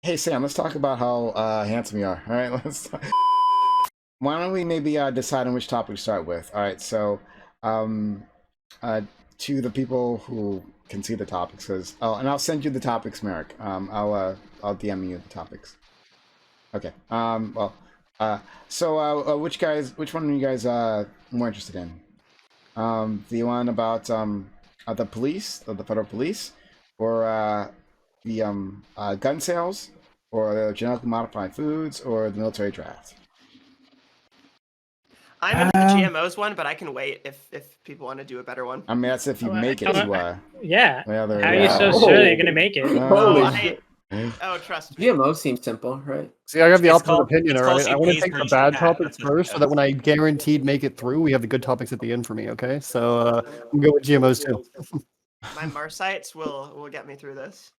Hey Sam, let's talk about how handsome you are. All right, why don't we maybe decide on which topic to start with? All right, so um, uh, to the people who can see the topics, because and I'll send you the topics, Merrick. I'll DM you the topics. Okay. Well. So which one are you guys more interested in? The one about the police, the federal police, or the gun sales, or the genetically modified foods, or the military draft? I'm into the GMOs one, but I can wait if people want to do a better one. I mean, that's if you make it to yeah. the other. How are you so sure they're gonna make it? Trust me. GMO seems simple, right? See, I have the opposite opinion, all right? I want to take the bad topics first, so that when I guaranteed make it through, we have the good topics at the end for me, okay? So I'm going with GMOs too. My Marsites will get me through this.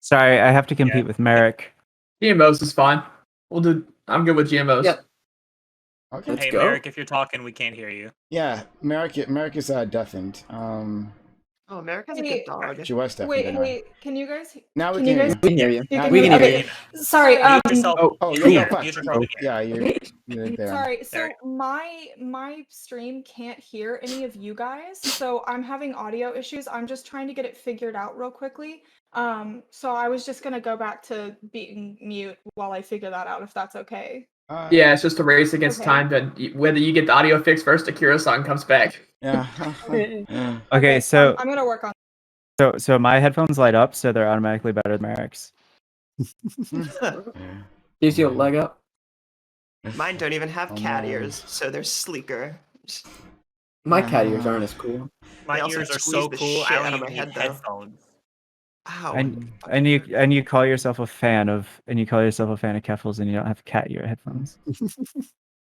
Sorry, I have to compete with Merrick. GMOs is fine. I'm good with GMOs. Yep. Okay. Hey, Merrick, if you're talking, we can't hear you. Yeah, Merrick is deafened. Oh, America's a good dog. She was deafened. Wait, can you guys? Now we can can hear you. We can hear you. Sorry. Yeah, you're there. Sorry. So my stream can't hear any of you guys, so I'm having audio issues. I'm just trying to get it figured out real quickly. So I was just gonna go back to being mute while I figure that out, if that's okay. Yeah, it's just a race against time. That whether you get the audio fixed first, Akira-san comes back. Yeah. Okay, so I'm gonna work on. So my headphones light up, so they're automatically better than Merrick's. Gives you a leg up. Mine don't even have cat ears, so they're sleeker. My cat ears aren't as cool. My ears are so cool. I don't even need headphones. Wow. And you call yourself a fan of Keffels, and you don't have cat ear headphones.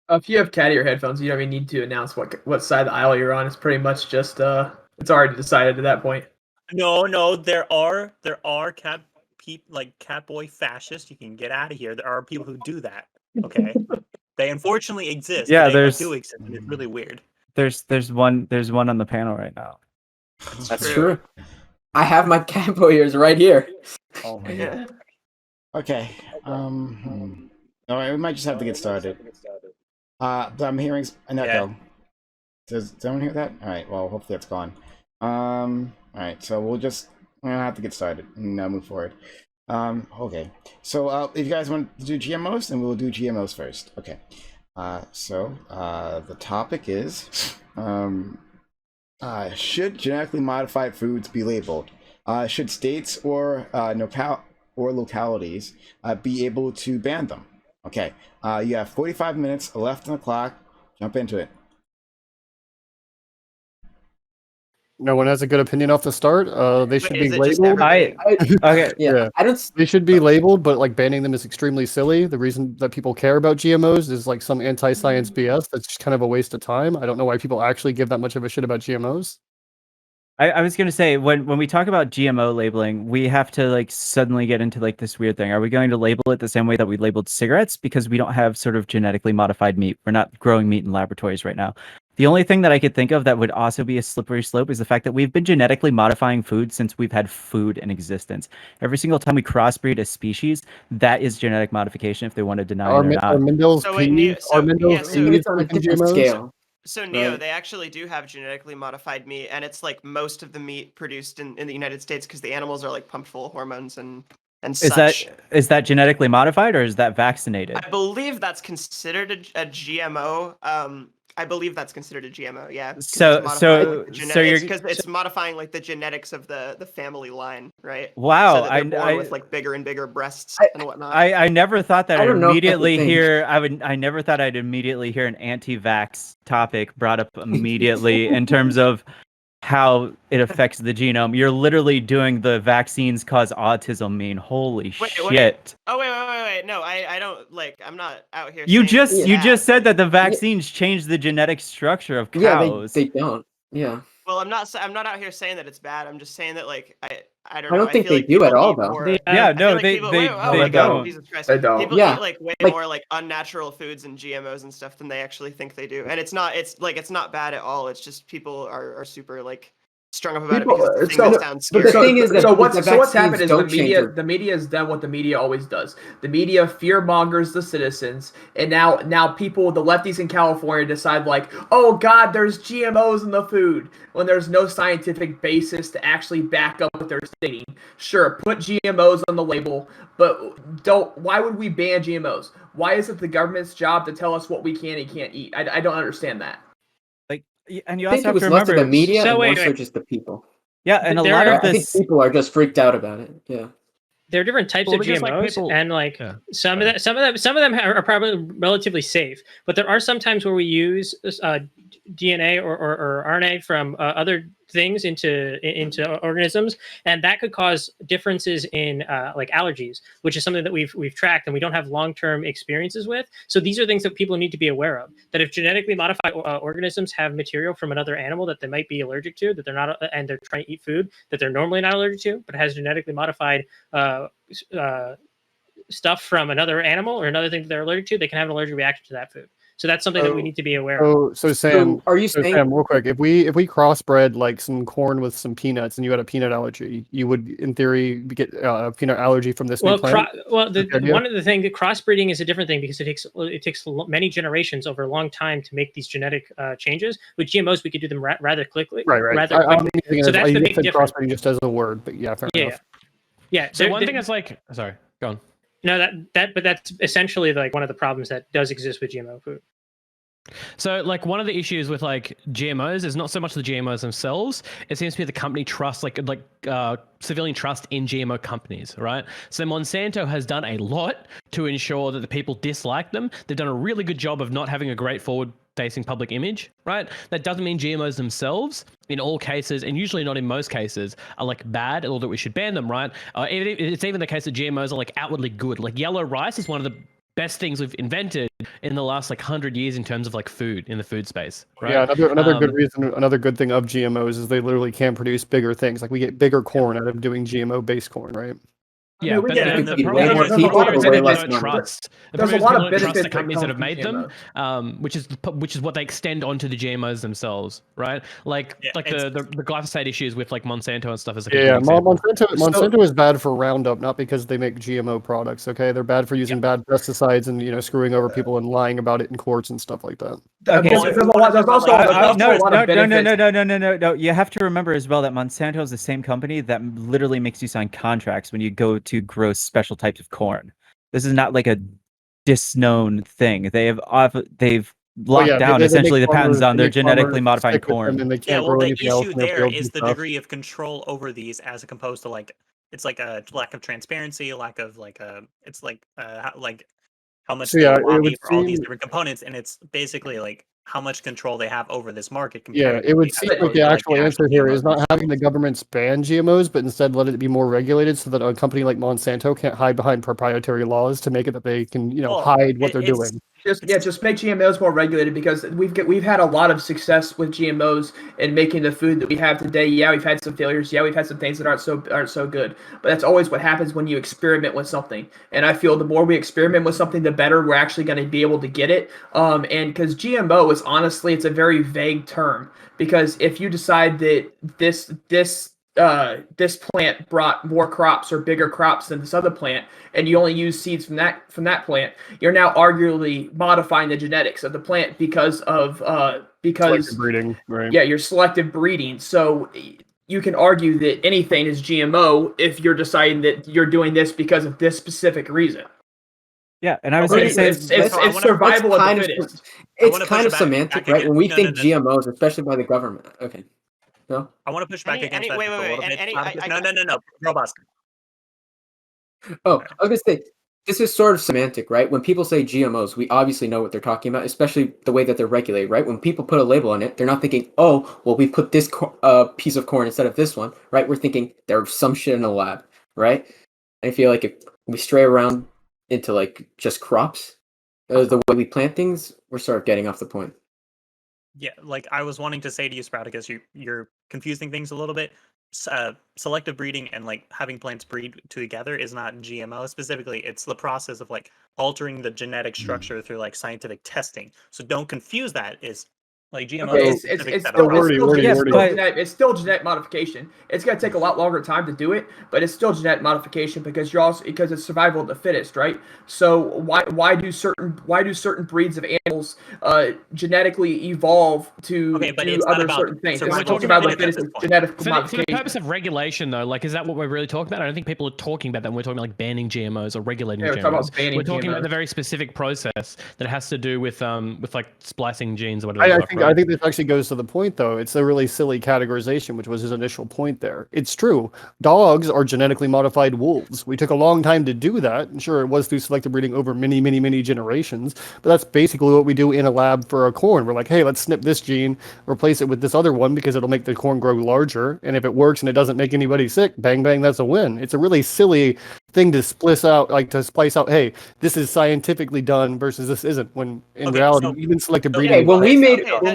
If you have cat ear headphones, you don't even need to announce what side of the aisle you're on. It's pretty much just it's already decided at that point. No, there are cat boy fascists. You can get out of here. There are people who do that. Okay, they unfortunately exist. Yeah, they do exist, and it's really weird. There's one on the panel right now. That's true. I have my cat boy ears right here. Oh my god. Okay. All right, we might just have to get started. I'm hearing an echo. Does anyone hear that? All right. Well, hopefully that's gone. All right. So we're gonna have to get started and move forward. Okay. So if you guys want to do GMOs, then we'll do GMOs first. Okay. So the topic is should genetically modified foods be labeled? Should states or localities be able to ban them? Okay, you have 45 minutes left on the clock. Jump into it. No one has a good opinion off the start. They should be labeled. Okay, yeah. They should be labeled, but like banning them is extremely silly. The reason that people care about GMOs is like some anti-science BS. That's just kind of a waste of time. I don't know why people actually give that much of a shit about GMOs. I was gonna say when we talk about GMO labeling, we have to like suddenly get into like this weird thing. Are we going to label it the same way that we labeled cigarettes? Because we don't have sort of genetically modified meat. We're not growing meat in laboratories right now. The only thing that I could think of that would also be a slippery slope is the fact that we've been genetically modifying food since we've had food in existence. Every single time we crossbreed a species, that is genetic modification, if they want to deny it or not. Are Mendel's peas on a different scale? So Neo, they actually do have genetically modified meat, and it's like most of the meat produced in the United States because the animals are like pumped full of hormones and such. Is that genetically modified or is that vaccinated? I believe that's considered a GMO. I believe that's considered a GMO. Yeah. So you're because it's modifying like the genetics of the family line, right? Wow. So that they're born with like bigger and bigger breasts and whatnot. I never thought that I'd immediately hear. I never thought I'd immediately hear an anti-vax topic brought up immediately in terms of how it affects the genome. You're literally doing the vaccines cause autism meme. Holy shit. Oh wait. No, I don't I'm not out here. You just said that the vaccines change the genetic structure of cows. Yeah, they don't. Yeah. Well, I'm not out here saying that it's bad. I'm just saying that I don't know. I don't think they do at all, though. They don't. Jesus Christ. They don't. People eat like way more like unnatural foods and GMOs and stuff than they actually think they do. And it's not bad at all. It's just people are super like strung up about People- it because it's the so- thing that sounds but the scary. thing is that so what's the happened vaccines is don't change your- the media has done what the media always does. The media fear mongers the citizens, and now people, the lefties in California, decide like, oh God, there's GMOs in the food, when there's no scientific basis to actually back up what they're stating. Sure, put GMOs on the label, but don't. Why would we ban GMOs? Why is it the government's job to tell us what we can and can't eat? I don't understand that. And you I also think it have was to less remember. of the media So and wait, more so wait. just the people. Yeah, and a There lot are- of I think this. people are just freaked out about it. Yeah. There are different types Well, of because, like, GMOs, people- and like Yeah. some of them are probably relatively safe. But there are some times where we use DNA or RNA from other things into organisms, and that could cause differences in like allergies, which is something that we've tracked and we don't have long-term experiences with. So these are things that people need to be aware of. That if genetically modified organisms have material from another animal that they might be allergic to, that they're not, and they're trying to eat food that they're normally not allergic to, but it has genetically modified stuff from another animal or another thing that they're allergic to, they can have an allergic reaction to that food. So that's something that we need to be aware of. So Sam, are you saying? Sam, real quick, if we crossbred like some corn with some peanuts and you had a peanut allergy, you would in theory get a peanut allergy from this new plant? One of the things, crossbreeding is a different thing because it takes many generations over a long time to make these genetic changes. With GMOs, we could do them rather quickly. Right. Rather quickly. So that's the big difference. Crossbreeding just as a word, but yeah, fair enough. Yeah. So one thing is like, sorry, go on. No, but that's essentially like one of the problems that does exist with GMO food. So, like, one of the issues with like GMOs is not so much the GMOs themselves. It seems to be the company trust, civilian trust in GMO companies, right? So Monsanto has done a lot to ensure that the people dislike them. They've done a really good job of not having a great forward-facing public image, right? That doesn't mean GMOs themselves, in all cases, and usually not in most cases, are like bad or that we should ban them, right? It's even the case that GMOs are like outwardly good. Like yellow rice is one of the best things we've invented in the last like 100 years in terms of like food in the food space, right? Yeah, another good reason, another good thing of GMOs is they literally can produce bigger things. Like we get bigger corn out of doing GMO-based corn, right? Yeah, but the way problem more is people people for way less don't money. trust. There's a lot of trust benefits the companies that have made them, GMOs. which is what they extend onto the GMOs themselves, right? Like the glyphosate issues with like Monsanto and stuff is like a good example. Monsanto is bad for Roundup, not because they make GMO products. Okay, they're bad for using bad pesticides and screwing over people and lying about it in courts and stuff like that. Okay, There's also a lot of benefits. No. You have to remember as well that Monsanto is the same company that literally makes you sign contracts when you go to grow special types of corn. This is not like a disknown thing. They've locked down essentially the patents on their genetically modified corn. The issue there is the degree of control over these, as opposed to like it's like a lack of transparency, a lack of like how much they lobby for all these different components, and it's basically like how much control they have over this market. Yeah, it would seem like the actual answer here is not having the governments ban GMOs, but instead let it be more regulated so that a company like Monsanto can't hide behind proprietary laws to make it that they can, hide what they're doing. Just make GMOs more regulated, because we've had a lot of success with GMOs in making the food that we have today. Yeah, we've had some failures. Yeah, we've had some things that aren't so good. But that's always what happens when you experiment with something. And I feel the more we experiment with something, the better we're actually going to be able to get it. And because GMO is honestly, it's a very vague term, because if you decide that this plant brought more crops or bigger crops than this other plant, and you only use seeds from that plant, you're now arguably modifying the genetics of the plant because Selective breeding, right? Yeah, you're selective breeding. So you can argue that anything is GMO if you're deciding that you're doing this because of this specific reason. Yeah, and I was going to say it's survival of the fittest. It's kind of semantic, right? When we think GMOs, especially by the government. Okay. No? I want to push back against that wait, a little bit. No. Girl boss. Oh, I was going to say, this is sort of semantic, right? When people say GMOs, we obviously know what they're talking about, especially the way that they're regulated, right? When people put a label on it, they're not thinking, oh, well, we put this piece of corn instead of this one, right? We're thinking there's some shit in a lab, right? I feel like if we stray around into like just crops, the way we plant things, we're sort of getting off the point. Yeah, like I was wanting to say to you, Sprout, because you're confusing things a little bit. Selective breeding and like having plants breed together is not GMO specifically. It's the process of like altering the genetic structure through like scientific testing. So don't confuse that. Is Like GMO Okay, is it's specific set still, of rules. it's still genetic modification. It's gonna take a lot longer time to do it, but it's still genetic modification because because it's survival of the fittest, right? So why do certain breeds of animals genetically evolve to do other certain things? It's survival of the fittest, genetic modification. For the purpose of regulation, though, like, is that what we're really talking about? I don't think people are talking about that when we're talking about like banning GMOs or regulating we're GMOs. talking about banning we're talking GMOs. about the very specific process that has to do with like splicing genes or whatever. I think this actually goes to the point, though. It's a really silly categorization, which was his initial point there. It's true. Dogs are genetically modified wolves. We took a long time to do that. And sure, it was through selective breeding over many, many, many generations. But that's basically what we do in a lab for a corn. We're like, hey, let's snip this gene, replace it with this other one because it'll make the corn grow larger. And if it works and it doesn't make anybody sick, bang, bang, that's a win. It's a really silly thing to splice out, hey, this is scientifically done versus this isn't, when in reality, even selective breeding. Okay, when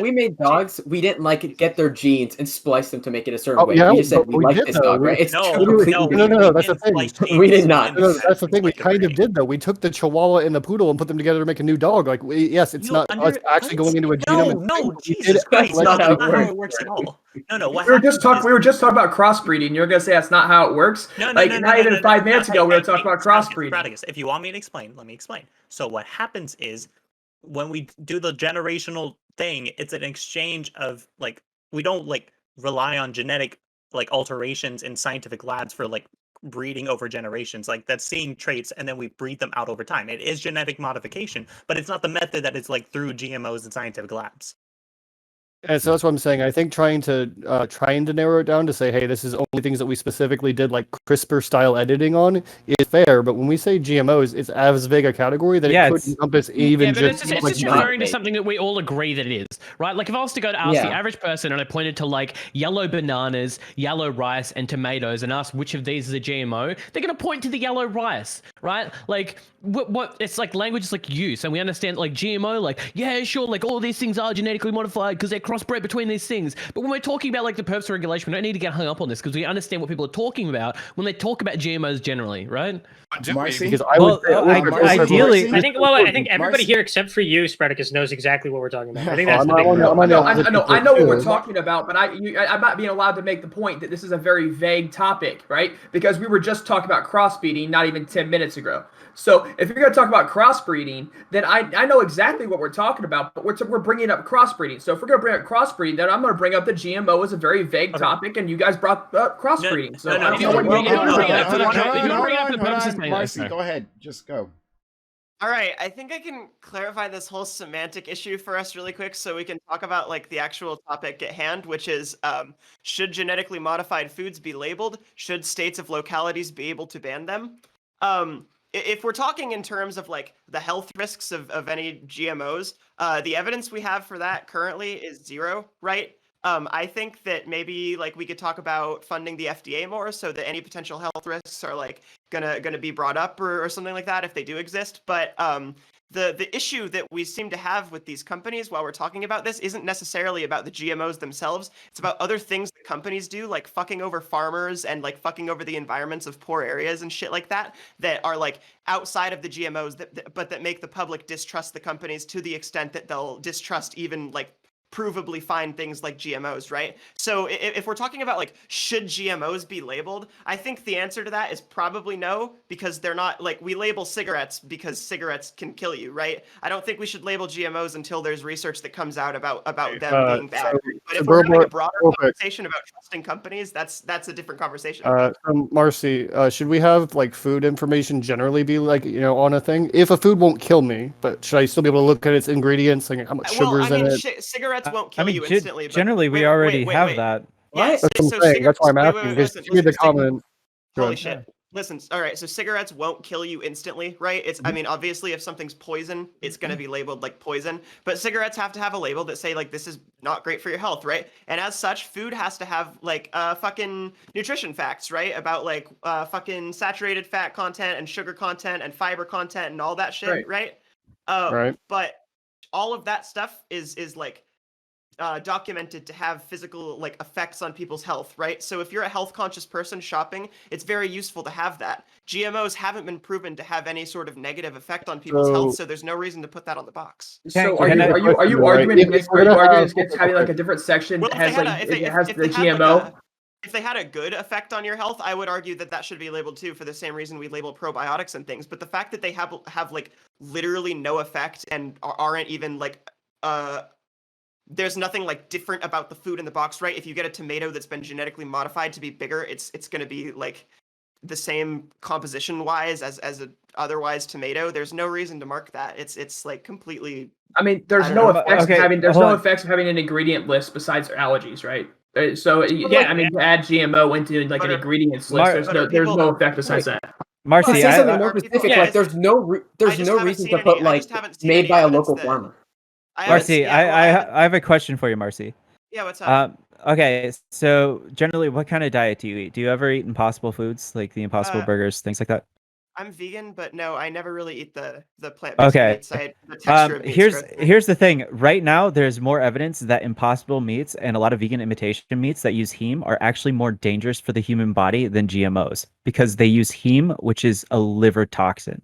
we made dogs, we didn't get their genes and splice them to make it a certain way. Yeah, we just said we like did, this though. dog, right? It's No, that's the thing. We did not. No, that's the thing. We kind of did, though. We took the Chihuahua and the Poodle and put them together to make a new dog. Like, yes, it's not us actually going into a genome. No, Jesus Christ, that's not how it works at all. No. We were just talking about crossbreeding. You're gonna say that's not how it works? Not even 5 minutes ago we were talking about crossbreeding. If you want me to explain, let me explain. So what happens is when we do the generational thing, it's an exchange of we don't rely on genetic alterations in scientific labs for breeding over generations. That's seeing traits and then we breed them out over time. It is genetic modification, but it's not the method that is through GMOs in scientific labs. And so that's what I'm saying. I think trying to narrow it down to say, hey, this is only things that we specifically did CRISPR style editing on is fair. But when we say GMOs, it's as big a category that it could encompass even it's just referring to something that we all agree that it is, right? Like if I was to go to ask the average person and I pointed to yellow bananas, yellow rice, and tomatoes and ask which of these is a GMO, they're going to point to the yellow rice, right? What it's language is use, and we understand GMO, yeah, sure, all these things are genetically modified because they're crossbred between these things. But when we're talking about the purpose of regulation, we don't need to get hung up on this because we understand what people are talking about when they talk about GMOs generally, right? Because ideally, I think everybody here except for you, Spreadicus, knows exactly what we're talking about. I think that's the big I know what we're talking about, but I'm not being allowed to make the point that this is a very vague topic, right? Because we were just talking about crossbreeding not even 10 minutes ago. So if you're going to talk about crossbreeding, then I know exactly what we're talking about, but we're bringing up crossbreeding. So if we're going to bring up crossbreeding, then I'm going to bring up the GMO as a very vague topic, and you guys brought up crossbreeding. So I don't know what you're Marcy, go ahead. Just go. All right, I think I can clarify this whole semantic issue for us really quick so we can talk about the actual topic at hand, which is should genetically modified foods be labeled? Should states of localities be able to ban them? If we're talking in terms of the health risks of any GMOs, the evidence we have for that currently is zero, right? I think that maybe we could talk about funding the FDA more so that any potential health risks are gonna be brought up or something like that if they do exist. But the issue that we seem to have with these companies while we're talking about this isn't necessarily about the GMOs themselves. It's about other things that companies do, like fucking over farmers and fucking over the environments of poor areas and shit like that are outside of the GMOs but that make the public distrust the companies to the extent that they'll distrust even provably fine things like GMOs, right? So if we're talking about should GMOs be labeled, I think the answer to that is probably no, because they're not we label cigarettes because cigarettes can kill you, right? I don't think we should label GMOs until there's research that comes out about them being bad. But if we're having a broader conversation about trusting companies, that's a different conversation. Marcy, should we have food information generally be on a thing? If a food won't kill me, but should I still be able to look at its ingredients, how much sugar's in it? Cigarettes won't kill you instantly. Generally, we already have that. Yes, that's what I'm saying. That's why I'm asking. Listen, the comment. Holy shit. Listen, all right, so cigarettes won't kill you instantly, right? It's, I mean, obviously, if something's poison, it's going to be labeled like poison, but cigarettes have to have a label that say, this is not great for your health, right? And as such, food has to have, fucking nutrition facts, right? About, fucking saturated fat content and sugar content and fiber content and all that shit, right? Right. But all of that stuff is documented to have physical like effects on people's health, right? So if you're a health conscious person shopping, it's very useful to have that. GMOs haven't been proven to have any sort of negative effect on people's health, so there's no reason to put that on the box. So are you arguing against having like a different section Well, that has the GMO? If they had a good effect on your health, I would argue that should be labeled too, for the same reason we label probiotics and things. But the fact that they have like literally no effect and aren't even like there's nothing like different about the food in the box, right? If you get a tomato that's been genetically modified to be bigger, it's going to be like the same composition wise as a otherwise tomato. There's no reason to mark that. It's like completely. I mean, there's no effects of having an ingredient list besides allergies, right? So I mean, to add GMO into like an ingredients list, there's no effect besides that. Marcy, to say something more specific, like there's no reason to put like made by a local farmer. Marcy, I have a question for you, Marcy. Yeah, what's up? Okay, so generally, what kind of diet do you eat? Do you ever eat Impossible foods, like the Impossible burgers, things like that? I'm vegan, but no, I never really eat the plant-based meats. The texture of meats here's the thing. Right now, there's more evidence that Impossible meats and a lot of vegan imitation meats that use heme are actually more dangerous for the human body than GMOs because they use heme, which is a liver toxin.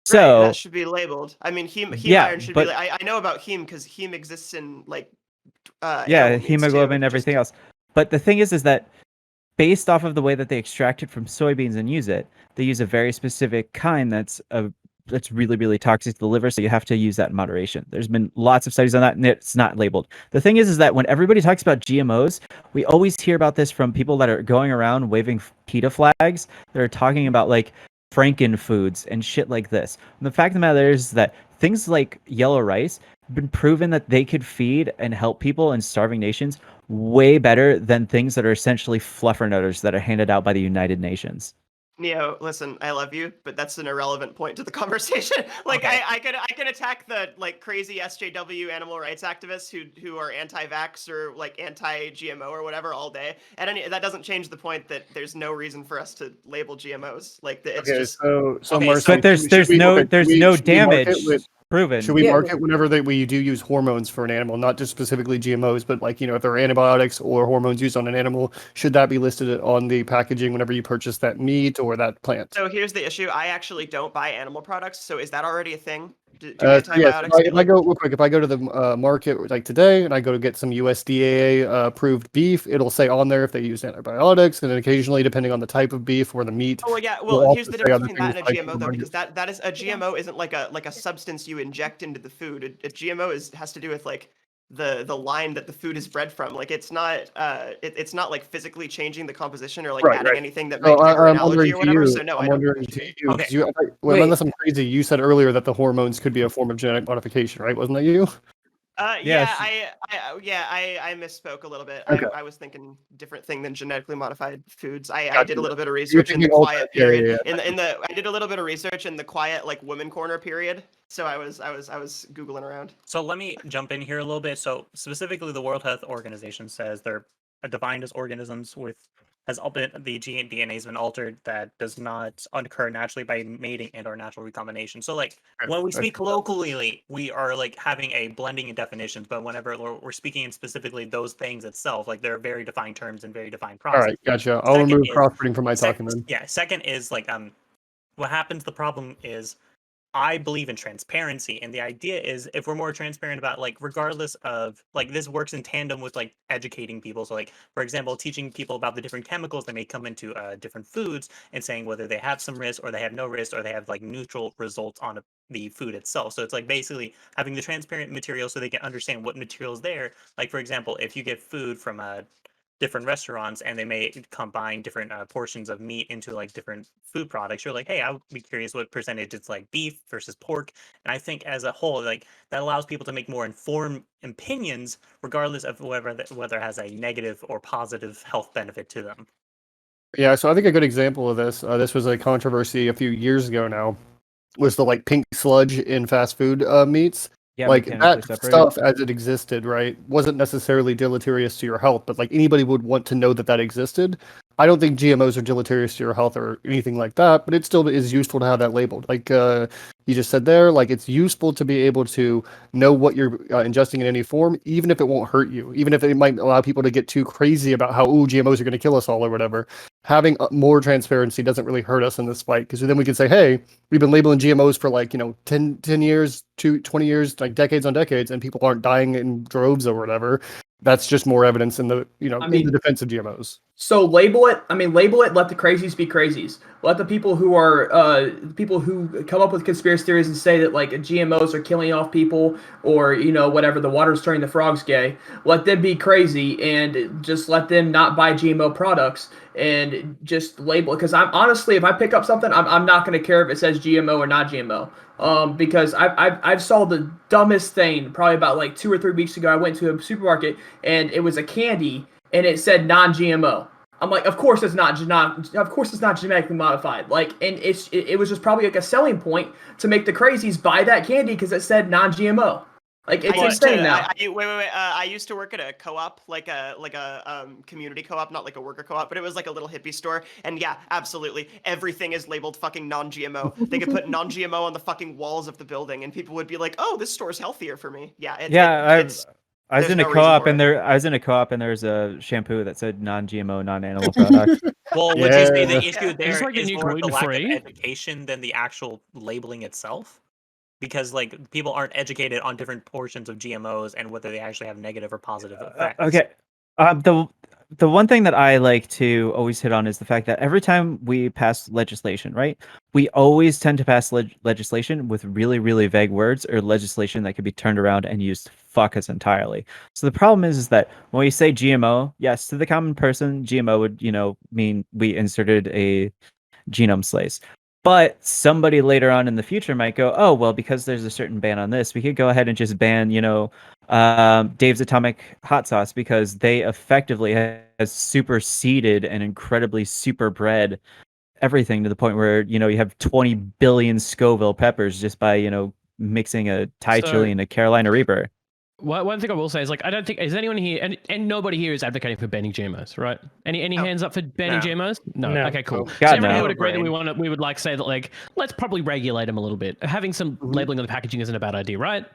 So that should be labeled. I mean, heme iron should be. I know about heme because heme exists in like. Hemoglobin and everything else. But the thing is that based off of the way that they extract it from soybeans and use it, they use a very specific kind that's really, really toxic to the liver. So you have to use that in moderation. There's been lots of studies on that, and it's not labeled. The thing is that when everybody talks about GMOs, we always hear about this from people that are going around waving PETA flags that are talking about like Franken foods and shit like this. And the fact of the matter is that things like yellow rice have been proven that they could feed and help people in starving nations way better than things that are essentially fluffernutters that are handed out by the United Nations. Neo, listen, I love you, but that's an irrelevant point to the conversation. Like, okay. I could attack the like crazy SJW animal rights activists who are anti-vax or like anti-GMO or whatever all day, and that doesn't change the point that there's no reason for us to label GMOs. Like, it's just so okay, Marcy, but there's no damage proven. Should we mark it whenever we do use hormones for an animal, not just specifically GMOs, but like, if there are antibiotics or hormones used on an animal, should that be listed on the packaging whenever you purchase that meat or that plant? So here's the issue. I actually don't buy animal products. So is that already a thing? Yes, if I go real quick, if I go to the market like today and I go to get some USDA approved beef, it'll say on there if they use antibiotics, and then occasionally, depending on the type of beef or the meat. Oh, well, yeah. Well, here's the difference between that and a GMO, though, because that is a GMO isn't like a substance you inject into the food. A GMO has to do with like the line that the food is bred from. Like, it's not it's not like physically changing the composition or like adding anything that makes an allergy or whatever. So no, I'm wondering to you. Okay. Unless I'm crazy, you said earlier that the hormones could be a form of genetic modification, right? Wasn't that you? Yeah, I misspoke a little bit. Okay. I was thinking different thing than genetically modified foods. I did a little bit of research in the quiet period. I did a little bit of research in the quiet like women corner period. So I was Googling around. So let me jump in here a little bit. So specifically, the World Health Organization says they're defined as organisms with the DNA has been altered that does not occur naturally by mating and or natural recombination. So like when we speak colloquially, we are like having a blending in definitions, but whenever we're speaking in specifically those things itself, like they're very defined terms and very defined processes. All right, gotcha. I'll remove crossbreeding from my talking then. Yeah, second is like what happens, the problem is I believe in transparency, and the idea is if we're more transparent about like regardless of like this works in tandem with like educating people. So like for example, teaching people about the different chemicals that may come into different foods and saying whether they have some risk or they have no risk or they have like neutral results on the food itself. So it's like basically having the transparent material so they can understand what material is there. Like for example, if you get food from different restaurants and they may combine different portions of meat into like different food products, you're like, hey, I would be curious what percentage it's like beef versus pork. And I think as a whole, like that allows people to make more informed opinions regardless of whether it has a negative or positive health benefit to them. Yeah, so I think a good example of this was a controversy a few years ago now, was the like pink sludge in fast food meats. Yeah, like that stuff as it existed, right, wasn't necessarily deleterious to your health, but like anybody would want to know that existed. I don't think GMOs are deleterious to your health or anything like that, but it still is useful to have that labeled. Like you just said there, like it's useful to be able to know what you're ingesting in any form, even if it won't hurt you, even if it might allow people to get too crazy about how, GMOs are going to kill us all or whatever. Having more transparency doesn't really hurt us in this fight, because then we can say, hey, we've been labeling GMOs for like, 10 years, 20 years, like decades on decades, and people aren't dying in droves or whatever. That's just more evidence in the, in the defense of GMOs. So label it. Label it. Let the crazies be crazies. Let the people who are people who come up with conspiracy theories and say that like GMOs are killing off people, or whatever, the water's turning the frogs gay. Let them be crazy and just let them not buy GMO products and just label it. Because I'm honestly, if I pick up something, I'm not going to care if it says GMO or not GMO. Because I've saw the dumbest thing probably about like 2 or 3 weeks ago. I went to a supermarket and it was a candy and it said non-GMO. I'm like, of course it's not genetically modified. Like, and it was just probably like a selling point to make the crazies buy that candy because it said non-GMO. Like, it's insane now. I used to work at a co-op, like a community co-op, not like a worker co-op, but it was like a little hippie store. And yeah, absolutely, everything is labeled fucking non-GMO. They could put non-GMO on the fucking walls of the building, and people would be like, "Oh, this store's healthier for me." Yeah, I was in a co-op and there's a shampoo that said non-GMO, non-animal product. Well, would you say the issue there It's like a is new more the lack of gluten-free. education than the actual labeling itself? Because like people aren't educated on different portions of GMOs and whether they actually have negative or positive effects. Okay. The one thing that I like to always hit on is the fact that every time we pass legislation, right, we always tend to pass legislation with really, really vague words, or legislation that could be turned around and used to fuck us entirely. So the problem is that when we say GMO, yes, to the common person, GMO would, mean we inserted a genome slice. But somebody later on in the future might go, oh, well, because there's a certain ban on this, we could go ahead and just ban, Dave's Atomic Hot Sauce, because they effectively has superseded and incredibly super bred everything to the point where, you have 20 billion Scoville peppers just by, mixing a Thai chili and a Carolina Reaper. One thing I will say is, like, I don't think is anyone here, and nobody here is advocating for banning GMOs, right? Any hands up for banning GMOs? No. Okay, cool. So everyone would agree that we would like say that, like, let's probably regulate them a little bit. Having some labeling on the packaging isn't a bad idea, right?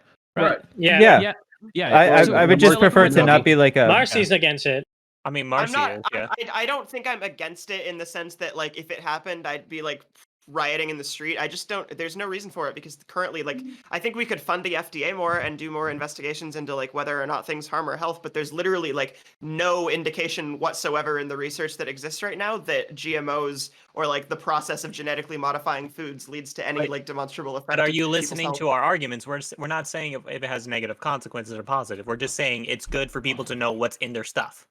Yeah. I would just prefer to not be like a. Marcy's against it. I mean, Marcy is. Yeah. I don't think I'm against it in the sense that, like, if it happened, I'd be like rioting in the street. I just don't. There's no reason for it, because currently, like, I think we could fund the FDA more and do more investigations into like whether or not things harm our health. But there's literally like no indication whatsoever in the research that exists right now that GMOs or like the process of genetically modifying foods leads to any like demonstrable effect. But are you listening to our arguments? We're not saying if it has negative consequences or positive. We're just saying it's good for people to know what's in their stuff.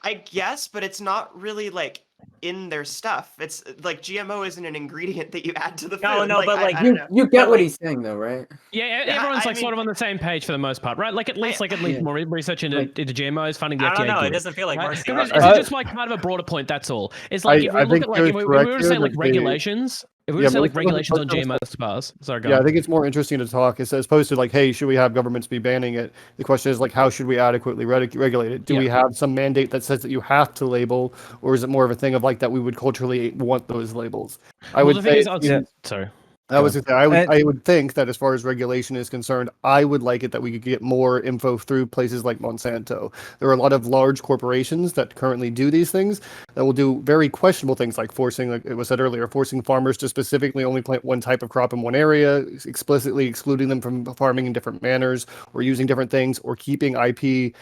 I guess, but it's not really like in their stuff. It's like GMO isn't an ingredient that you add to the food. No, but like you get what he's saying though, right? Yeah, everyone's sort of on the same page for the most part, right? Like at least more research into GMOs, funding the FDA. I don't know. Good, It doesn't feel like right? mercy. It's just like kind of a broader point. That's all. It's like if we look at like if we were to say like regulations. If we were to say like regulations on GMOs bars, sorry, go on. I think it's more interesting to talk as opposed to like, hey, should we have governments be banning it? The question is like, how should we adequately regulate it? Do we have some mandate that says that you have to label, or is it more of a thing of like that we would culturally want those labels? I would say. Sorry. I would think that as far as regulation is concerned, I would like it that we could get more info through places like Monsanto. There are a lot of large corporations that currently do these things that will do very questionable things, like forcing, like it was said earlier, forcing farmers to specifically only plant one type of crop in one area, explicitly excluding them from farming in different manners, or using different things, or keeping IP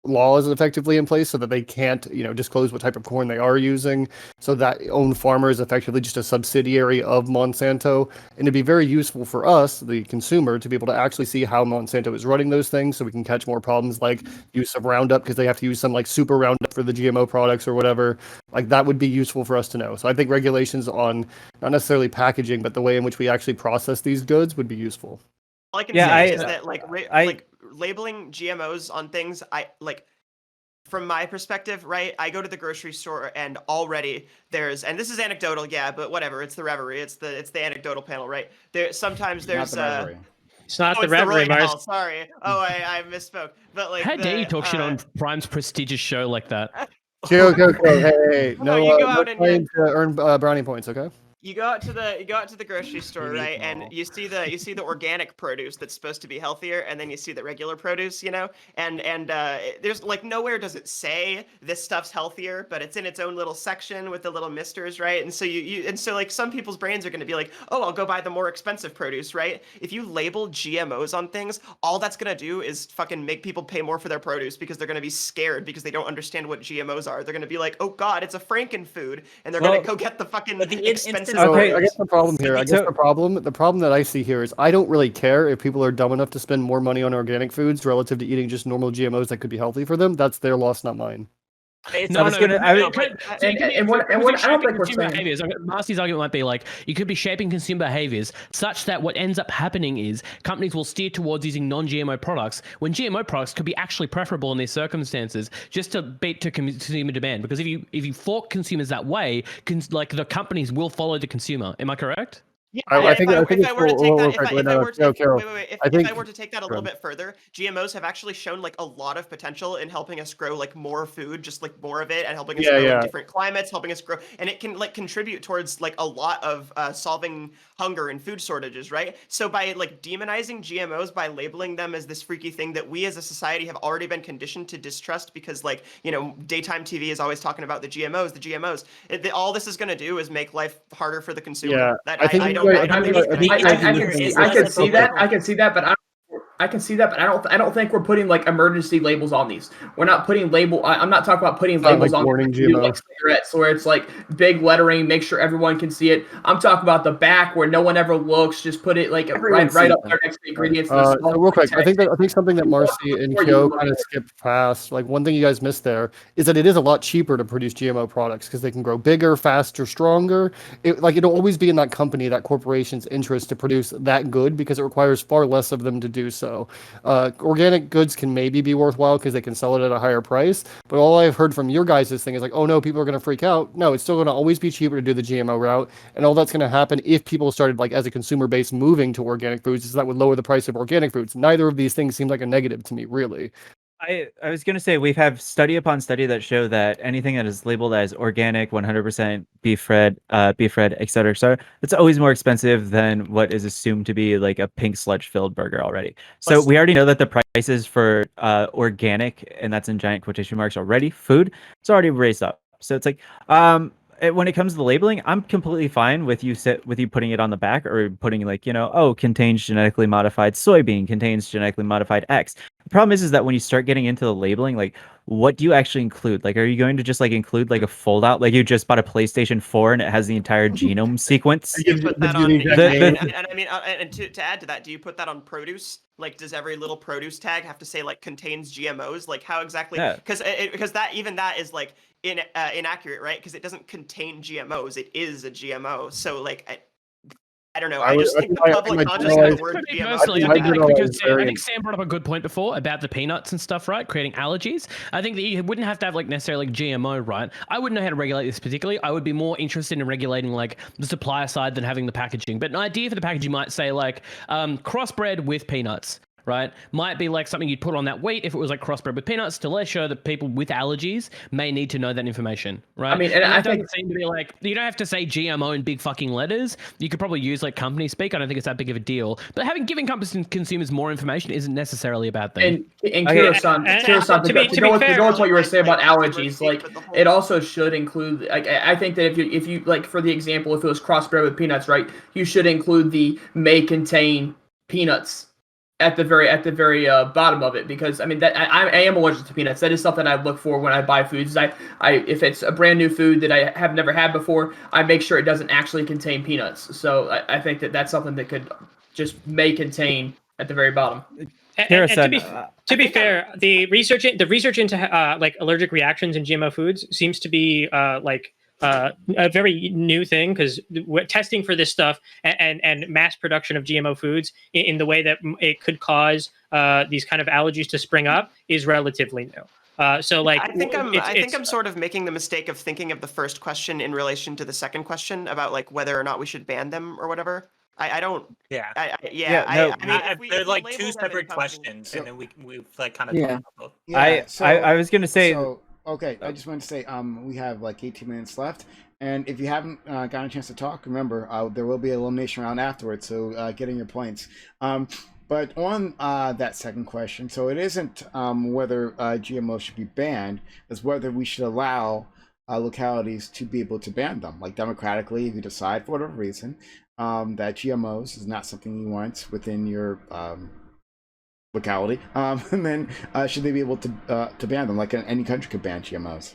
laws effectively in place so that they can't, disclose what type of corn they are using. So that own farmer is effectively just a subsidiary of Monsanto. And it'd be very useful for us, the consumer, to be able to actually see how Monsanto is running those things, so we can catch more problems like use of Roundup, because they have to use some like super Roundup for the GMO products or whatever. Like that would be useful for us to know. So I think regulations on not necessarily packaging, but the way in which we actually process these goods would be useful. All I can say is that like labeling GMOs on things, from my perspective, right? I go to the grocery store and already there's, and this is anecdotal, yeah, but whatever. It's the Reverie. It's the anecdotal panel, right? Sometimes there's It's not the Reverie, Mars. Sorry. Oh, I misspoke. But like, how dare you talk shit on Prime's prestigious show like that? Go. Hey. No, No, you go no out and trying to earn brownie points, okay? you go out to the grocery store, need right? And more. you see the organic produce that's supposed to be healthier, and then you see the regular produce, and there's like nowhere does it say this stuff's healthier, but it's in its own little section with the little misters, right? And so so like some people's brains are going to be like, oh, I'll go buy the more expensive produce, right? If you label GMOs on things, all that's going to do is fucking make people pay more for their produce because they're going to be scared because they don't understand what GMOs are. They're going to be like, oh God, it's a frankenfood, and they're going to go get the fucking expensive. So Okay, I guess the problem here, so- the problem that I see here is I don't really care if people are dumb enough to spend more money on organic foods relative to eating just normal GMOs that could be healthy for them. That's their loss, not mine. No, I don't think we're saying. behaviors. Marcy's argument might be like you could be shaping consumer behaviors such that what ends up happening is companies will steer towards using non-GMO products when GMO products could be actually preferable in these circumstances, just to beat to consumer demand. Because if you fork consumers that way, like the companies will follow the consumer. Am I correct? Yeah, I think if I were to take that, if I were think to take that a little bit further, GMOs have actually shown like a lot of potential in helping us grow like more food, just like more of it, and helping us grow in different climates, helping us grow, and it can like contribute towards like a lot of solving hunger and food shortages, right? So by like demonizing GMOs, by labeling them as this freaky thing that we as a society have already been conditioned to distrust, because like daytime TV is always talking about the GMOs. All this is going to do is make life harder for the consumer. Yeah, that I think I can see that. I can see that, but I don't think we're putting like emergency labels on these. We're not putting I'm not talking about putting labels like on warning like cigarettes where it's like big lettering, make sure everyone can see it. I'm talking about the back where no one ever looks. Just put it like right up there next to the ingredients. So real quick, I think something that Marcy and Kyo kind of skipped past, like one thing you guys missed there, is that it is a lot cheaper to produce GMO products because they can grow bigger, faster, stronger. It'll always be in that company, that corporation's interest to produce that good because it requires far less of them to do so. Organic goods can maybe be worthwhile because they can sell it at a higher price, but all I've heard from your guys' thing is like, oh no, people are going to freak out. No, it's still going to always be cheaper to do the GMO route, and all that's going to happen if people started, like, as a consumer base moving to organic foods, is that would lower the price of organic foods. Neither of these things seem like a negative to me, really. I was going to say we have study upon study that show that anything that is labeled as organic, 100% beef-fed, et cetera, it's always more expensive than what is assumed to be like a pink sludge-filled burger already. So we already know that the prices for organic, and that's in giant quotation marks already, food, it's already raised up. So it's like, when it comes to the labeling, I'm completely fine with you putting it on the back or putting like, contains genetically modified soybean, contains genetically modified X. The problem is that when you start getting into the labeling, like, what do you actually include? Like, are you going to just like include like a fold out, like you just bought a PlayStation 4 and it has the entire genome sequence? Put that on, and I mean, and to add to that, do you put that on produce? Like, does every little produce tag have to say like contains GMOs? Like, how exactly? Because that is like inaccurate, right? Because it doesn't contain GMOs. It is a GMO. So like, I don't know. I just think the public consciousness of the word GMO. I think Sam brought up a good point before about the peanuts and stuff, right? Creating allergies. I think that you wouldn't have to have like necessarily like GMO, right? I wouldn't know how to regulate this particularly. I would be more interested in regulating like the supplier side than having the packaging. But an idea for the packaging might say like crossbred with peanuts. Right, might be like something you'd put on that wheat if it was like crossbred with peanuts to let show that people with allergies may need to know that information, right? I mean, and I think doesn't seem to be like, you don't have to say GMO in big fucking letters. You could probably use like company speak. I don't think it's that big of a deal. But giving consumers more information isn't necessarily a bad thing. And Kira-san, to go with what you were saying about allergies, like it also should include. Like, I think that if you like, for the example, if it was crossbred with peanuts, right, you should include the may contain peanuts at the very bottom of it, because I mean that I am allergic to peanuts. That is something I look for when I buy foods. I if it's a brand new food that I have never had before, I make sure it doesn't actually contain peanuts. So I think that that's something that could just may contain at the very bottom. And to be fair, the research into like allergic reactions in GMO foods seems to be a very new thing, because testing for this stuff and mass production of GMO foods in the way that it could cause these kind of allergies to spring up is relatively new. So like, I think I'm sort of making the mistake of thinking of the first question in relation to the second question about like whether or not we should ban them or whatever. I don't. Yeah. I mean, they're like two separate questions, and then we like kind of. Yeah. I was gonna say. Okay, I just want to say, we have like 18 minutes left, and if you haven't gotten a chance to talk, remember there will be an elimination round afterwards. So get in your points. But on that second question, so it isn't whether GMO should be banned; it's whether we should allow localities to be able to ban them, like democratically, if you decide for whatever reason that GMOs is not something you want within your locality, and then should they be able to ban them, like any country could ban GMOs?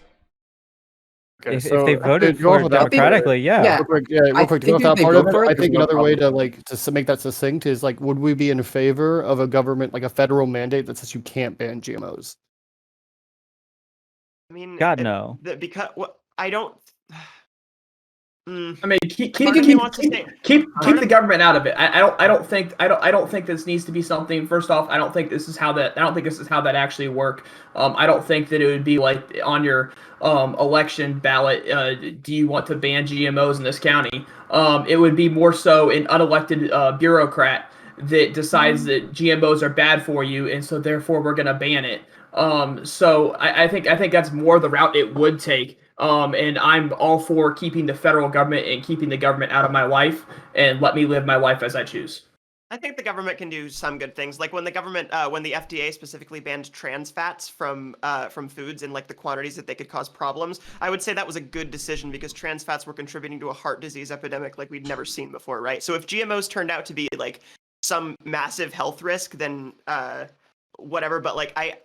Okay, If so they voted to go off for of that, democratically, yeah. real quick, to go off think if that they part go of it, for it, I there's think no another way problem. to make that succinct is like, would we be in favor of a government, like a federal mandate that says you can't ban GMOs? I mean, God, no. because I don't. I mean, keep Part of me wants to say- part the of- government out of it. I don't think this needs to be something. First off, I don't think this is how that actually work. I don't think that it would be like on your election ballot. Do you want to ban GMOs in this county? It would be more so an unelected bureaucrat that decides that GMOs are bad for you, and so therefore we're gonna ban it. So I think that's more the route it would take. And I'm all for keeping the federal government and keeping the government out of my life and let me live my life as I choose. I think the government can do some good things, like when the FDA specifically banned trans fats from foods in like the quantities that they could cause problems. I would say that was a good decision because trans fats were contributing to a heart disease epidemic like we'd never seen before, right? So if GMOs turned out to be like some massive health risk, then whatever. But like I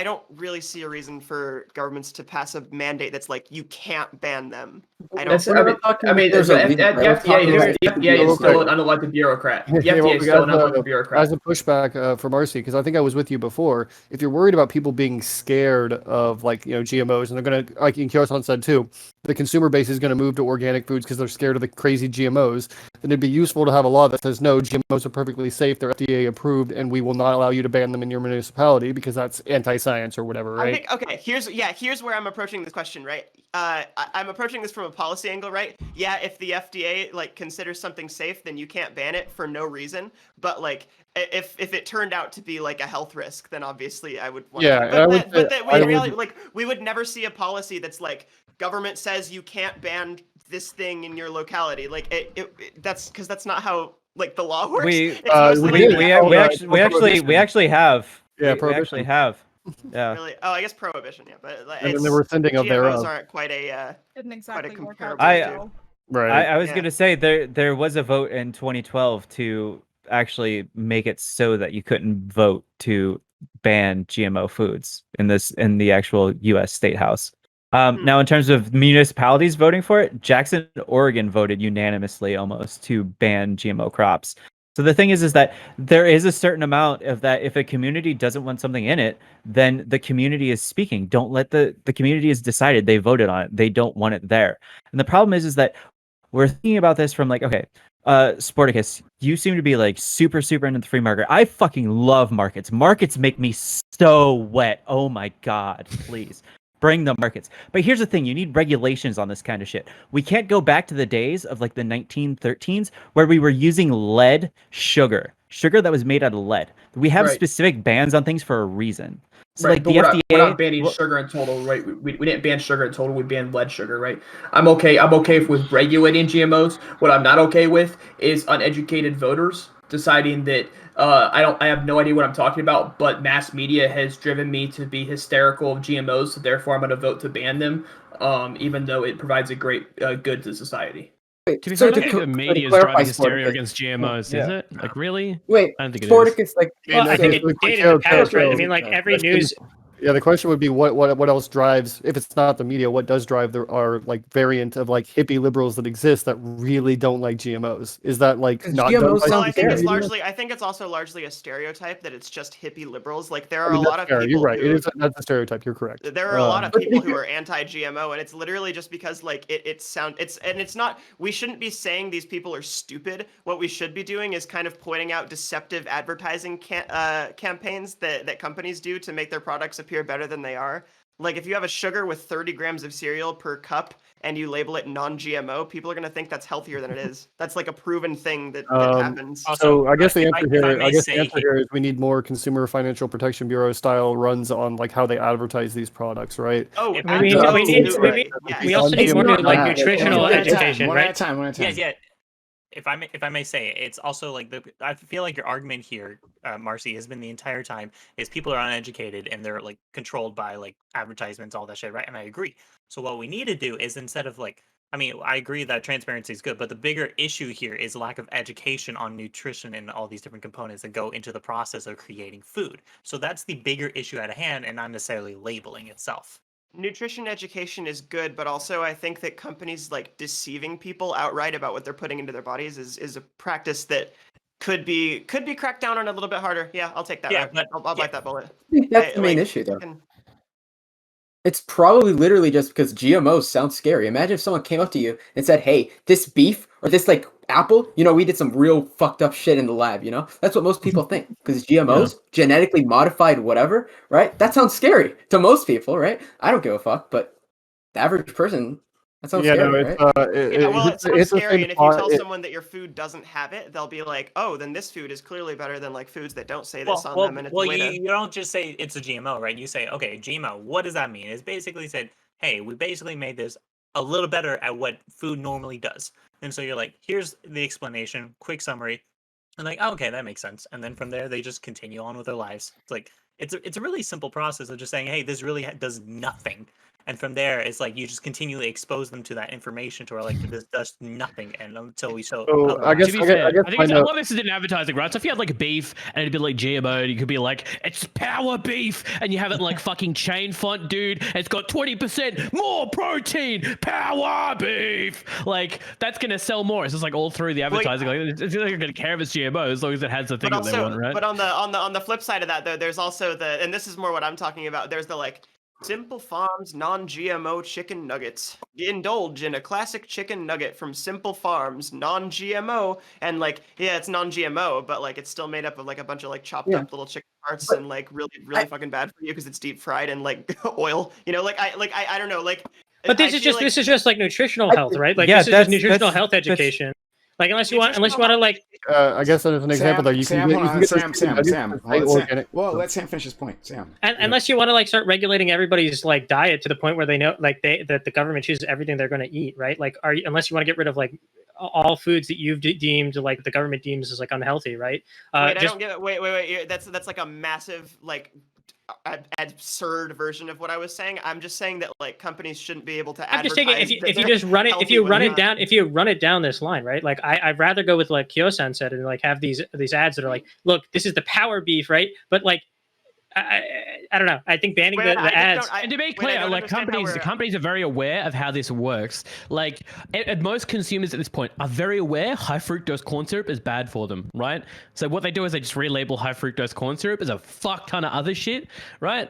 don't really see a reason for governments to pass a mandate that's like you can't ban them. I don't. The FDA is still an unelected bureaucrat. The FDA is still an unelected bureaucrat. As a pushback for Marcy, because I think I was with you before. If you're worried about people being scared of like GMOs, and they're gonna, like Kyosan said too, the consumer base is gonna move to organic foods because they're scared of the crazy GMOs. Then it'd be useful to have a law that says no, GMOs are perfectly safe, they're FDA approved, and we will not allow you to ban them in your municipality because that's anti-science or whatever, right? I think, okay, here's where I'm approaching this question, right? I'm approaching this from a policy angle, right? Yeah, if the FDA like considers something safe, then you can't ban it for no reason. But like, if it turned out to be like a health risk, then obviously I would want to. We would never see a policy that's like government says you can't ban this thing in your locality. Like that's because that's not how like the law works. We actually have. Yeah, we actually have. Yeah. Really? Oh, I guess prohibition. Yeah, but like, And then the rescinding of their GMOs aren't quite a Didn't exactly work out. comparable. Right. I was gonna say there was a vote in 2012 to actually make it so that you couldn't vote to ban GMO foods in the actual U.S. State House. Now, in terms of municipalities voting for it, Jackson, Oregon voted unanimously almost to ban GMO crops. So the thing is that there is a certain amount of that. If a community doesn't want something in it, then the community is speaking. Don't let the community has decided, they voted on it, they don't want it there. And the problem is that we're thinking about this from like, okay, Sporticus, you seem to be like super into the free market. I fucking love markets. Markets make me so wet. Oh my God, please. Bring the markets. But here's the thing, you need regulations on this kind of shit. We can't go back to the days of like the 1913s where we were using lead sugar that was made out of lead. We have specific bans on things for a reason. So like the FDA, we're not banning sugar in total, right? We didn't ban sugar in total. We banned lead sugar, right? I'm okay with regulating GMOs. What I'm not okay with is uneducated voters deciding that I have no idea what I'm talking about, but mass media has driven me to be hysterical of GMOs, so therefore I'm going to vote to ban them, even though it provides a great good to society. To be fair, I don't think the media is driving hysteria against GMOs, is it? Like, really? Wait, I don't think it Sporticus, like, well, I think it did in the past, right? I mean, like every news. Yeah, the question would be what else drives, if it's not the media, what does drive our like variant of like hippie liberals that exist that really don't like GMOs? Is that like not GMOs well, I think it's also largely a stereotype that it's just hippie liberals. Like there are a lot of people. You're right. That's a stereotype. You're correct. There are a lot of people who are anti-GMO, and it's literally just because like it's not. We shouldn't be saying these people are stupid. What we should be doing is kind of pointing out deceptive advertising campaigns that companies do to make their products appear better than they are. Like if you have a sugar with 30 grams of cereal per cup and you label it non-GMO, people are gonna think that's healthier than it is. That's like a proven thing that happens. So I guess the if I- answer if I here, may I guess the say answer here is we need more Consumer Financial Protection Bureau style runs on like how they advertise these products, right? Oh, If We absolutely. Yes. we also need It's more not like that. nutritional One at a time, education, one at a right? time, one at a time. Yeah. If I may say, it's also like I feel like your argument here, Marcy, has been the entire time is people are uneducated and they're like controlled by like advertisements, all that shit, right? And I agree. So what we need to do is instead of like, I mean, I agree that transparency is good, but the bigger issue here is lack of education on nutrition and all these different components that go into the process of creating food. So that's the bigger issue at hand, and not necessarily labeling itself. Nutrition education is good, but also I think that companies like deceiving people outright about what they're putting into their bodies is a practice that could be cracked down on a little bit harder. Yeah, I'll take that. Yeah, route. but- I'll bite that bullet. I think that's the main issue, though. fucking- It's probably literally just because GMOs sound scary. Imagine if someone came up to you and said, "Hey, this beef or this like apple, we did some real fucked up shit in the lab." That's what most people think because GMOs, genetically modified, whatever, right? That sounds scary to most people, right? I don't give a fuck, but the average person, that sounds scary, right? Yeah, well, it sounds it's the scary, same and if you thought- tell someone that your food doesn't have it, they'll be like, "Oh, then this food is clearly better than like foods that don't say this on them." And it's a way to... you don't just say it's a GMO, right? You say, okay, GMO, what does that mean? It's basically said, hey, we basically made this a little better at what food normally does. And so you're like, here's the explanation, quick summary. And like, oh, okay, that makes sense. And then from there, they just continue on with their lives. It's like, it's a really simple process of just saying, hey, this really does nothing. And from there, it's like you just continually expose them to that information to where like this does nothing, and until we show. So, I guess- To be I fair, guess I think I a know- lot of this is in advertising, right? So if you had like beef and it'd be like GMO, you could be like, it's power beef, and you have it in like fucking chain font, dude. It's got 20% more protein, power beef. Like that's gonna sell more. It's just like all through the advertising. Like it's like you're gonna care if it's GMO as long as it has the thing But that they want, right? But on the flip side of that, though, there's also and this is more what I'm talking about. There's the like Simple Farms non-GMO chicken nuggets. Indulge in a classic chicken nugget from Simple Farms, non-GMO, and like, yeah, it's non-GMO, but like it's still made up of like a bunch of like chopped up little chicken parts and like really fucking bad for you because it's deep fried and like oil. I don't know, like. But this is just like nutritional health, right? Like this is just nutritional health education. Like unless you want to like. I guess as an example, there you Sam, can hold on, get Sam. organic. Well, let Sam finish his point. Sam. And unless you want to like start regulating everybody's like diet to the point where they know like that the government chooses everything they're going to eat, right? Like unless you want to get rid of like all foods that you've deemed like the government deems as like unhealthy, right? Wait, I don't get it. Wait. That's like a massive like absurd version of what I was saying. I'm just saying that like companies shouldn't be able to I'm just advertise. saying if you just run it, if you run it down this line, right? Like I'd rather go with like Kyo-san said and like have these ads that are like, look, this is the power beef, right? But like I don't know. I think banning the ads. And to be clear, like companies are very aware of how this works. Like most consumers at this point are very aware high fructose corn syrup is bad for them, right? So what they do is they just relabel high fructose corn syrup as a fuck ton of other shit, right?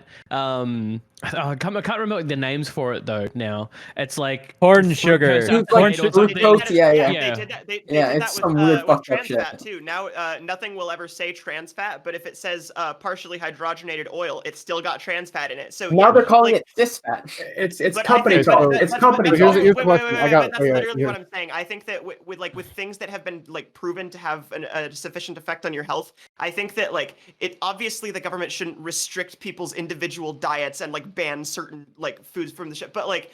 I can't remember the names for it though. Now it's like corn sugar, corn sugar, yeah. They did that it's with, some weird fucked up trans shit. fat too. Now nothing will ever say trans fat, but if it says partially hydrogenated oil, it's still got trans fat in it. So now they're calling it cis fat. It's But company I think talk. that- It's that's- company that's- talk. Here's the wait, question. wait, I got- that's okay, literally here. what I'm saying. I think that with things that have been like proven to have a sufficient effect on your health, I think that like it obviously the government shouldn't restrict people's individual diets and like ban certain like foods from the ship, but like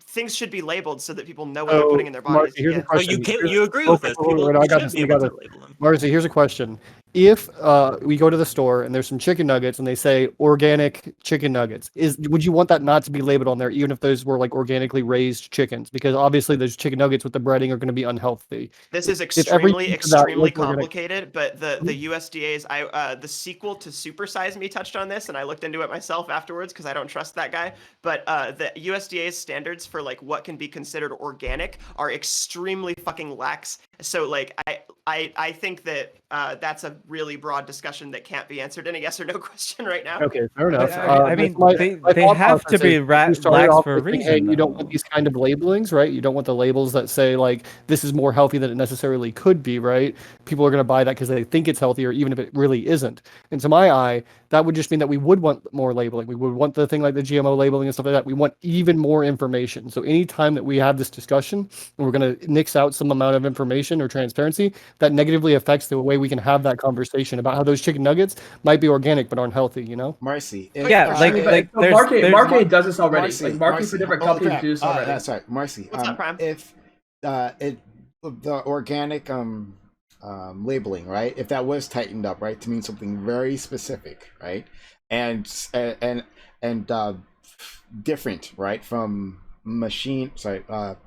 things should be labeled so that people know what they're putting in their bodies. Here's a So question. you agree with this? People I got should this. be able to label them. Marcy, here's a question. If we go to the store and there's some chicken nuggets and they say organic chicken nuggets, would you want that not to be labeled on there, even if those were like organically raised chickens? Because obviously those chicken nuggets with the breading are going to be unhealthy. This is If everything extremely to that was organic- complicated, but the USDA's the sequel to Super Size Me touched on this, and I looked into it myself afterwards because I don't trust that guy. But the USDA's standards for like what can be considered organic are extremely fucking lax. So like I think that that's a really broad discussion that can't be answered in a yes or no question right now. Okay, fair enough. I mean, they thought have to process be is you started lax off for a with saying, hey, reason. you don't want these kind of labelings, right? You don't want the labels that say like this is more healthy than it necessarily could be, right? People are going to buy that because they think it's healthier, even if it really isn't. And to my eye, that would just mean that we would want more labeling. We would want the thing like the GMO labeling and stuff like that. We want even more information. So anytime that we have this discussion and we're going to nix out some amount of information or transparency, that negatively affects the way we can have that conversation about how those chicken nuggets might be organic but aren't healthy, you know? Marcy. Yeah, like So there's Market does this already. Marcy, Like marketing for different holy companies crap. do this already. That's right, Marcy. What's up, Prime? If the organic labeling, right? If that was tightened up, right, to mean something very specific, right, and different, right, from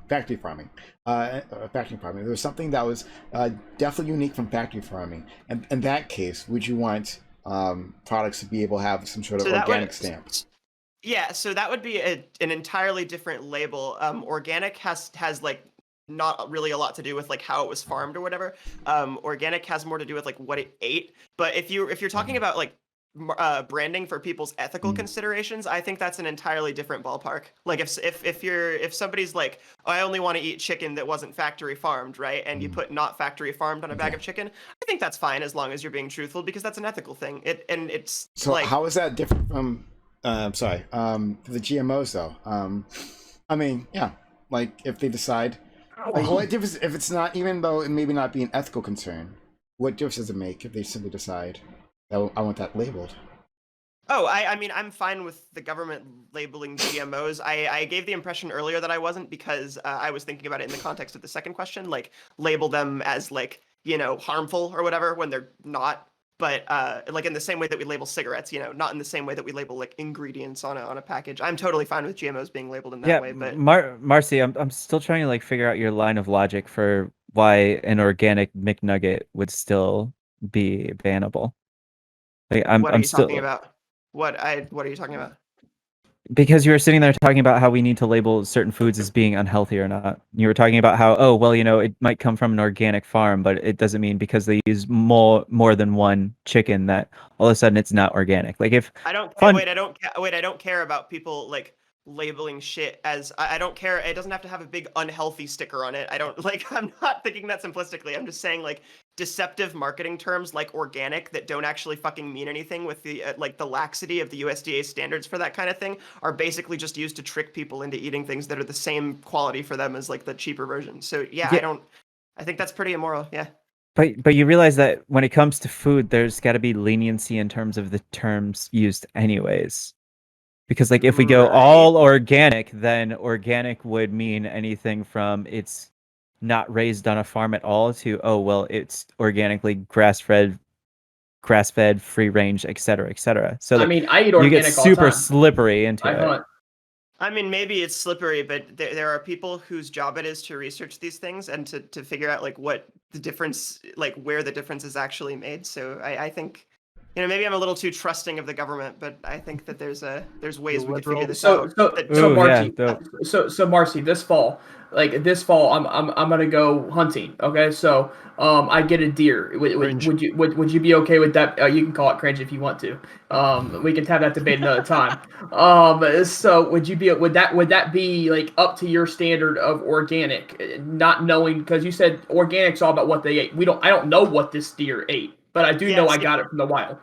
factory farming. There was something that was definitely unique from factory farming, and in that case, would you want products to be able to have some sort of organic stamp? Yeah, so that would be an entirely different label. Organic has like not really a lot to do with like how it was farmed or whatever. Organic has more to do with like what it ate. But if you're talking about like branding for people's ethical considerations, I think that's an entirely different ballpark. Like if somebody's like, oh, I only want to eat chicken that wasn't factory farmed, right? And you put not factory farmed on a bag of chicken, I think that's fine as long as you're being truthful, because that's an ethical thing. So like, how is that different from the GMOs though? I mean, yeah, like if they decide, like, what difference if it's not, even though it maybe not be an ethical concern, what difference does it make if they simply decide that I want that labeled? Oh, I mean, I'm fine with the government labeling GMOs. I gave the impression earlier that I wasn't, because I was thinking about it in the context of the second question, like label them as like, harmful or whatever when they're not. But like in the same way that we label cigarettes, not in the same way that we label like ingredients on a package. I'm totally fine with GMOs being labeled in that way. But Marcy, I'm still trying to like figure out your line of logic for why an organic McNugget would still be bannable. Like, what are you talking about? What are you talking about? Because you were sitting there talking about how we need to label certain foods as being unhealthy or not. You were talking about how, oh, well, it might come from an organic farm, but it doesn't mean because they use more than one chicken that all of a sudden it's not organic. Like if I don't care about people like labeling shit as I don't care. It doesn't have to have a big unhealthy sticker on it. I'm not thinking that simplistically. I'm just saying like deceptive marketing terms like organic that don't actually fucking mean anything with the like the laxity of the USDA standards for that kind of thing are basically just used to trick people into eating things that are the same quality for them as like the cheaper version. So yeah. I think that's pretty immoral. Yeah. But you realize that when it comes to food, there's got to be leniency in terms of the terms used anyways. Because like if we go all organic, then organic would mean anything from it's not raised on a farm at all to, oh, well, it's organically grass-fed, free range, et cetera, et cetera. So like, I mean, I eat organic you get super slippery into it. I mean, maybe it's slippery, but there are people whose job it is to research these things and to figure out like what the difference, like where the difference is actually made. So I think, maybe I'm a little too trusting of the government, but I think that there's ways we could figure this out. So Marcy, this fall, I'm gonna go hunting. Okay, so I get a deer. Would you be okay with that? You can call it cringe if you want to. We can have that debate another time. So would that be like up to your standard of organic? Not knowing, because you said organic's all about what they ate. I don't know what this deer ate, but I do know I got it from the wild.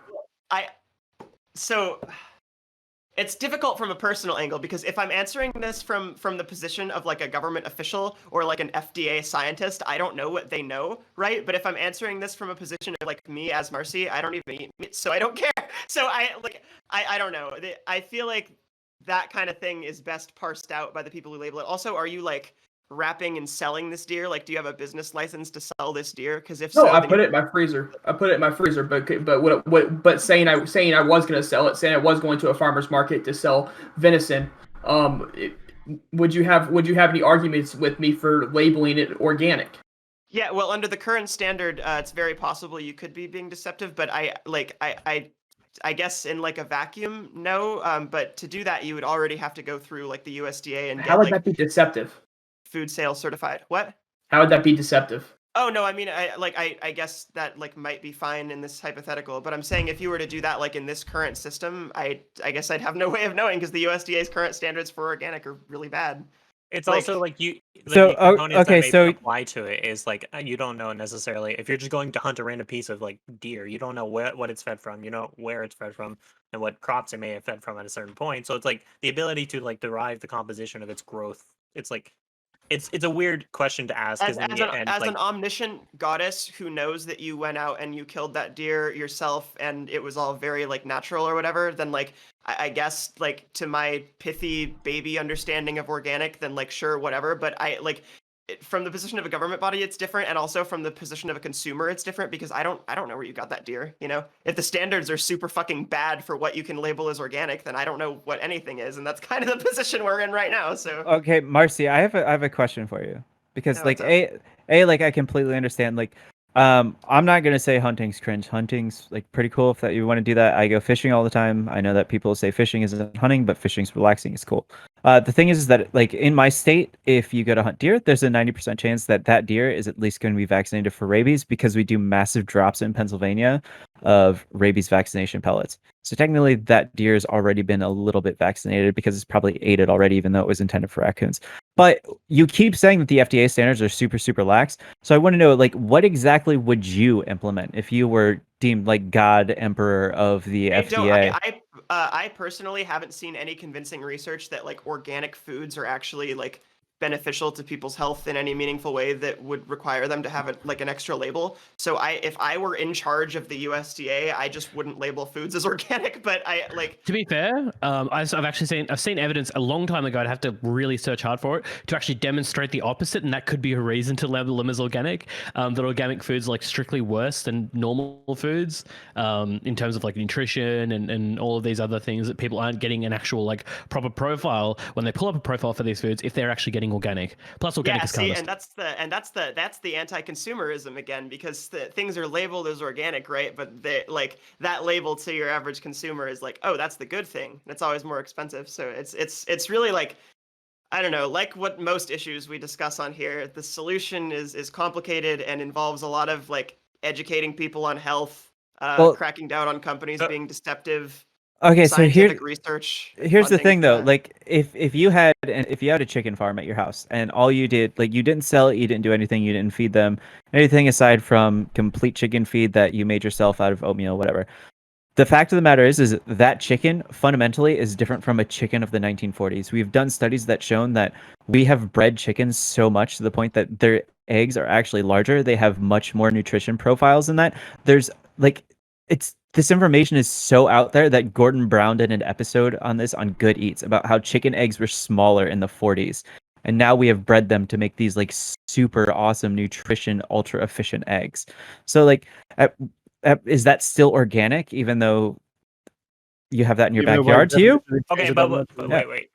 So it's difficult from a personal angle, because if I'm answering this from the position of like a government official or like an FDA scientist, I don't know what they know, right? But if I'm answering this from a position of like me as Marcy, I don't even eat meat, so I don't care. So I don't know. I feel like that kind of thing is best parsed out by the people who label it. Also, are you like wrapping and selling this deer? Like, do you have a business license to sell this deer? Because if so, I put it in my freezer. But saying I was going to sell it, saying I was going to a farmer's market to sell venison, would you have any arguments with me for labeling it organic? Yeah, well, under the current standard, it's very possible you could be being deceptive, but I guess in like a vacuum, no. But to do that, you would already have to go through like the USDA and how would that be deceptive? Food sales certified. What? How would that be deceptive? Oh no, I mean, I guess that like might be fine in this hypothetical, but I'm saying if you were to do that like in this current system, I guess I'd have no way of knowing because the USDA's current standards for organic are really bad. It's Like- also like the So, components okay, that may so- apply to it is like you don't know necessarily if you're just going to hunt a random piece of like deer, you don't know what it's fed from, you know where it's fed from, and what crops it may have fed from at a certain point. So it's like the ability to like derive the composition of its growth. It's like it's a weird question to ask. as an omniscient goddess who knows that you went out and you killed that deer yourself and it was all very like natural or whatever, then like I guess like to my pithy baby understanding of organic, then like sure, whatever. But I like from the position of a government body, it's different, and also from the position of a consumer, it's different because I don't know where you got that deer. You know, if the standards are super fucking bad for what you can label as organic, then I don't know what anything is, and that's kind of the position we're in right now. So Okay, Marcy, I have a question for you because Yeah, like what's like I completely understand like I'm not gonna say hunting's cringe. Hunting's like pretty cool if that you want to do that. I go fishing all the time. I know that people say fishing isn't hunting, but fishing's relaxing. It's cool. The thing is that like in my state, if you go to hunt deer, there's a 90% chance that that deer is at least going to be vaccinated for rabies because we do massive drops in Pennsylvania of rabies vaccination pellets. So technically, that deer has already been a little bit vaccinated because it's probably ate it already, even though it was intended for raccoons. But you keep saying that the FDA standards are super, super lax. So I want to know, like, what exactly would you implement if you were deemed like God Emperor of the FDA? I personally haven't seen any convincing research that like organic foods are actually like beneficial to people's health in any meaningful way that would require them to have like an extra label. So if I were in charge of the USDA, I just wouldn't label foods as organic. But I like To be fair, I've actually seen evidence a long time ago. I'd have to really search hard for it to actually demonstrate the opposite, and that could be a reason to label them as organic. That organic foods are like strictly worse than normal foods in terms of like nutrition and all of these other things that people aren't getting an actual like proper profile when they pull up a profile for these foods if they're actually getting organic. Plus, organic is kind of and that's the anti-consumerism again, because things are labeled as organic, right? But they like that label to your average consumer is like, oh, that's the good thing. It's always more expensive. So it's really like, I don't know, like what most issues we discuss on here, the solution is complicated and involves a lot of like educating people on health, cracking down on companies being deceptive. Okay, so scientific research. Here's the funding thing for though, that. like if you had a chicken farm at your house and all you did, like you didn't sell it, you didn't do anything, you didn't feed them anything aside from complete chicken feed that you made yourself out of oatmeal, whatever. The fact of the matter is that chicken fundamentally is different from a chicken of the 1940s. We've done studies that shown that we have bred chickens so much to the point that their eggs are actually larger. They have much more nutrition profiles than that. There's like this information is so out there that Gordon Brown did an episode on this on Good Eats about how chicken eggs were smaller in the 40s. And now we have bred them to make these like super awesome nutrition, ultra efficient eggs. So like, is that still organic, even though you have that in your backyard to you? Okay, but wait.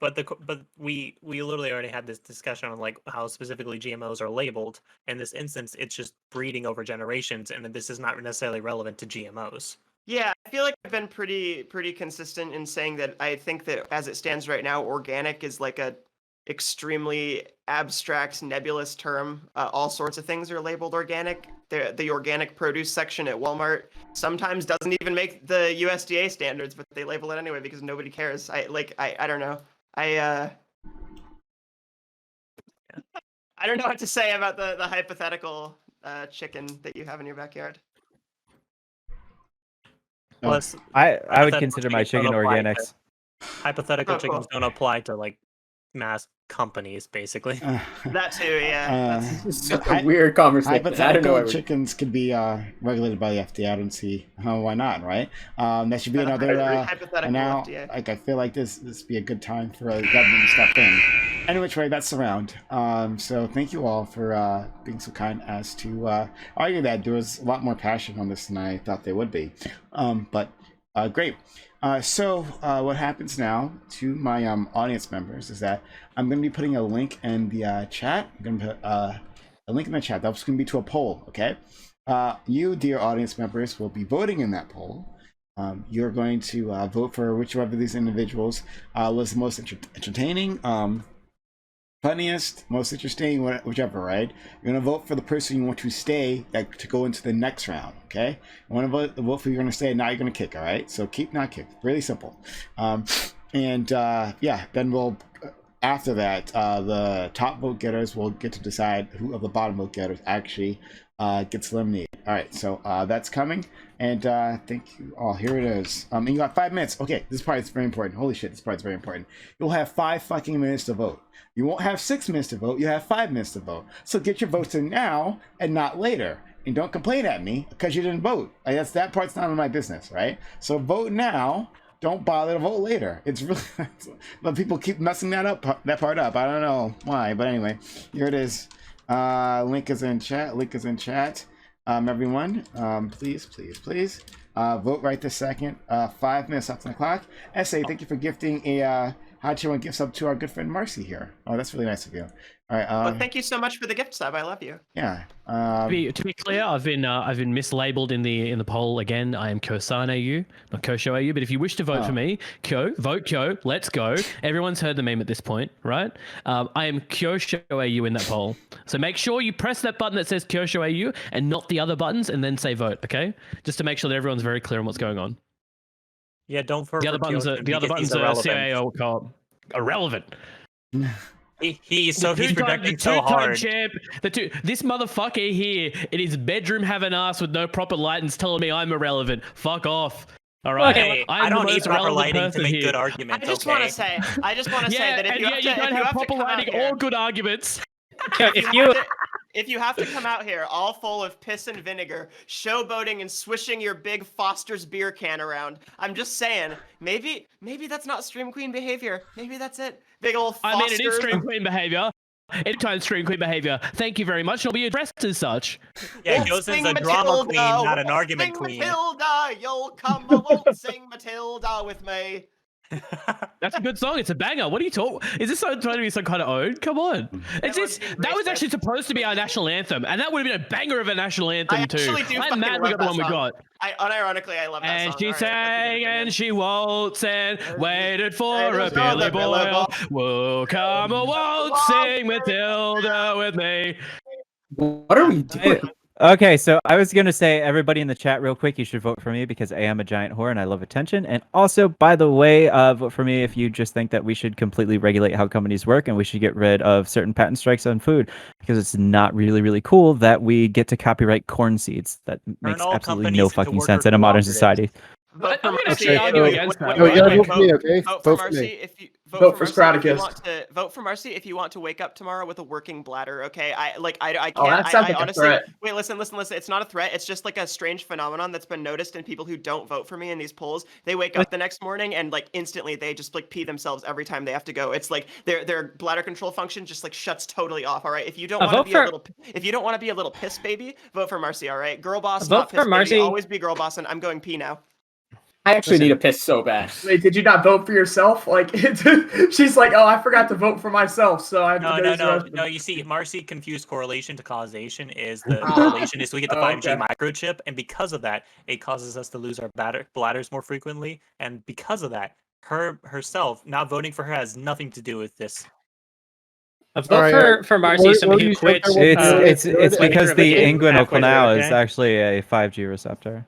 But we literally already had this discussion on like how specifically GMOs are labeled. In this instance, it's just breeding over generations, and this is not necessarily relevant to GMOs. Yeah, I feel like I've been pretty consistent in saying that I think that as it stands right now, organic is like a extremely abstract, nebulous term. All sorts of things are labeled organic. The organic produce section at Walmart sometimes doesn't even make the USDA standards, but they label it anyway because nobody cares. I don't know. I don't know what to say about the hypothetical chicken that you have in your backyard. Plus, I would consider my chicken organics. Hypothetical chickens don't apply to like mass companies, basically. That too, yeah. It's such a weird conversation. Hypothetical chickens could be regulated by the FDA. I don't see why not, right? That should be another. Hypothetical now, FDA. like I feel like this be a good time for the government to step in. Any which way, that's around. So thank you all for being so kind as to argue that. There was a lot more passion on this than I thought there would be. But great. So what happens now to my audience members is that I'm going to be putting a link in the chat. I'm going to put a link in the chat. That's going to be to a poll, okay? You, dear audience members, will be voting in that poll. You're going to vote for whichever of these individuals was the most entertaining. funniest, most interesting, whichever, right? You're going to vote for the person you want to stay, like, to go into the next round, okay? You want to vote for you're going to stay, now you're going to kick, all right? So keep, not kick. Really simple. Yeah, then we'll, after that, the top vote getters will get to decide who of the bottom vote getters actually gets eliminated. All right, so that's coming, and thank you all. Here it is. And you got 5 minutes. Okay, this part is very important. Holy shit, this part is very important. You'll have 5 fucking minutes to vote. You won't have 6 minutes to vote. You have 5 minutes to vote. So get your votes in now and not later. And don't complain at me because you didn't vote. I guess that part's not of my business, right? So vote now. Don't bother to vote later. It's really, but people keep messing that part up. I don't know why, but anyway, here it is. Link is in chat. Link is in chat. Everyone, please vote right this second. 5 minutes up on the clock. SA, thank you for gifting a Hot Chill and gift sub to our good friend Marcy here. Oh, that's really nice of you. All right. Well, thank you so much for the gift sub. I love you. Yeah. To be clear, I've been mislabeled in the poll again. I am Kosan AU, not Kosho AU. But if you wish to vote for me, vote Kyo. Let's go. Everyone's heard the meme at this point, right? I am Kyosho AU in that poll. So make sure you press that button that says Kyosho AU and not the other buttons, and then say vote. Okay, just to make sure that everyone's very clear on what's going on. Yeah, don't vote The other buttons are CAO called irrelevant. He's projecting so hard. Champ, this motherfucker here in his bedroom having ass with no proper lighting's telling me I'm irrelevant. Fuck off. All right. Okay, I don't need proper lighting to make good arguments. I just want to say that if you don't have proper lighting or good arguments. If you have to come out here all full of piss and vinegar, showboating and swishing your big Foster's beer can around, I'm just saying, maybe that's not stream queen behavior. Maybe that's it. Big old Foster's. I mean, it is stream queen behavior. Anytime stream queen behavior. Thank you very much. I'll be addressed as such. Yeah, Gosen's a drama queen, not an argument queen. Matilda, you'll come waltzing Matilda with me. That's a good song. It's a banger. What are you talking? Is this trying to be some kind of ode? Come on. It's just that was actually supposed to be our national anthem, and that would have been a banger of a national anthem too. I'm mad we got the one we got. Unironically, I love that and song. She sang and she waltzed and waited for a Billy Boyle. Whoa, come a waltzing Matilda with me. What are we doing? Okay, so I was going to say, everybody in the chat real quick, you should vote for me because I am a giant whore and I love attention. And also, by the way, vote for me if you just think that we should completely regulate how companies work and we should get rid of certain patent strikes on food because it's not really, really cool that we get to copyright corn seeds. That makes absolutely no fucking sense in a modern society. Vote for Marcy. Vote for Spartacus. Vote for Marcy if you want to wake up tomorrow with a working bladder. Okay, I can't. Oh, that sounds like honestly, a threat. wait, listen. It's not a threat. It's just like a strange phenomenon that's been noticed in people who don't vote for me in these polls. They wake up the next morning and like instantly they just like pee themselves every time they have to go. It's like their bladder control function just like shuts totally off. All right, if you don't want to be a little piss baby, vote for Marcy. All right, girl boss. Vote for Marcy. Always be girl boss. And I'm going pee now. I actually need a piss so bad. Wait, did you not vote for yourself? Like, she's like, oh, I forgot to vote for myself, so I have to go. No. You see, Marcy confused correlation to causation. The correlation is we get the 5G microchip, and because of that, it causes us to lose our bladders more frequently. And because of that, herself not voting for her has nothing to do with this. A vote for Marcy, somebody who quits. It's because the inguinal canal is actually a 5G receptor.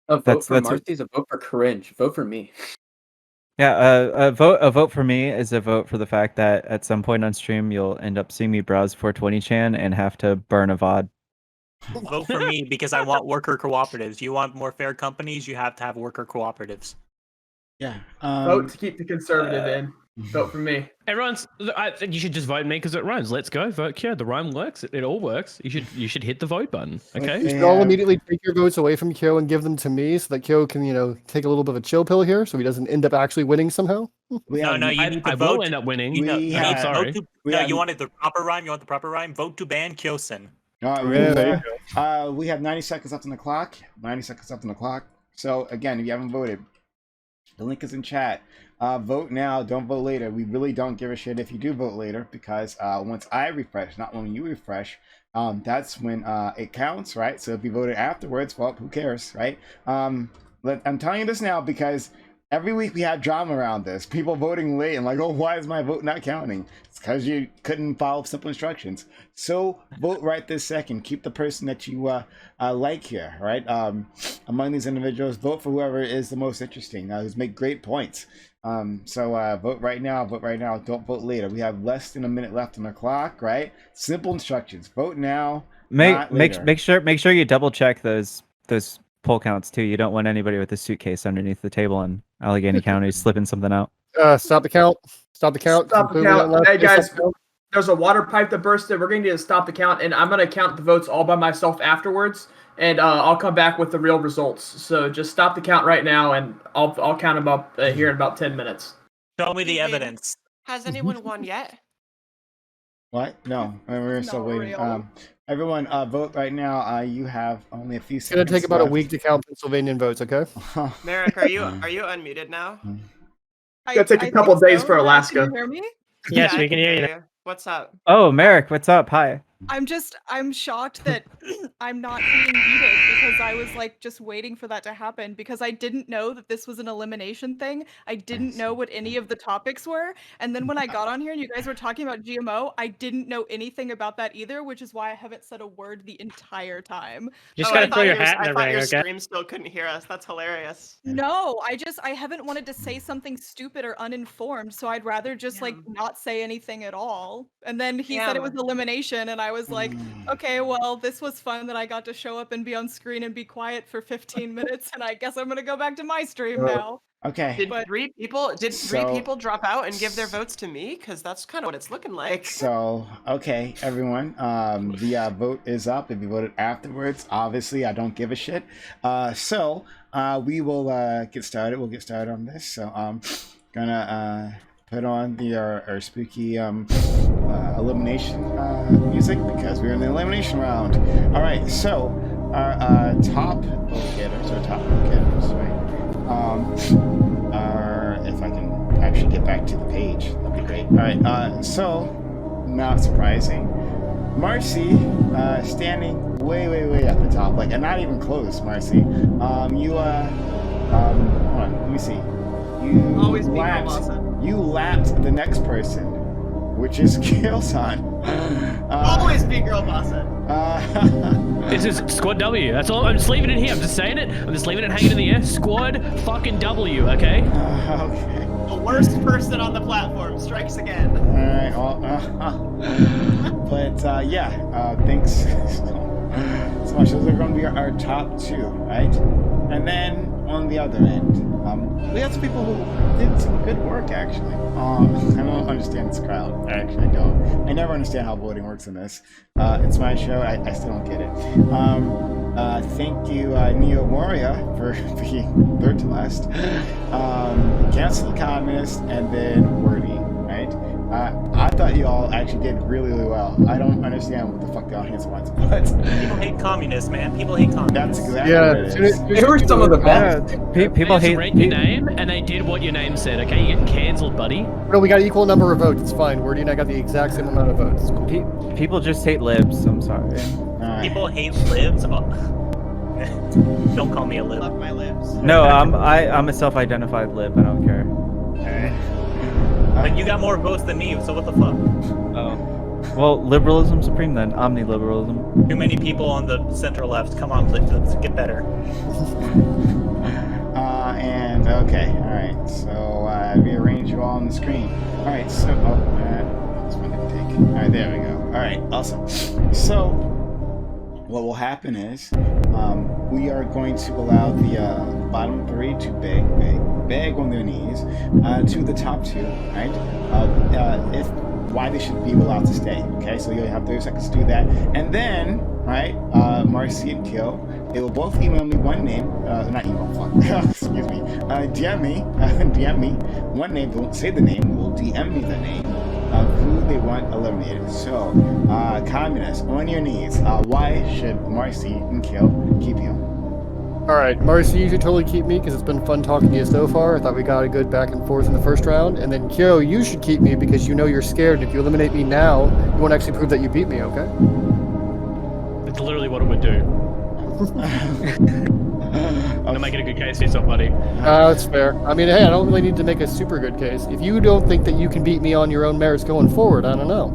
A vote for Marcy is a vote for cringe. Vote for me. Yeah, a vote for me is a vote for the fact that at some point on stream you'll end up seeing me browse 420chan and have to burn a VOD. Vote for me because I want worker cooperatives. You want more fair companies, you have to have worker cooperatives. Yeah. Vote to keep the conservative in. Vote for me. I think you should just vote me because it rhymes. Let's go. Vote Kyo. The rhyme works. It all works. You should hit the vote button. Okay. You should all immediately take your votes away from Kyo and give them to me so that Kyo can, take a little bit of a chill pill here so he doesn't end up actually winning somehow. You need to vote. Will end up winning. I'm sorry. You wanted the proper rhyme. You want the proper rhyme? Vote to ban Kyosen. We have 90 seconds left on the clock. 90 seconds left on the clock. So again, if you haven't voted, the link is in chat. Vote now, don't vote later. We really don't give a shit if you do vote later because once I refresh, not when you refresh, that's when it counts, right? So if you voted afterwards, well, who cares, right? I'm telling you this now because every week we have drama around this. People voting late and like, oh, why is my vote not counting? It's because you couldn't follow simple instructions. So vote right this second. Keep the person that you like here, right? Among these individuals, vote for whoever is the most interesting. Who's make great points. So vote right now. Vote right now. Don't vote later. We have less than a minute left on the clock, right? Simple instructions. Vote now. Make sure you double check those poll counts too. You don't want anybody with a suitcase underneath the table in Allegheny County slipping something out. Stop the count. Stop the count. Stop the count. Hey guys, there's a water pipe that bursted. We're going to need to stop the count, and I'm going to count the votes all by myself afterwards, and I'll come back with the real results. So just stop the count right now, and I'll count them up here in about 10 minutes. Show me the evidence. Has anyone won yet? What? No, we're still waiting. Everyone, vote right now. You have only a few seconds. It's gonna take about left. a week to count Pennsylvanian votes. Okay. Merrick, are you unmuted now? It's gonna take a couple days for Alaska. Can you hear me? Yes, we can hear you. What's up? Oh, Merrick, what's up? Hi. I'm shocked that I'm not being muted because I was like just waiting for that to happen because I didn't know that this was an elimination thing. I didn't know what any of the topics were. And then when I got on here and you guys were talking about GMO, I didn't know anything about that either, which is why I haven't said a word the entire time. Just gotta throw your hat in the ring, your okay? stream still couldn't hear us. That's hilarious. No, I haven't wanted to say something stupid or uninformed, so I'd rather just like not say anything at all. And then he said it was elimination, and I was like, okay, well, this was fun that I got to show up and be on screen and be quiet for 15 minutes, and I guess I'm gonna go back to my stream now. Okay. Did three people drop out and give their votes to me? Because that's kind of what it's looking like. So, okay, everyone, the vote is up. If you voted afterwards, obviously, I don't give a shit. So, we will get started. We'll get started on this. So, I'm gonna put on our spooky elimination music because we're in the elimination round. All right, so our top voters, right? If I can actually get back to the page, that'd be great. All right, so not surprising, Marcy standing way at the top, like, and not even close. Marcy, hold on, let me see. You lapped the next person, which is Killson. Always be girl bossing. This is Squad W. That's all. I'm just leaving it here. I'm just saying it. I'm just leaving it hanging in the air. Squad fucking W. Okay. Okay. The worst person on the platform strikes again. All right. But yeah. Thanks so much. Those are going to be our top two, right? And then on the other end, we have some people who did some good work, actually. I don't understand this crowd. I actually don't. I never understand how voting works in this. It's my show. I still don't get it. Thank you, Neo Warrior, for being third to last. Cancel the Communist, and then Wordy, right? I thought you all actually did really well. I don't understand what the fuck the audience wants, but people hate communists, man. People hate communists. That's exactly what it is. They were some of the best. People hate your name, and they did what your name said. Okay, you get cancelled, buddy. No, we got equal number of votes. It's fine. Wordy and I got the exact same amount of votes. It's cool. People just hate libs. I'm sorry. Right. People hate libs. Don't call me a lib. Love my lips. No, I'm a self-identified lib. I don't care. But you got more votes than me, so what the fuck? Oh. Well, liberalism supreme then. Omni-liberalism. Too many people on the center left. Come on, let's get better. And okay, all right. So rearrange you all on the screen. All right. So this one didn't take. All right, there we go. All right, awesome. So what will happen is we are going to allow the bottom three to beg on their knees to the top two, right? Why they should be allowed to stay. Okay, so you'll have 30 seconds to do that, and then right, Marcy and Kill, they will both email me one name, not email, fuck, excuse me, DM me one name. They won't say the name. Will DM me the name of who they want eliminated. So, communists, on your knees. Why should Marcy and Kill keep you? Alright, Marcy, you should totally keep me because it's been fun talking to you so far. I thought we got a good back and forth in the first round. And then Kyo, you should keep me because you know you're scared. If you eliminate me now, you won't actually prove that you beat me, okay? It's literally what it would do. I'm making a good case for yourself, buddy. That's fair. I mean, hey, I don't really need to make a super good case. If you don't think that you can beat me on your own merits going forward, I don't know.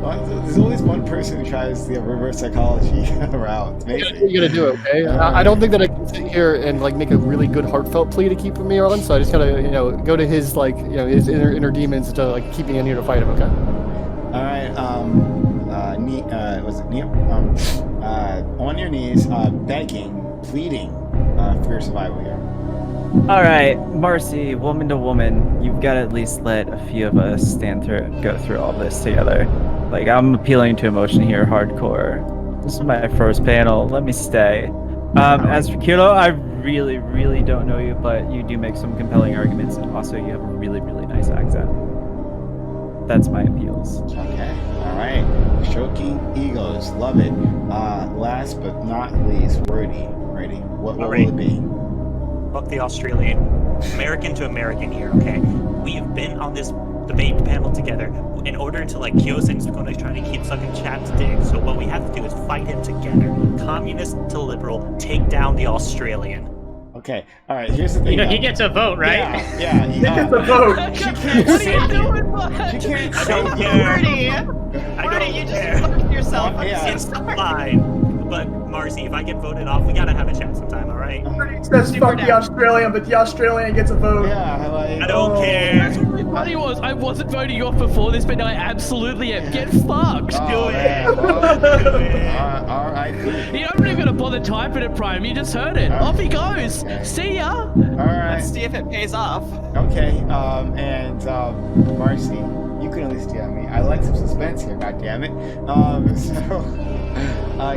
Well, there's always one person who tries the reverse psychology route. It's amazing. You gotta do it, okay? I don't think that I can sit here and like make a really good heartfelt plea to keep me on. So I just gotta, go to his his inner demons to like keep me in here to fight him. Okay. All right. Was it Neil? On your knees, begging, pleading for your survival here. All right, Marcy, woman to woman, you've got to at least let a few of us go through all this together. Like, I'm appealing to emotion here, hardcore. This is my first panel. Let me stay. As for Kilo, I really, really don't know you, but you do make some compelling arguments, and also you have a really, really nice accent. That's my appeals. Okay. All right. Stroking egos. Love it. Last but not least, wordy. Ready? What will it be? Fuck the Australian. American to American here, okay? We have been on this debate panel together. In order to, Kyosen's going to try to keep sucking Chad's dick, so what we have to do is fight him together. Communist to liberal, take down the Australian. Okay, all right, here's the thing. He gets a vote, right? Yeah, he gets a vote. She can't say She can't say Wordy, you just fucked yourself. It's fine. But, Marcy, if I get voted off, we gotta have a chat sometime, alright? Says fuck the Australian, but the Australian gets a vote. Yeah, I don't care. That's what really funny was. I wasn't voting you off before this, but now I absolutely am. Get fucked. Do it. R.I.P. You're not even gonna bother typing it, Prime. You just heard it. Off he goes. See ya. All right. Let's see if it pays off. Okay, Marcy, you can at least DM me. I like some suspense here, goddammit.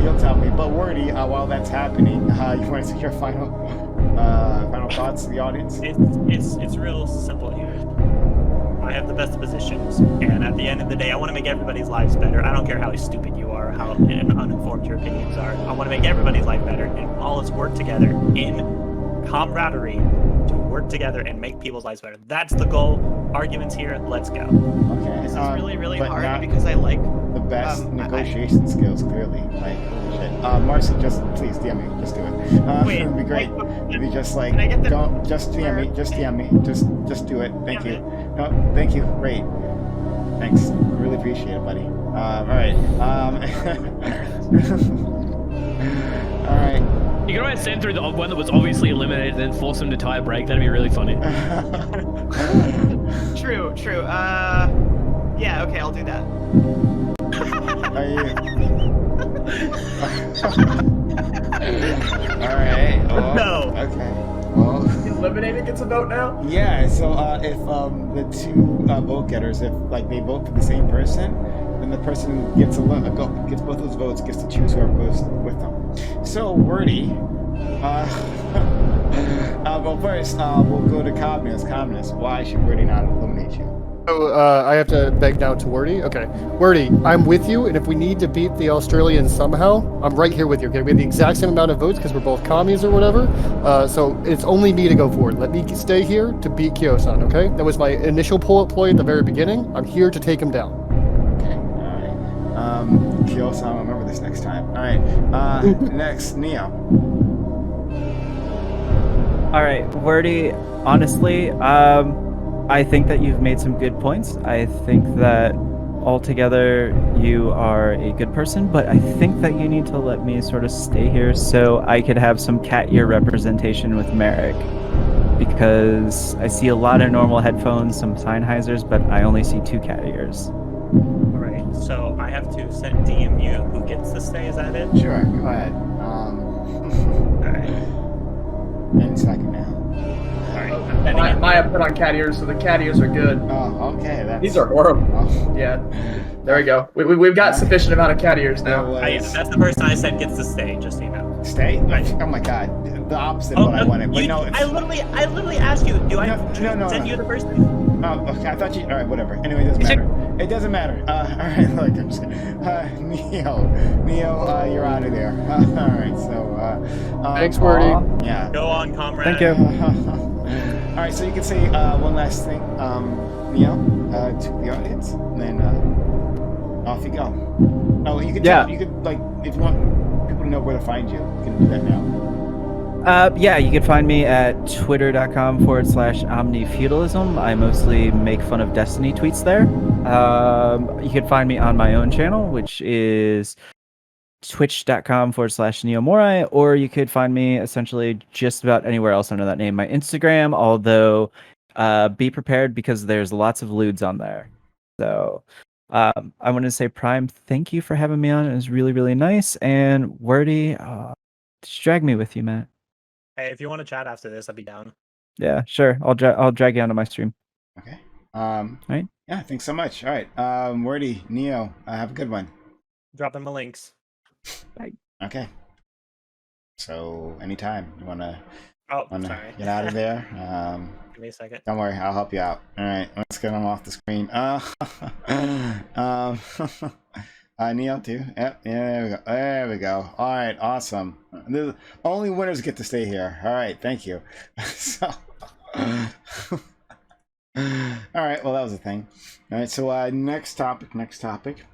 You'll tell me. But Wordy, while that's happening, you want to say your final thoughts to the audience? It's real simple here. I have the best positions, and at the end of the day, I want to make everybody's lives better. I don't care how stupid you are, how uninformed your opinions are. I want to make everybody's life better, and all us work together in camaraderie to work together and make people's lives better. That's the goal. Arguments here. Let's go. Okay. This is really, really but hard not because I like the best negotiation skills, clearly. Like, holy shit. Marcy, just please DM me. Just do it. Wait, it'd be great. It'd be just like, Can I get the- don't, just DM me. Just DM me. Just do it. Thank you. No, thank you. Great. Thanks. Really appreciate it, buddy. All right. All right. You can always send through the one that was obviously eliminated and then force him to tie a break. That'd be really funny. True. Yeah, okay, I'll do that. All right. Well, No. Okay. Well. Eliminated gets a vote now? Yeah. So if the two vote getters, if they vote for the same person, then the person who gets gets both those votes gets to choose whoever goes with them. So Wordy. Well, first we'll go to Communist. Why should Wordy not eliminate you? So I have to beg now to Wordy? Okay. Wordy, I'm with you, and if we need to beat the Australians somehow, I'm right here with you, okay? We have the exact same amount of votes because we're both commies or whatever, so it's only me to go forward. Let me stay here to beat Kyo-san, okay? That was my initial ploy at the very beginning. I'm here to take him down. Okay, alright. Kyo-san, I'll remember this next time. Alright, next, Neo. Alright, Wordy, honestly, I think that you've made some good points. I think that altogether you are a good person, but I think that you need to let me sort of stay here so I could have some cat ear representation with Merrick. Because I see a lot of normal headphones, some Sennheisers, but I only see 2 cat ears. Alright, so I have to DM you who gets to stay, is that it? Sure, go ahead. Alright. Any second now. Maya put on cat ears, so the cat ears are good. Oh, okay. These are horrible. Oh. Yeah. There we go. We've got sufficient amount of cat ears now. That's the person I said gets to stay, just so you know. Stay? Oh my god. The opposite of what I wanted. But no, I literally asked you, do I send you the person? Oh, okay. I thought you. Alright, whatever. Anyway, it doesn't matter. It doesn't matter. Alright, look, I'm just Neo, you're out of there. Alright, so, Thanks, Wordy. Yeah. Go on, comrade. Thank you. Alright, so you can say one last thing, Neo, to the audience, and then off you go. Oh, you could Yeah. you could like if you want people to know where to find you, you can do that now. Yeah, you can find me at twitter.com/omnifeudalism. I mostly make fun of Destiny tweets there. You can find me on my own channel, which is twitch.com/neomorai, or you could find me essentially just about anywhere else under that name. My Instagram, although be prepared because there's lots of lewds on there. So I want to say, Prime, thank you for having me on. It was really, really nice. And Wordy, just drag me with you, man. Hey, if you want to chat after this, I'd be down. Yeah, sure. I'll drag you onto my stream. Okay. Right. Yeah. Thanks so much. All right. Wordy, Neo, have a good one. Dropping my links. Okay. So anytime you wanna Sorry. get out of there. Give me a second. Don't worry, I'll help you out. All right, let's get them off the screen. Neo too. Yep. Yeah, there we go. There we go. All right, awesome. Only winners get to stay here. All right, thank you. So, all right. Well, that was a thing. All right. So, next topic.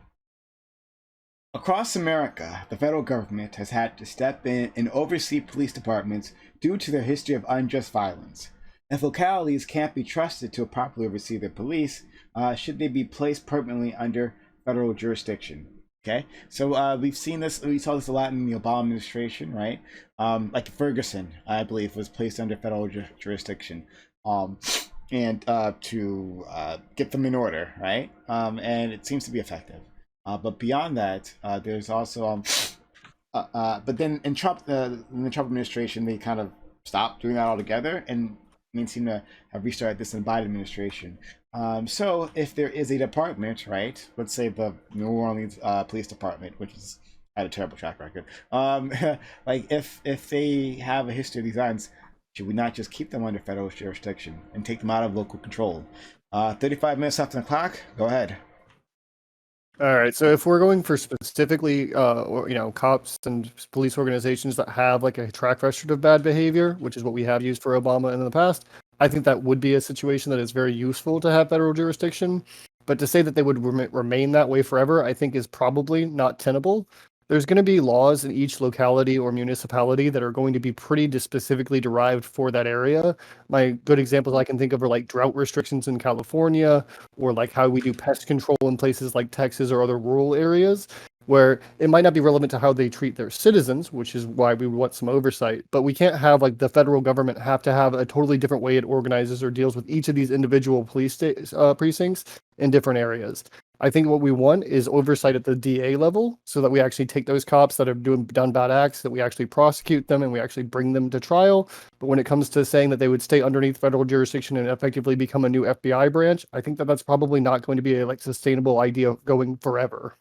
Across America, the federal government has had to step in and oversee police departments due to their history of unjust violence. If localities can't be trusted to properly oversee their police, should they be placed permanently under federal jurisdiction? Okay, so we saw this a lot in the Obama administration, right? Like Ferguson, I believe, was placed under federal jurisdiction, and to get them in order, right? And it seems to be effective. But beyond that, there's also, but then in the Trump administration, they kind of stopped doing that altogether, and seem to have restarted this in the Biden administration. So if there is a department, right, let's say the New Orleans Police Department, which is had a terrible track record, like if they have a history of these violence, should we not just keep them under federal jurisdiction and take them out of local control? 35 minutes left on the clock. Go ahead. All right, so if we're going for specifically, cops and police organizations that have like a track record of bad behavior, which is what we have used for Obama in the past, I think that would be a situation that is very useful to have federal jurisdiction. But to say that they would remain that way forever, I think is probably not tenable. There's going to be laws in each locality or municipality that are going to be pretty specifically derived for that area. My good examples I can think of are like drought restrictions in California, or like how we do pest control in places like Texas or other rural areas, where it might not be relevant to how they treat their citizens, which is why we want some oversight. But we can't have like the federal government have to have a totally different way it organizes or deals with each of these individual police precincts in different areas. I think what we want is oversight at the DA level, so that we actually take those cops that have done bad acts, that we actually prosecute them and we actually bring them to trial. But when it comes to saying that they would stay underneath federal jurisdiction and effectively become a new FBI branch, I think that that's probably not going to be a like sustainable idea going forever.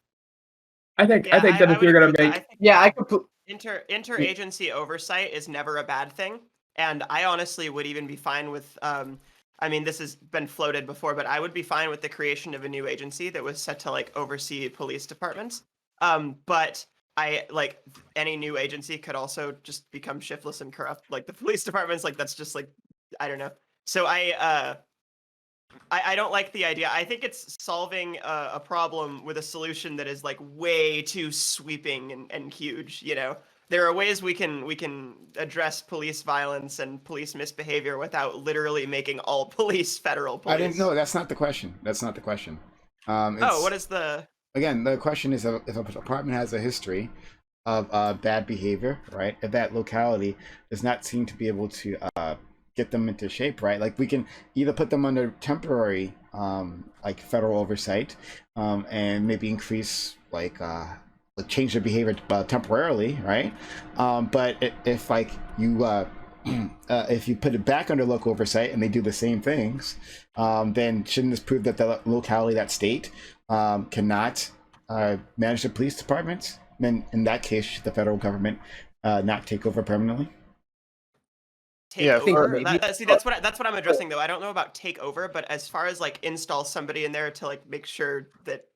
I think that if you're gonna make, I could. Interagency oversight is never a bad thing, and I honestly would even be fine with. I mean, this has been floated before, but I would be fine with the creation of a new agency that was set to like oversee police departments. But I like any new agency could also just become shiftless and corrupt, like the police departments. Like that's just like I don't know. So I don't like the idea. I think it's solving a problem with a solution that is like way too sweeping and huge. You know, there are ways we can address police violence and police misbehavior without literally making all police federal police. I didn't know. That's not the question. What is the? Again, the question is if a department has a history of bad behavior, right? If that locality does not seem to be able to get them into shape, right? Like we can either put them under temporary like federal oversight and maybe increase like change their behavior temporarily, right? But if like you if you put it back under local oversight and they do the same things, then shouldn't this prove that the locality, that state, cannot manage the police departments? Then in that case, should the federal government not take over permanently? Take over? See, that's what I'm addressing though. I don't know about take over, but as far as like install somebody in there to like make sure that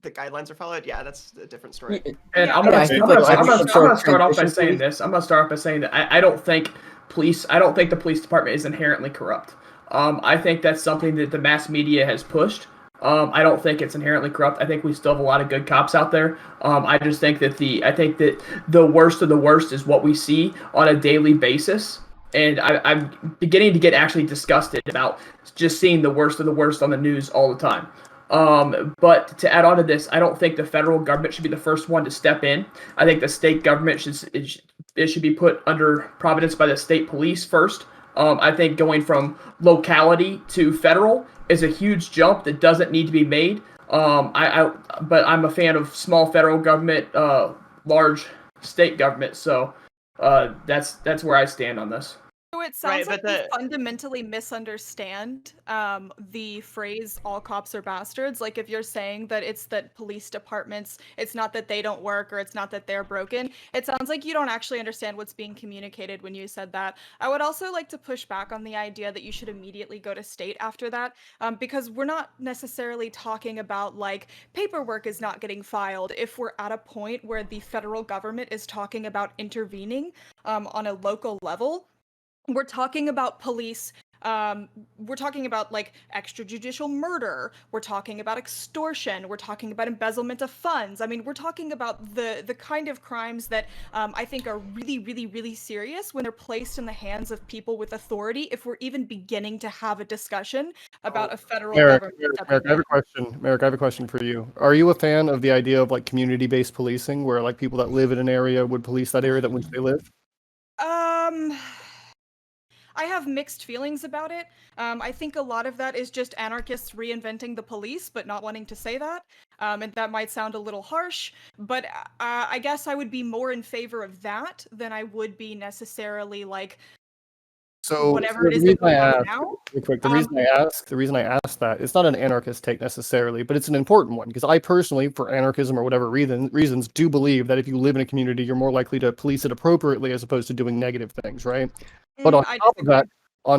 the guidelines are followed, yeah, that's a different story. And I'm gonna start off by saying this. I'm gonna start off by saying that I don't think the police department is inherently corrupt. I think that's something that the mass media has pushed. I don't think it's inherently corrupt. I think we still have a lot of good cops out there. I just think that the worst of the worst is what we see on a daily basis. And I'm beginning to get actually disgusted about just seeing the worst of the worst on the news all the time. But to add on to this, I don't think the federal government should be the first one to step in. I think the state government should be put under providence by the state police first. I think going from locality to federal is a huge jump that doesn't need to be made. But I'm a fan of small federal government, large state government. So that's where I stand on this. So it sounds like you fundamentally misunderstand the phrase "all cops are bastards." Like if you're saying that it's that police departments, it's not that they don't work or it's not that they're broken. It sounds like you don't actually understand what's being communicated when you said that. I would also like to push back on the idea that you should immediately go to state after that, because we're not necessarily talking about like paperwork is not getting filed if we're at a point where the federal government is talking about intervening on a local level. We're talking about police. We're talking about like extrajudicial murder. We're talking about extortion. We're talking about embezzlement of funds. I mean, we're talking about the kind of crimes that I think are really, really, really serious when they're placed in the hands of people with authority. If we're even beginning to have a discussion about a federal government. Merrick, I have a question. Merrick, I have a question for you. Are you a fan of the idea of like community-based policing, where like people that live in an area would police that area that which they live? I have mixed feelings about it. I think a lot of that is just anarchists reinventing the police, but not wanting to say that. And that might sound a little harsh, but I guess I would be more in favor of that than I would be necessarily like whatever it is that we're on now. Real quick, the reason I ask that, it's not an anarchist take necessarily, but it's an important one, because I personally, for anarchism or whatever reasons, do believe that if you live in a community, you're more likely to police it appropriately as opposed to doing negative things, right? But on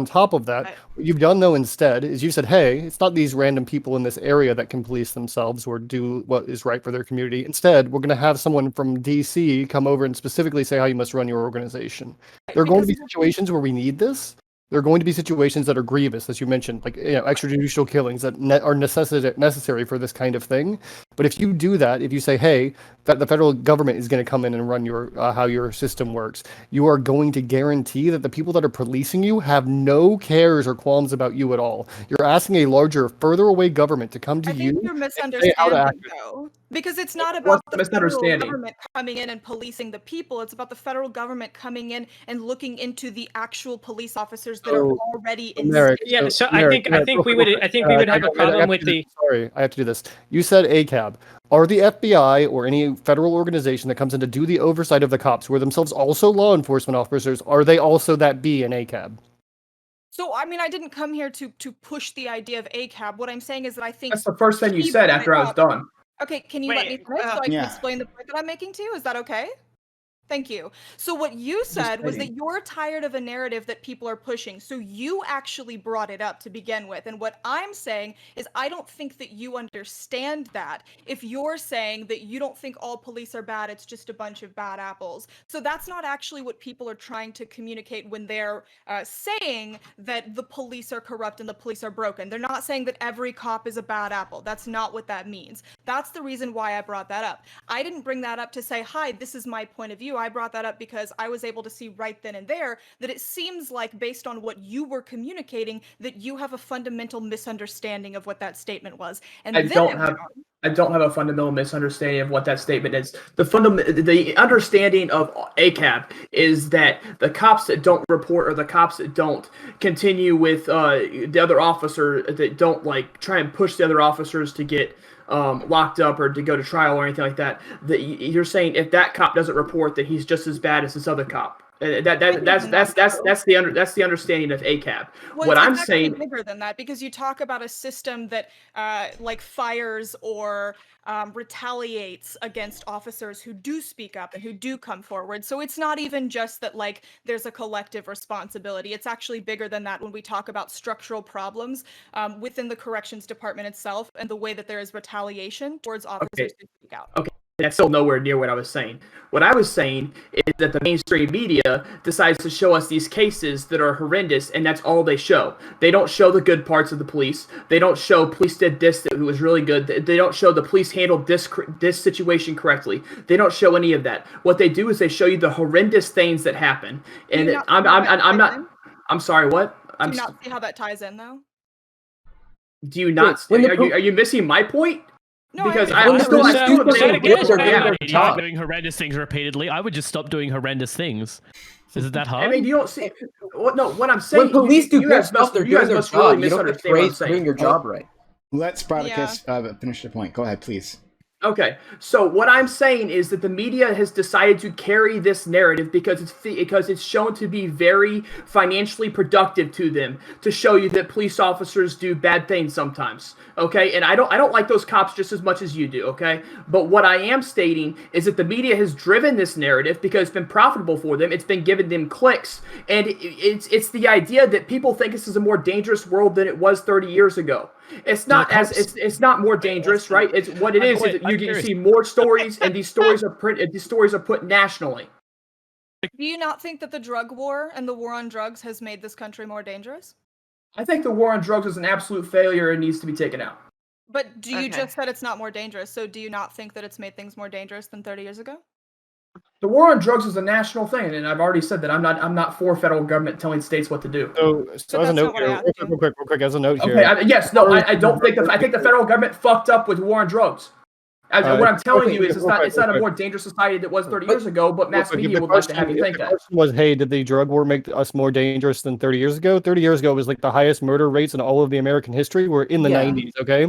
top of that, what you've done though instead is you said, hey, it's not these random people in this area that can police themselves or do what is right for their community. Instead, we're going to have someone from DC come over and specifically say how you must run your organization. There are going to be situations where we need this. There are going to be situations that are grievous, as you mentioned, like extrajudicial killings that are necessary for this kind of thing. But if you do that, if you say, hey, that the federal government is going to come in and run your how your system works, you are going to guarantee that the people that are policing you have no cares or qualms about you at all. You're asking a larger, further away government to come to you. I think you're misunderstanding, though. Because it's not about the federal government coming in and policing the people. It's about the federal government coming in and looking into the actual police officers that are already in. Yeah, so I think we would have a problem with the. Sorry, I have to do this. You said ACAB. Are the FBI or any federal organization that comes in to do the oversight of the cops, who are themselves also law enforcement officers, are they also that be in ACAB? So, I mean, I didn't come here to push the idea of ACAB. What I'm saying is that I think that's the first thing you said after I was done. Okay, can you let me finish so I can explain the point that I'm making to you? Is that okay? Thank you. So what you said was that you're tired of a narrative that people are pushing. So you actually brought it up to begin with. And what I'm saying is I don't think that you understand that. If you're saying that you don't think all police are bad, it's just a bunch of bad apples. So that's not actually what people are trying to communicate when they're saying that the police are corrupt and the police are broken. They're not saying that every cop is a bad apple. That's not what that means. That's the reason why I brought that up. I didn't bring that up to say, hi, this is my point of view. I brought that up because I was able to see right then and there that it seems like, based on what you were communicating, that you have a fundamental misunderstanding of what that statement was. And I don't have a fundamental misunderstanding of what that statement is. The understanding of ACAB is that the cops that don't report or the cops that don't continue with the other officer, that don't like try and push the other officers to get locked up or to go to trial or anything like that. That you're saying if that cop doesn't report, that he's just as bad as this other cop. That's the understanding of ACAB. Well, what I'm saying bigger than that, because you talk about a system that like fires or retaliates against officers who do speak up and who do come forward. So it's not even just that like there's a collective responsibility. It's actually bigger than that when we talk about structural problems within the corrections department itself and the way that there is retaliation towards officers who speak out. Okay. that's still nowhere near what I was saying. What I was saying is that the mainstream media decides to show us these cases that are horrendous, and that's all they show. They don't show the good parts of the police. They don't show police did this that was really good. They don't show the police handled this situation correctly. They don't show any of that. What they do is they show you the horrendous things that happen. And I'm sorry, what? Do you not see how that ties in, though? Do you not? Are you missing my point? No, because I'm job. doing horrendous things repeatedly. I would just stop doing horrendous things. Is it that hard? I mean, you don't see. No, what I'm saying. When police do you good guys stuff, must, they're you guys doing their must really job. You don't get misunderstand what I'm praised for doing saying. your job right. Let Spartacus finish the point. Go ahead, please. Okay, so what I'm saying is that the media has decided to carry this narrative because it's shown to be very financially productive to them to show you that police officers do bad things sometimes. Okay, and I don't like those cops just as much as you do. Okay, but what I am stating is that the media has driven this narrative because it's been profitable for them. It's been giving them clicks, and it's the idea that people think this is a more dangerous world than it was 30 years ago. It's not it's not more dangerous, right? It's what it is that you see more stories, and these stories are put nationally. Do you not think that the drug war and the war on drugs has made this country more dangerous? I think the war on drugs is an absolute failure and needs to be taken out. But you just said it's not more dangerous, so do you not think that it's made things more dangerous than 30 years ago? The war on drugs is a national thing, and I've already said that I'm not for federal government telling states what to do. So as a note here, real quick, as a note here. Okay, I don't think I think the federal government fucked up with war on drugs. What I'm telling you is it's not a more dangerous society than it was 30 years ago, but mass media would like to have you think that. The question was, hey, did the drug war make us more dangerous than 30 years ago? 30 years ago was like the highest murder rates in all of the American history were in the 90s, okay?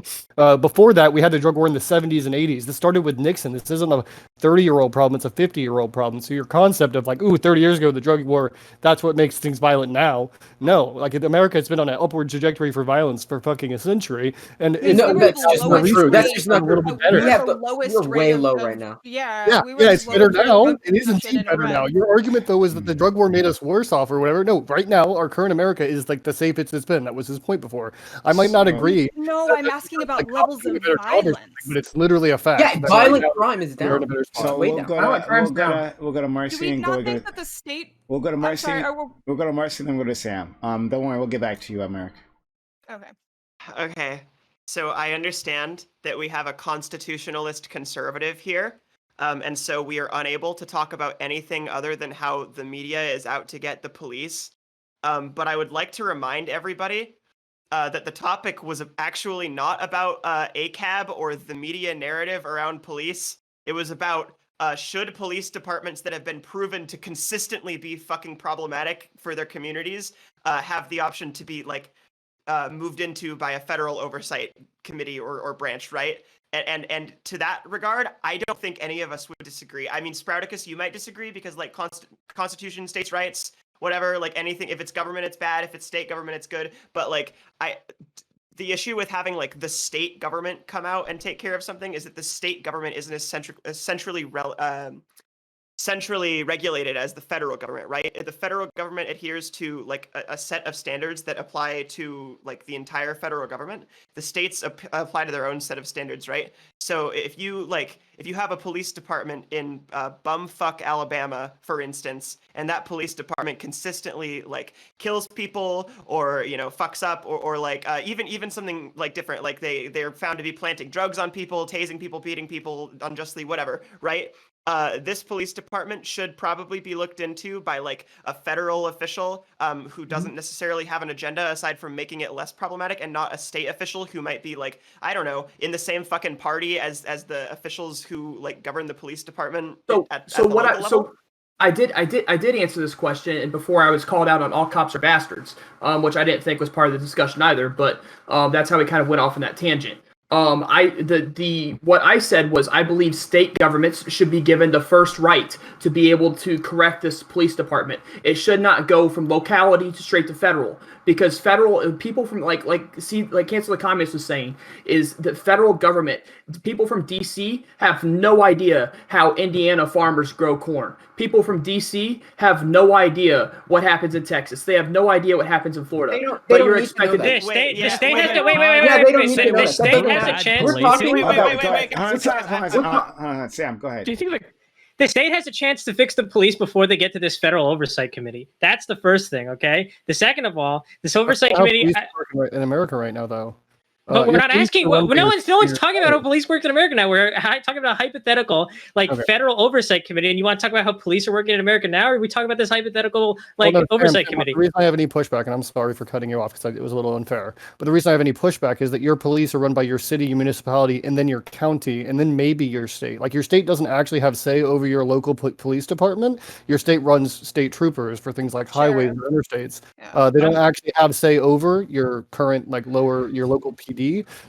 Before that, we had the drug war in the 70s and 80s. This started with Nixon. This isn't a 30-year-old problem, it's a 50-year-old problem. So your concept of like, 30 years ago, the drug war, that's what makes things violent now. No, like America has been on an upward trajectory for violence for fucking a century. And that's just not true. That's just not a little bit better. Lowest we're way low right now. It's better now. It isn't better now. Your argument though is that the drug war made us worse off or whatever. No, right now our current America is like the safest it's been. That was his point before. I might not agree. No, I'm asking about levels of violence. But it's literally a fact. Yeah, violent crime is down. So we'll go to Marcy and go to the state. We'll go to Marcy. We'll go to Marcy, then we'll go to Sam. Don't worry, we'll get back to you, Merrick. Okay. So I understand that we have a constitutionalist conservative here, and so we are unable to talk about anything other than how the media is out to get the police. But I would like to remind everybody that the topic was actually not about ACAB or the media narrative around police. It was about should police departments that have been proven to consistently be fucking problematic for their communities have the option to be like moved into by a federal oversight committee or branch, right? And to that regard, I don't think any of us would disagree. I mean, Sprouticus, you might disagree because like Constitution, states' rights, whatever, like anything, if it's government, it's bad. If it's state government, it's good. But like the issue with having like the state government come out and take care of something is that the state government isn't as centrally regulated as the federal government, right? The federal government adheres to like a set of standards that apply to like the entire federal government. The states apply to their own set of standards, right? So if you have a police department in bumfuck Alabama, for instance, and that police department consistently like kills people or fucks up or like even something like different, like they're found to be planting drugs on people, tasing people, beating people unjustly, whatever, right? This police department should probably be looked into by like a federal official who doesn't necessarily have an agenda aside from making it less problematic, and not a state official who might be like, I don't know, in the same fucking party as the officials who like govern the police department. I did answer this question, and before I was called out on all cops are bastards, which I didn't think was part of the discussion either, but that's how we kind of went off on that tangent. What I said was I believe state governments should be given the first right to be able to correct this police department. It should not go from locality to straight to federal, because federal people from like Cancel the Communist was saying is that federal government, people from DC have no idea how Indiana farmers grow corn. People from DC have no idea what happens in Texas. They have no idea what happens in Florida. The state has to has a bad chance. We're talking policing? about- Sam, go ahead. Do you think that The state has a chance to fix the police before they get to this federal oversight committee. That's the first thing, okay? The second of all, this oversight How committee. police work in America right now, though. But we're your not police asking. are run by No your one's state. talking about how police work in America now. We're talking about a hypothetical, like Okay. federal oversight committee. And you want to talk about how police are working in America now, or are we talking about this hypothetical, like Well, no, oversight Sam, committee? The reason I have any pushback, and I'm sorry for cutting you off because it was a little unfair, but the reason I have any pushback is that your police are run by your city, your municipality, and then your county, and then maybe your state. Like your state doesn't actually have say over your local police department. Your state runs state troopers for things like highways and interstates. Yeah. They don't actually have say over your current your local PD.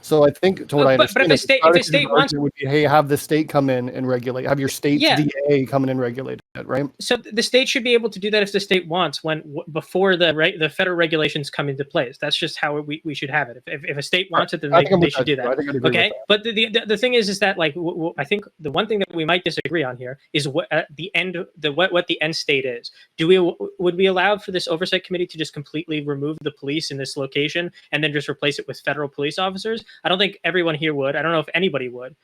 So I think to what I But if understand, the is state- the if the argument state wants- would be, hey, have the state come in and regulate, have your state's Yeah. DA come in and regulate it, right? So the state should be able to do that if the state wants, before the federal regulations come into place. That's just how we should have it. If a state wants it, then I think I'm they with should do too. that. I think I'd agree with Okay, that. but the thing is that like I think the one thing that we might disagree on here is what the end what the end state is. Would we allow for this oversight committee to just completely remove the police in this location and then just replace it with federal police officers? I don't think everyone here would. I don't know if anybody would.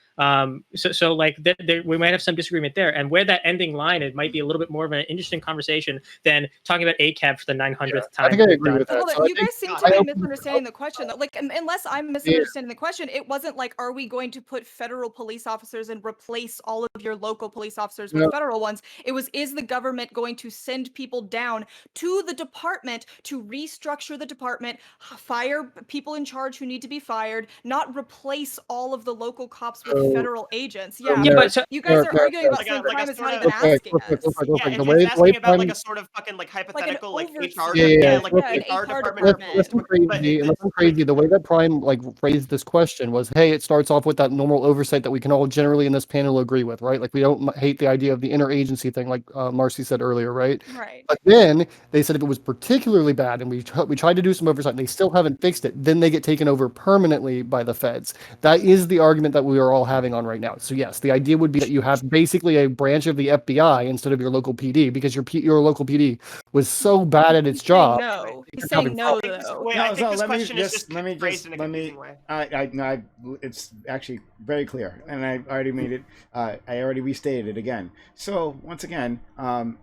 So like we might have some disagreement there, and where that ending line, it might be a little bit more of an interesting conversation than talking about ACAB for the 900th time. I think I agree with that. Hold So on, I you think- guys seem I to be hope- misunderstanding the question. Though. Like, unless I'm misunderstanding the question, it wasn't like, are we going to put federal police officers and replace all of your local police officers with No. federal ones? It was, is the government going to send people down to the department to restructure the department, fire people in charge who need to be fired, not replace all of the local cops with So- federal agents? so Yeah, Yeah, Mer- but so, you guys are Mer- arguing about Like a- something like a Prime is sort not of- even asking Real quick, us. real quick. Yeah, The it's way asking about like Prime- a sort of fucking like hypothetical like oversight. HR Yeah, like yeah, an an HR HR department. department. Listen crazy, But and listen crazy. The way that Prime like phrased this question was, "Hey, it starts off with that normal oversight that we can all generally in this panel agree with, right? Like we don't hate the idea of the interagency thing, like Marcy said earlier, right? Right. But then they said if it was particularly bad, and we tried to do some oversight, and they still haven't fixed it, then they get taken over permanently by the feds. That is the argument that we are all having on right now. So yes, the idea would be that you have basically a branch of the FBI instead of your local PD, because your local PD was so bad at its job. No, he's You're saying having no though. Wait, No, I think so this let me question is just- just let me phrased just- in a let me- confusing way. it's actually very clear, and I already made it. I already restated it again. So once again,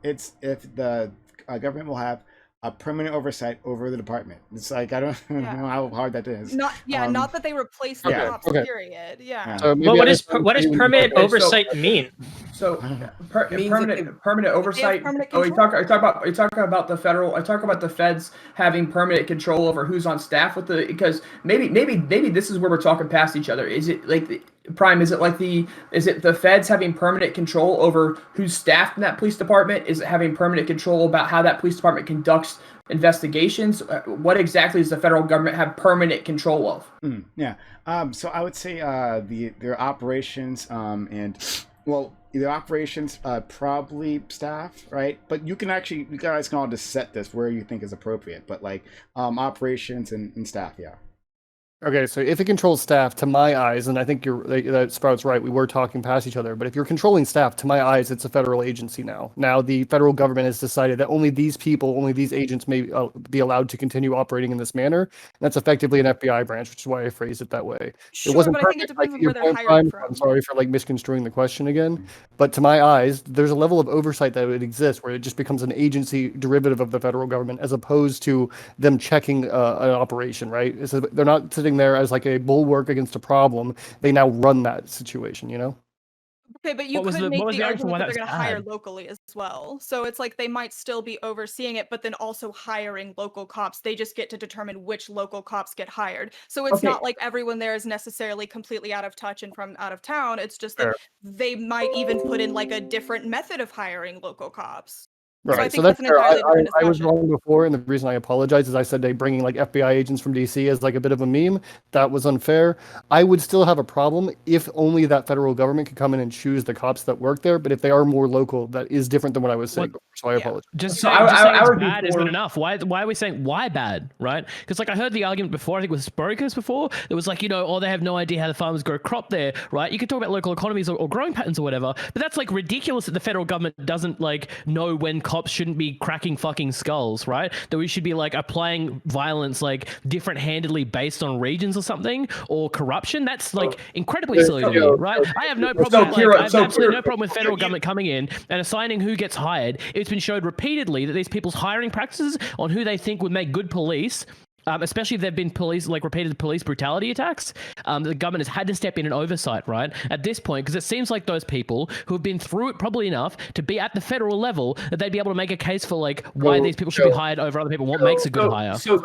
it's if the government will have a permanent oversight over the department. It's like I don't know Yeah. how hard that is. Not not that they replace the yeah, cops. okay. Period. Yeah. Yeah. So maybe well, I what does misunderstood you. permanent Okay, so- oversight mean? So Means that permanent oversight. permanent Oh, control. you talk about the federal. I talk about the feds having permanent control over who's on staff with the, because maybe this is where we're talking past each other. Is it like the Prime? Is it the feds having permanent control over who's staffed in that police department? Is it having permanent control about how that police department conducts investigations? What exactly does the federal government have permanent control of? Yeah. So I would say their operations and well, either operations, probably staff, right? But you guys can all just set this where you think is appropriate. But like operations and staff, yeah. Okay, so if it controls staff, to my eyes, and I think that Sprout's right, we were talking past each other, but if you're controlling staff, to my eyes, it's a federal agency now. Now, the federal government has decided that only these agents may be allowed to continue operating in this manner. And that's effectively an FBI branch, which is why I phrased it that way. Sure, It wasn't but I think it perfect, like, depends on to your where they're point, hired Prime. from. I'm sorry for misconstruing the question again, but to my eyes, there's a level of oversight that would exist where it just becomes an agency derivative of the federal government, as opposed to them checking an operation, right? So they're not sitting there as like a bulwark against a problem. They now run that situation, you know? Okay, but you What was could the- make what was the the argument argument why that that they're was going to hire bad? locally as well. So it's like they might still be overseeing it, but then also hiring local cops. They just get to determine which local cops get hired. So it's Okay. not like everyone there is necessarily completely out of touch and from out of town. It's just that Fair. they might even put in like a different method of hiring local cops. So I Right, think so that's that's an fair. entirely different I was discussion. wrong before, and the reason I apologize is I said they bringing like FBI agents from DC as like a bit of a meme. That was unfair. I would still have a problem if only that federal government could come in and choose the cops that work there. But if they are more local, that is different than what I was saying before, so I Yeah. apologize. Just So saying, I it's would be bad isn't for- enough. Why are we saying why bad, right? Because like I heard the argument before, I think it was Brokers before. It was like, oh, they have no idea how the farmers grow crop there, right? You can talk about local economies or growing patterns or whatever, but that's like ridiculous that the federal government doesn't like know when cops shouldn't be cracking fucking skulls, right? That we should be like applying violence like different handedly based on regions or something, or corruption. That's like incredibly silly to me, right? I have no problem. I have absolutely no problem with federal government coming in and assigning who gets hired. It's been showed repeatedly that these people's hiring practices on who they think would make good police. Especially if there have been repeated police brutality attacks, the government has had to step in and oversight, right? At this point, because it seems like those people who have been through it probably enough to be at the federal level, that they'd be able to make a case for like why these people should be hired over other people. What makes a good hire? So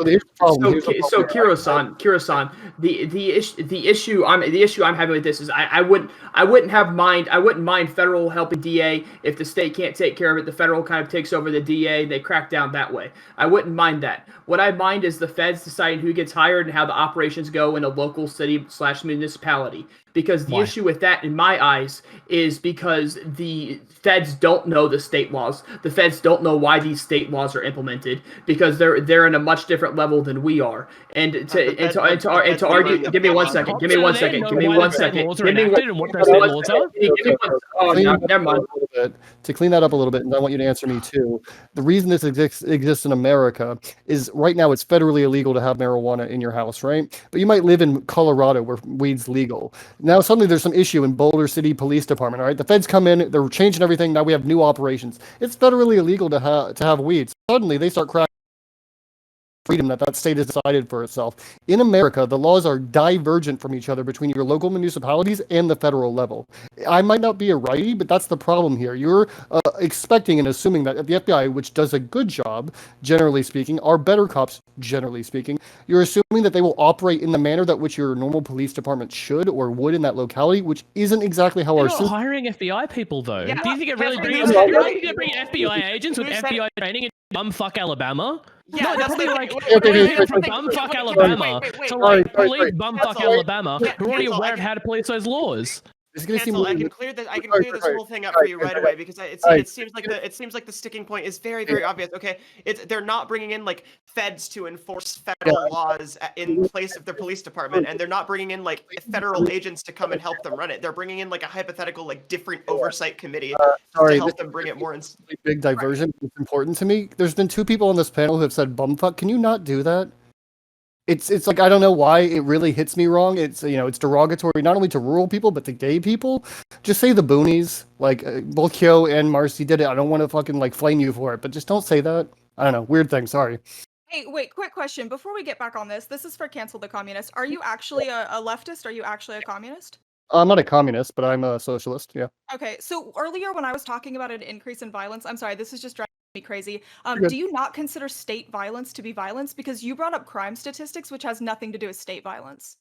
Kira-san, the issue I'm having with this is I wouldn't mind federal helping DA if the state can't take care of it. The federal kind of takes over the DA. They crack down that way. I wouldn't mind that. What I mind is the feds deciding who gets hired and how the operations go in a local city/municipality. Because the issue with that, in my eyes, is because the feds don't know the state laws. The feds don't know why these state laws are implemented because they're in a much different level than we are. And to argue, give me one second. Never mind. To clean that up a little bit, and I want you to answer me too. The reason this exists in America is right now it's federally illegal to have marijuana in your house, right? But you might live in Colorado where weed's legal. Now suddenly there's some issue in Boulder City Police Department, all right? The feds come in, they're changing everything, now we have new operations. It's federally illegal to have weed. Suddenly they start cracking freedom that state has decided for itself. In America, the laws are divergent from each other between your local municipalities and the federal level. I might not be a righty, but that's the problem here. You're expecting and assuming that the FBI, which does a good job, generally speaking, are better cops, generally speaking. You're assuming that they will operate in the manner that which your normal police department should or would in that locality, which isn't exactly how our system. Hiring FBI people though. Yeah. Do you think it really brings FBI agents with FBI training in bumfuck Alabama? Yeah, no, that's probably the- like wait, from bumfuck Alabama to like police bumfuck Alabama Yeah, who are already cancel. aware of how to police those laws. It's gonna seem Cancel. I can clear this. I can clear this whole thing up for you right away because it seems like the sticking point is very, very obvious. Okay, they're not bringing in like feds to enforce federal laws in place of their police department, and they're not bringing in like federal agents to come and help them run it. They're bringing in like a hypothetical like different oversight committee to help them bring it more. Big diversion. It's important to me. There's been 2 people on this panel who have said bumfuck. Can you not do that? It's like I don't know why it really hits me wrong. It's it's derogatory not only to rural people but to gay people. Just say the boonies. Like both Kyo and Marcy did it. I don't want to fucking like flame you for it, but just don't say that. I don't know. Weird thing. Sorry. Hey, wait, quick question. Before we get back on this is for Cancel the Communist. Are you actually a leftist? Are you actually a communist? I'm not a communist, but I'm a socialist. Yeah. Okay, so earlier when I was talking about an increase in violence, I'm sorry, this is just driving me crazy. Good. Do you not consider state violence to be violence? Because you brought up crime statistics, which has nothing to do with state violence.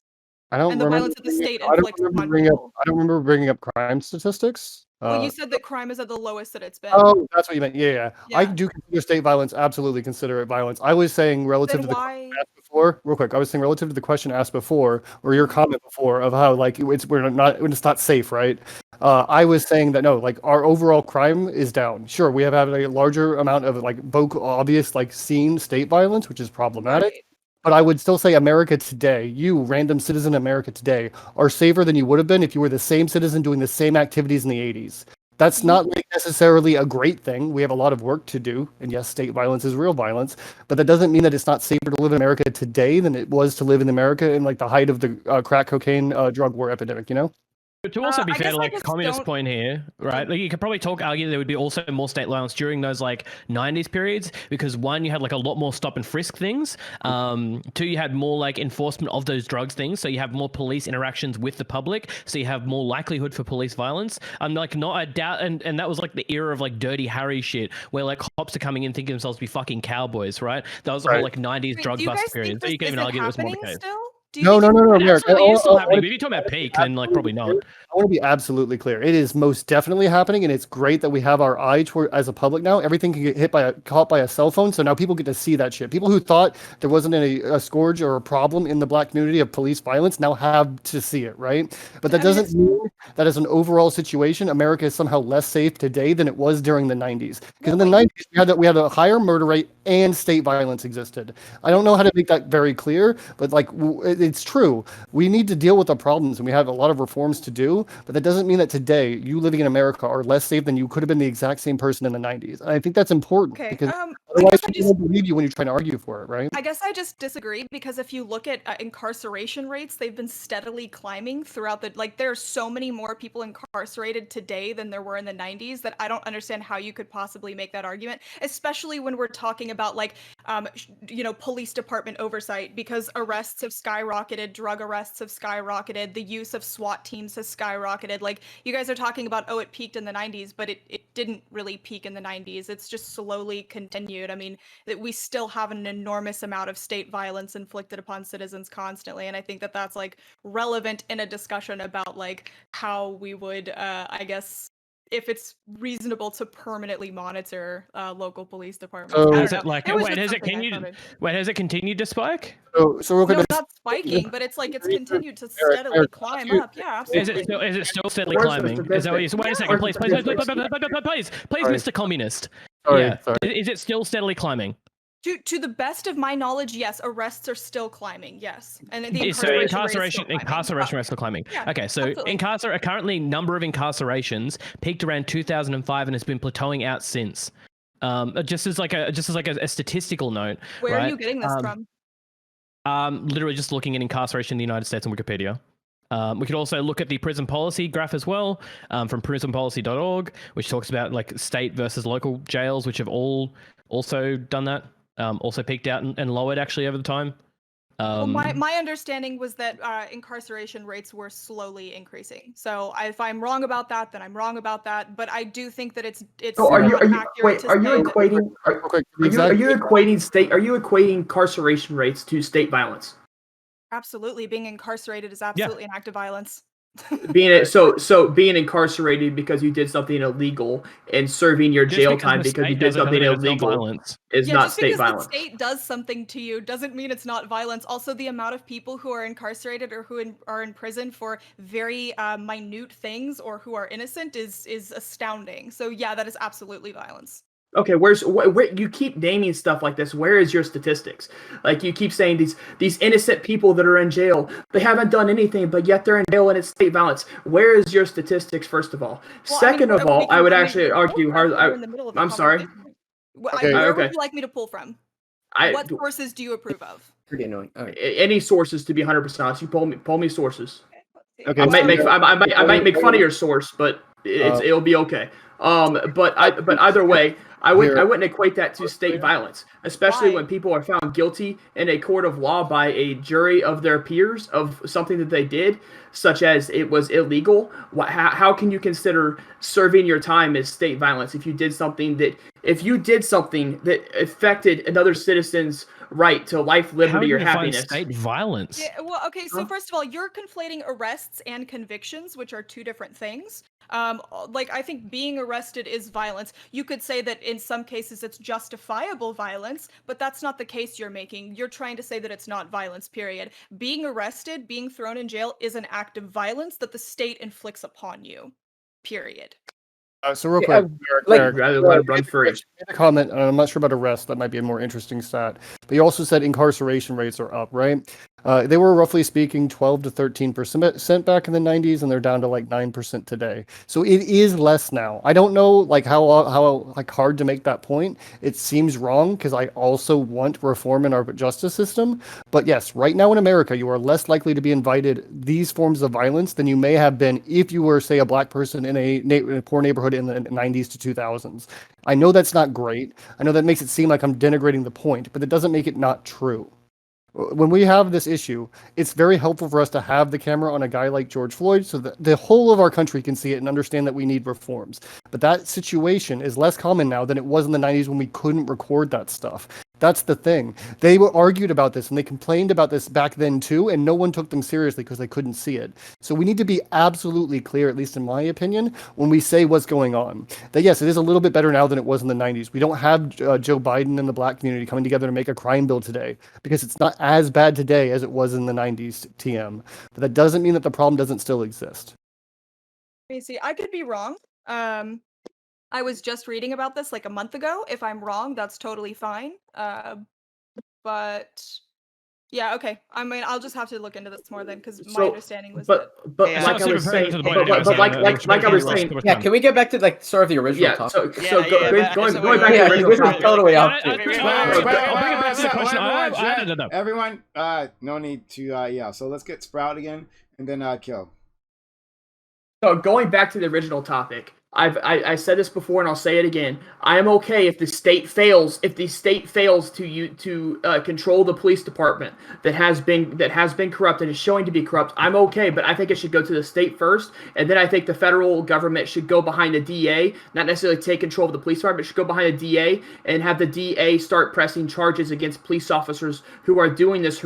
I don't And the remember. violence that the state I don't inflicts remember upon bringing up. people. I don't remember bringing up crime statistics. Well, you said that crime is at the lowest that it's been. Oh, that's what you meant. Yeah. I Yeah. do consider state violence. Absolutely consider it violence. I was saying relative Then to the why? question asked before. Real quick, I was saying relative to the question asked before, or your comment before of how like it's not safe, right? I was saying that no, like our overall crime is down. Sure, we have had a larger amount of like obvious like seen state violence, which is problematic. Right. But I would still say America today, you random citizen America today, are safer than you would have been if you were the same citizen doing the same activities in the 80s. That's not like, necessarily a great thing. We have a lot of work to do. And yes, state violence is real violence. But that doesn't mean that it's not safer to live in America today than it was to live in America in like the height of the crack cocaine drug war epidemic, you know? But to also be I fair guess to I like just communist don't- point here, right? Like you could probably argue there would be also more state violence during those like 90s periods because one, you had like a lot more stop and frisk things. 2, you had more like enforcement of those drugs things, so you have more police interactions with the public, so you have more likelihood for police violence. I doubt, and that was like the era of like Dirty Harry shit, where like cops are coming in thinking themselves to be fucking cowboys, right? That was the whole like 90s Wait, drug do you bust guys period. think So you can this even is argue it was more the happening case. still? Do you No, think no, no, no, It Merrick. absolutely is still I happening. wanna But if you're talking about peak, then like probably not. I want to be absolutely clear. It is most definitely happening, and it's great that we have our eye toward as a public now. Everything can get caught by a cell phone, so now people get to see that shit. People who thought there wasn't a scourge or a problem in the black community of police violence now have to see it, right? But that doesn't mean that as an overall situation, America is somehow less safe today than it was during the 90s. Because in the 90s, we had a higher murder rate and state violence existed. I don't know how to make that very clear, but like it's true. We need to deal with the problems, and we have a lot of reforms to do. But that doesn't mean that today, you living in America are less safe than you could have been the exact same person in the 90s. And I think that's important Okay. because I otherwise guess I people just won't believe you when you're trying to argue for it, right? I guess I just disagree because if you look at incarceration rates, they've been steadily climbing throughout the there are so many more people incarcerated today than there were in the 90s that I don't understand how you could possibly make that argument, especially when we're talking about police department oversight, because arrests have skyrocketed, drug arrests have skyrocketed, the use of SWAT teams has skyrocketed. Like, you guys are talking about, oh, it peaked in the 90s, but it didn't really peak in the 90s. It's just slowly continued. I mean, that we still have an enormous amount of state violence inflicted upon citizens constantly, and I think that that's relevant in a discussion about how we would I guess if it's reasonable to permanently monitor local police departments. So- I Has don't it know. like It was wait, just has it something I continued? found Wait, has it continued to spike? So real quick, No, not spiking, but it's it's continued to steadily Eric, climb you- up. Yeah, Is absolutely. it still steadily Where's the climbing? Is that what you? Wait a second, Where's please, the please, please, statistics? please, Sorry. Mr. Communist. sorry, Yeah, sorry. is it still steadily climbing? To the best of my knowledge, yes, arrests are still climbing. Yes, and the So incarceration incarceration rates are climbing. Yeah, Okay, so absolutely. currently number of incarcerations peaked around 2005 and has been plateauing out since. Just as a statistical note. Where right? are you getting this from? Literally just looking at incarceration in the United States on Wikipedia. We could also look at the prison policy graph as well, from prisonpolicy.org, which talks about state versus local jails, which have all also done that. Also peaked out and lowered actually over the time. Well, my understanding was that incarceration rates were slowly increasing. So if I'm wrong about that, then I'm wrong about that. But I do think that it's So are you not accurate to are you say that- equating are you equating incarceration rates to state violence? Absolutely, being incarcerated is absolutely an act of violence. Being incarcerated because you did something illegal and serving your Just jail because time the because you state did does it something doesn't mean it's not illegal violence. is Yeah, not just state because violence. the state does something to you doesn't mean it's not violence. Also, the amount of people who are incarcerated or who are in prison for very minute things or who are innocent is astounding. So yeah, that is absolutely violence. Okay, where you keep naming stuff like this? Where is your statistics? Like, you keep saying these innocent people that are in jail, they haven't done anything, but yet they're in jail and it's state violence. Where is your statistics? First of all, Well, second of all, I would actually we can argue pull hard. from- we're in the middle of the I'm sorry. conversation. Okay. Where Okay. would you like me to pull from? What sources do you approve of? Pretty annoying. All right. Any sources, to be 100% honest. You pull me sources. Okay, I might so- make make fun of your source, but it'll be okay. But either way, I wouldn't equate that to state violence, especially Why? when people are found guilty in a court of law by a jury of their peers of something that they did, such as it was illegal. How can you consider serving your time as state violence if you did something that affected another citizen's right to life, How liberty, do or you define happiness? state violence? Yeah, well, okay, so first of all, you're conflating arrests and convictions, which are two different things. I think being arrested is violence. You could say that in some cases it's justifiable violence, but that's not the case you're making. You're trying to say that it's not violence, period. Being arrested, being thrown in jail is an act of violence that the state inflicts upon you, period. So real Yeah, quick, I'd rather let it run free. made a comment, and I'm not sure about arrest. That might be a more interesting stat. But you also said incarceration rates are up, right? They were roughly speaking 12 to 13% back in the 90s, and they're down to 9% today. So it is less now. I don't know how hard to make that point. It seems wrong because I also want reform in our justice system. But yes, right now in America, you are less likely to be invited these forms of violence than you may have been if you were, say, a black person in a poor neighborhood in the 90s to 2000s. I know that's not great. I know that makes it seem like I'm denigrating the point, but that doesn't make it not true. When we have this issue, it's very helpful for us to have the camera on a guy like George Floyd so that the whole of our country can see it and understand that we need reforms. But that situation is less common now than it was in the 90s when we couldn't record that stuff. That's the thing. They were argued about this and they complained about this back then too, and no one took them seriously because they couldn't see it. So we need to be absolutely clear, at least in my opinion, when we say what's going on. That yes, it is a little bit better now than it was in the 90s. We don't have Joe Biden and the black community coming together to make a crime bill today because it's not as bad today as it was in the 90s, TM. But that doesn't mean that the problem doesn't still exist. Let me see. I could be wrong. I was just reading about this a month ago. If I'm wrong, that's totally fine. But Yeah, okay. I mean, I'll just have to look into this more then, because my So, understanding was but Yeah. like I was saying, to the point anyway, but like I was saying, Yeah, can we get back to like sort of the original yeah. topic? So going so back to yeah, the original this is topic. totally off. I'll bring it back to the question. Everyone, no need to, yeah. So let's get Sprout again, and then Kill. So going back to the original topic, I said this before and I'll say it again. I am okay if the state fails. If the state fails to control the police department that has been corrupt and is showing to be corrupt, I'm okay. But I think it should go to the state first, and then I think the federal government should go behind the DA, not necessarily take control of the police department, but should go behind the DA and have the DA start pressing charges against police officers who are doing these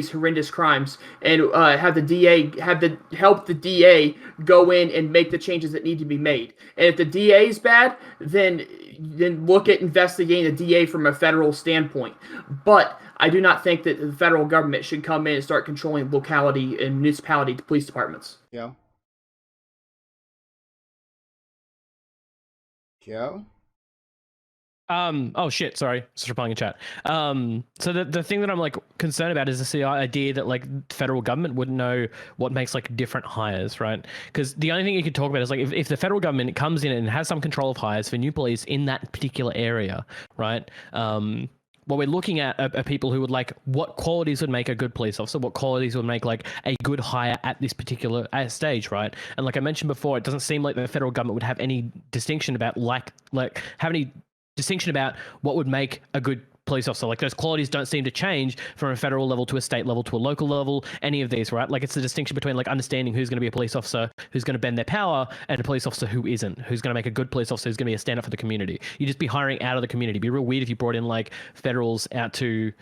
horrendous crimes, and help the DA go in and make the changes that need to be made. And if the DA is bad, then look at investigating the DA from a federal standpoint. But I do not think that the federal government should come in and start controlling locality and municipality police departments. Kill. Kill. Oh shit, sorry. Just replying in chat. So the thing that I'm like concerned about is the idea that like federal government wouldn't know what makes like different hires, right? Because the only thing you could talk about is like if the federal government comes in and has some control of hires for new police in that particular area, right? What we're looking at are people who would like what qualities would make a good police officer, what qualities would make like a good hire at this particular stage, right? And like I mentioned before, it doesn't seem like the federal government would have any distinction about have any distinction about what would make a good police officer. Like those qualities don't seem to change from a federal level to a state level to a local level, any of these, right? Like it's the distinction between like understanding who's going to be a police officer, who's going to bend their power, and a police officer who isn't, who's going to make a good police officer, who's going to be a stand up for the community. You just be hiring out of the community. It'd be real weird if you brought in like federals out to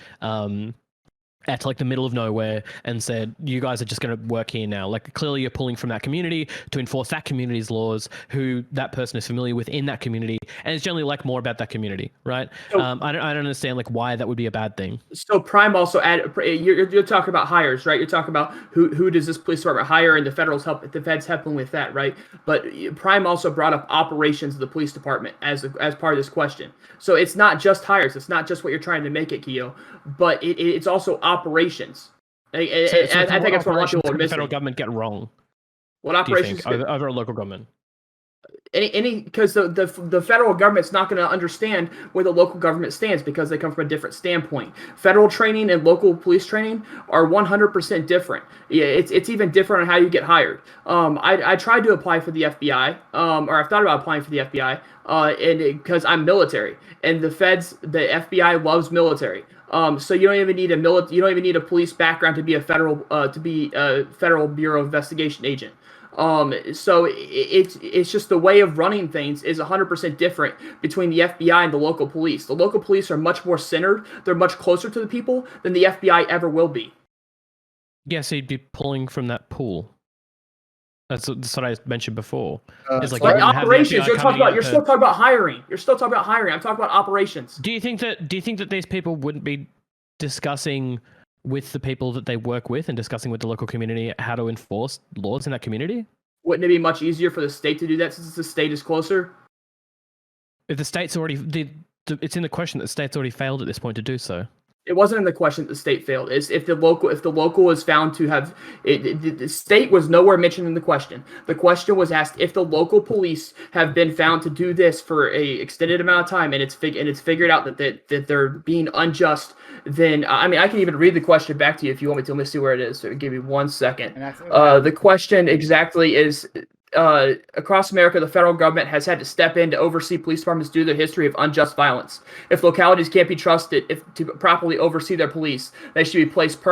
like the middle of nowhere and said, you guys are just going to work here now. Like clearly you're pulling from that community to enforce that community's laws, who that person is familiar with in that community, and it's generally like more about that community, right? So, I don't understand like why that would be a bad thing. So Prime also you're talking about hires, right? You're talking about who does this police department hire, and the feds helping with that, right? But Prime also brought up operations of the police department as part of this question. So it's not just hires, it's not just what you're trying to make it, Keo, but it's also operations. I think that's what a lot of people are missing. The federal government get wrong. What operations over a local government? Because the federal government's not going to understand where the local government stands because they come from a different standpoint. Federal training and local police training are 100% different. Yeah, it's even different on how you get hired. I tried to apply for the FBI, or I've thought about applying for the FBI, because I'm military, and the FBI loves military. So you don't even need a police background to be a federal Bureau of Investigation agent. So it's just the way of running things is 100% different between the FBI and the local police. The local police are much more centered. They're much closer to the people than the FBI ever will be. Yes, he'd be pulling from that pool. That's what I mentioned before. It's like operations. You're still talking about hiring. I'm talking about operations. Do you think that these people wouldn't be discussing with the people that they work with and discussing with the local community how to enforce laws in that community? Wouldn't it be much easier for the state to do that since the state is closer? If the state's already it's in the question that the state's already failed at this point to do so. It wasn't in the question that the state failed. It's if the local is found to have the state was nowhere mentioned in the question. The question was asked if the local police have been found to do this for a extended amount of time, and it's figured out that they're being unjust. Then I mean I can even read the question back to you if you want me to. Let me see where it is. So give me 1 second. The question exactly is. Across America, the federal government has had to step in to oversee police departments due to their history of unjust violence. If localities can't be trusted to properly oversee their police, they should be placed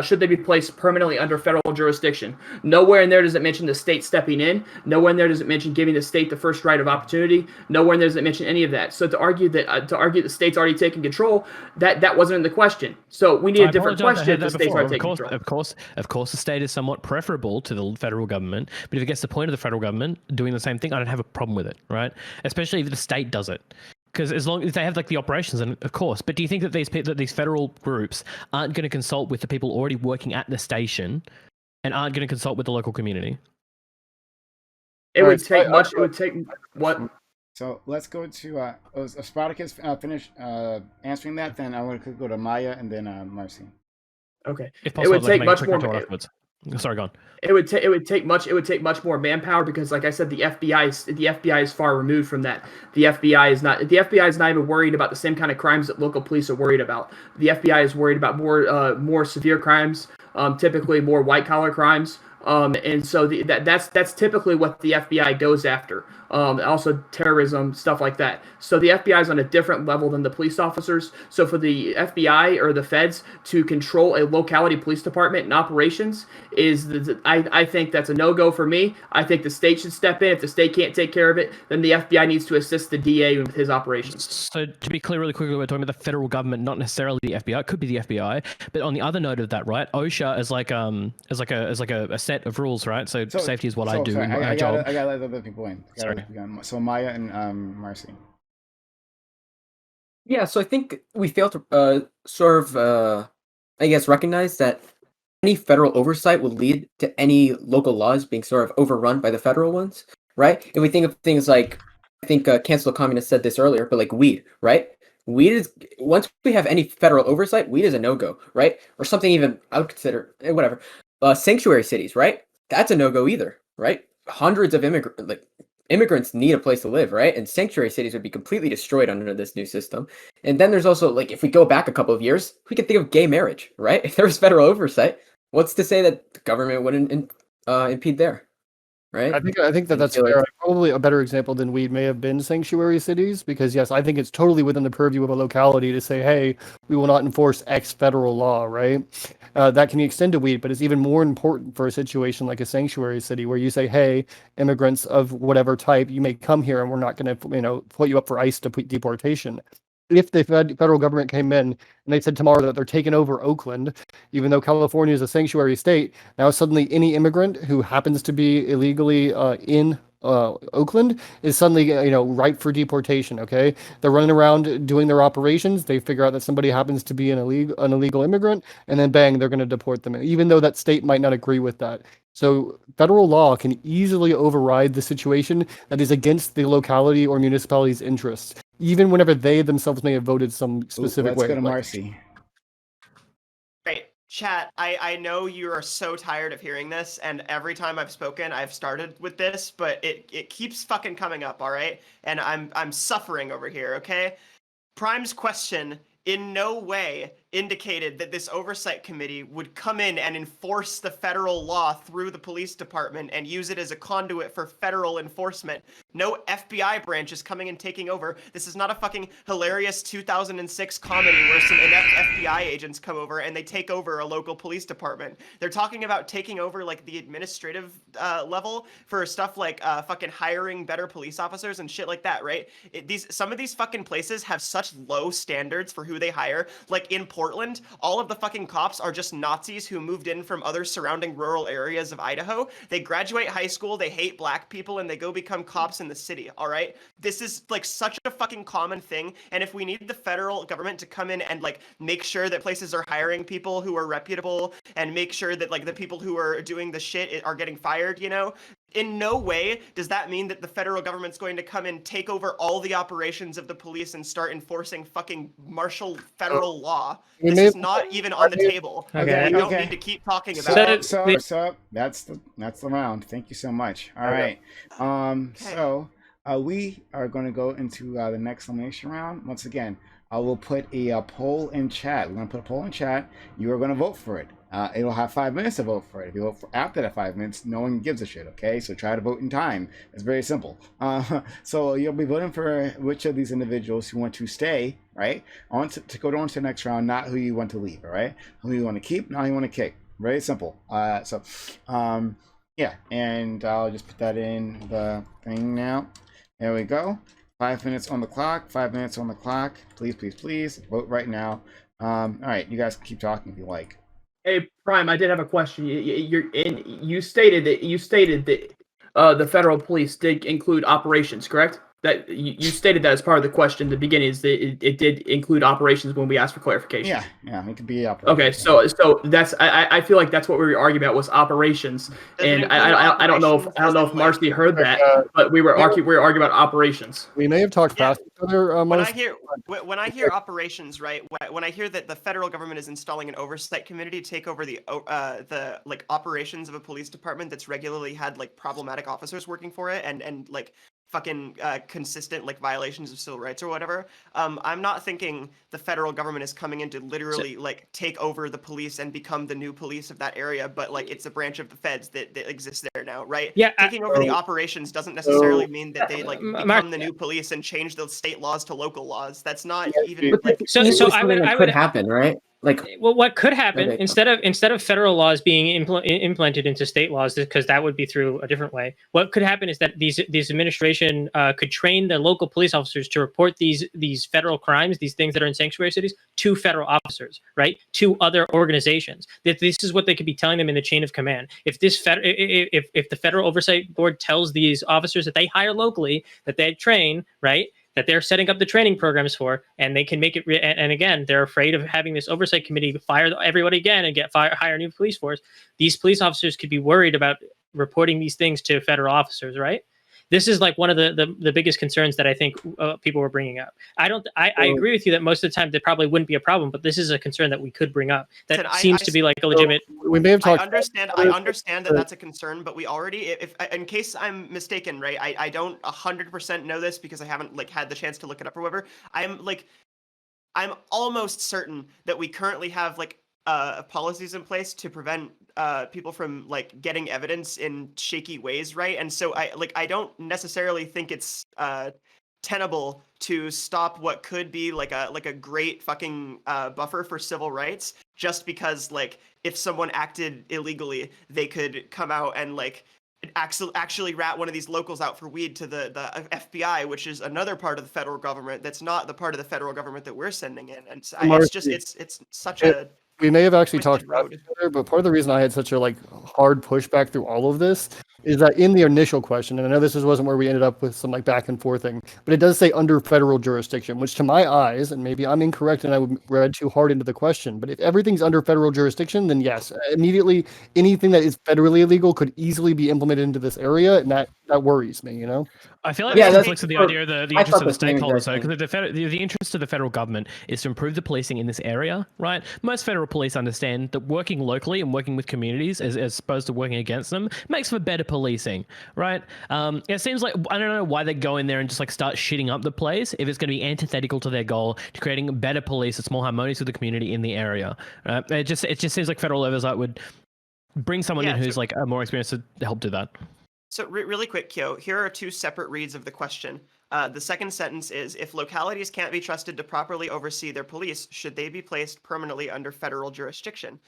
should they be placed permanently under federal jurisdiction. Nowhere in there does it mention the state stepping in. Nowhere in there does it mention giving the state the first right of opportunity. Nowhere in there does it mention any of that. So to argue that the state's already taken control, that wasn't in the question. So we need a different question if the state's already taken control. Of course, the state is somewhat preferable to the federal government, but if it gets the point of the federal government doing the same thing, I don't have a problem with it, right? Especially if the state does it. Because as long as they have like the operations, and of course, but do you think that these federal groups aren't going to consult with the people already working at the station, and aren't going to consult with the local community? It would take what? So let's go to Spartacus finish answering that. Then I want to go to Maya and then Marcy. Okay. If possible, would I'd like to take make a much quick more. retort afterwards. Sorry, go on. It would take much more manpower because, like I said, the FBI is far removed from that. The FBI is not even worried about the same kind of crimes that local police are worried about. The FBI is worried about more severe crimes, typically more white collar crimes. And so that's typically what the FBI goes after. Also terrorism, stuff like that. So the FBI is on a different level than the police officers. So for the FBI or the feds to control a locality police department and operations I think that's a no-go for me. I think the state should step in. If the state can't take care of it, then the FBI needs to assist the DA with his operations. So to be clear really quickly, we're talking about the federal government, not necessarily the FBI. It could be the FBI. But on the other note of that, right, OSHA is like a set of rules, right? So safety is what I do in my job. I gotta let other people in. Sorry. So Maya and Marcy. Yeah, so I think we fail to I guess, recognize that any federal oversight would lead to any local laws being sort of overrun by the federal ones, right? If we think of things like, I think Cancel Communist said this earlier, but like weed, right? Weed is, once we have any federal oversight, weed is a no-go, right? Or something even, I would consider, whatever. Sanctuary cities, right? That's a no-go either, right? Hundreds of immigrants need a place to live, right? And sanctuary cities would be completely destroyed under this new system. And then there's also, like, if we go back a couple of years, we could think of gay marriage, right? If there was federal oversight, what's to say that the government wouldn't impede there, right? I think that's fair. Probably a better example than weed may have been sanctuary cities, because yes, I think it's totally within the purview of a locality to say, hey, we will not enforce X federal law, right? That can extend to weed, but it's even more important for a situation like a sanctuary city where you say, hey, immigrants of whatever type, you may come here and we're not going to, put you up for ICE deportation. If the federal government came in and they said tomorrow that they're taking over Oakland, even though California is a sanctuary state, now suddenly any immigrant who happens to be illegally in Oakland is suddenly, ripe for deportation. Okay, they're running around doing their operations. They figure out that somebody happens to be an illegal immigrant, and then bang, they're going to deport them, even though that state might not agree with that. So federal law can easily override the situation that is against the locality or municipality's interests, even whenever they themselves may have voted some specific way. Let's go to Marcy. Great. Chat, I know you are so tired of hearing this, and every time I've spoken, I've started with this, but it keeps fucking coming up, all right? And I'm suffering over here, okay? Prime's question in no way indicated that this oversight committee would come in and enforce the federal law through the police department and use it as a conduit for federal enforcement. No FBI branch is coming and taking over. This is not a fucking hilarious 2006 comedy where some inept FBI agents come over and they take over a local police department. They're talking about taking over like the administrative level for stuff like fucking hiring better police officers and shit like that, right? Some of these fucking places have such low standards for who they hire. Like in Portland, all of the fucking cops are just Nazis who moved in from other surrounding rural areas of Idaho. They graduate high school, they hate black people, and they go become cops in the city, all right? This is like such a fucking common thing, and if we need the federal government to come in and like make sure that places are hiring people who are reputable and make sure that like the people who are doing the shit are getting fired, in no way does that mean that the federal government's going to come and take over all the operations of the police and start enforcing fucking martial federal law. This is not even on the table. Okay. We don't need to keep talking about it. So that's the round. Thank you so much. All right. So we are going to go into the next elimination round. Once again, I will put a poll in chat. We're going to put a poll in chat. You are going to vote for it. It'll have 5 minutes to vote for it. If you vote for after that 5 minutes, no one gives a shit, okay? So try to vote in time. It's very simple. So you'll be voting for which of these individuals you want to stay, right? On to go on to the next round, not who you want to leave, all right? Who you want to keep, not who you want to kick. Very simple. Yeah, and I'll just put that in the thing now. There we go. 5 minutes on the clock. 5 minutes on the clock. Please, please, please vote right now. All right, you guys can keep talking if you like. Hey, Prime, I did have a question. You stated that the federal police did include operations, correct? that you stated that as part of the question at the beginning, is that it did include operations when we asked for clarification. Yeah, it could be operations. Okay, so that's I feel like that's what we were arguing about was operations, and I don't know if Marcy heard that, but we were arguing about operations. We may have talked past each other. When I hear operations, right? When I hear that the federal government is installing an oversight committee to take over the like operations of a police department that's regularly had like problematic officers working for it and like fucking consistent like violations of civil rights or whatever. I'm not thinking the federal government is coming in to literally like take over the police and become the new police of that area, but like it's a branch of the feds that exists there now, right? Yeah, taking over the operations doesn't necessarily mean that they like become the new police and change the state laws to local laws. That's not even like so I would happen, right? Like, well, what could happen instead of federal laws being implemented into state laws, because that would be through a different way. What could happen is that these administration could train the local police officers to report these federal crimes, these things that are in sanctuary cities, to federal officers, right? To other organizations. That this is what they could be telling them in the chain of command. If this if the federal oversight board tells these officers that they hire locally, that they train, right, that they're setting up the training programs for, and they can make it. And again, they're afraid of having this oversight committee fire everybody again and hire a new police force. These police officers could be worried about reporting these things to federal officers, right? This is like one of the biggest concerns that I think people were bringing up. I agree with you that most of the time there probably wouldn't be a problem, but this is a concern that we could bring up. That seems to be like a legitimate. We may have talked. I understand that that's a concern, but we already, if in case I'm mistaken, right? I don't 100% know this because I haven't like had the chance to look it up or whatever. I'm almost certain that we currently have like policies in place to prevent people from like getting evidence in shaky ways, right? And so I don't necessarily think it's tenable to stop what could be like a great fucking buffer for civil rights just because like if someone acted illegally, they could come out and like actually rat one of these locals out for weed to the FBI, which is another part of the federal government that's not the part of the federal government that we're sending in. And it's just it's such a. We may have actually talked about it, but part of the reason I had such a like hard pushback through all of this is that in the initial question, and I know this wasn't where we ended up with some like back and forth thing, but it does say under federal jurisdiction, which to my eyes, and maybe I'm incorrect and I read too hard into the question, but if everything's under federal jurisdiction, then yes, immediately anything that is federally illegal could easily be implemented into this area, and that worries me, you know? I feel like that conflicts with the idea of the interest of the stakeholders, though, because the interest of the federal government is to improve the policing in this area, right? Most federal police understand that working locally and working with communities as opposed to working against them makes for better policing, right? It seems like, I don't know why they go in there and just like start shitting up the place if it's going to be antithetical to their goal to creating better police that's more harmonious with the community in the area. It just seems like federal oversight would bring someone in who's like more experienced to help do that. So really quick, Kyo, here are two separate reads of the question. The second sentence is, if localities can't be trusted to properly oversee their police, should they be placed permanently under federal jurisdiction?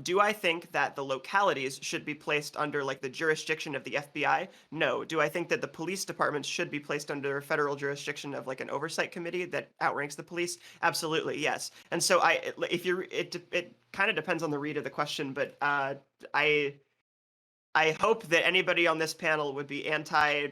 Do I think that the localities should be placed under like the jurisdiction of the FBI? No. Do I think that the police departments should be placed under federal jurisdiction of like an oversight committee that outranks the police? Absolutely, yes. And so it kind of depends on the read of the question, but I hope that anybody on this panel would be anti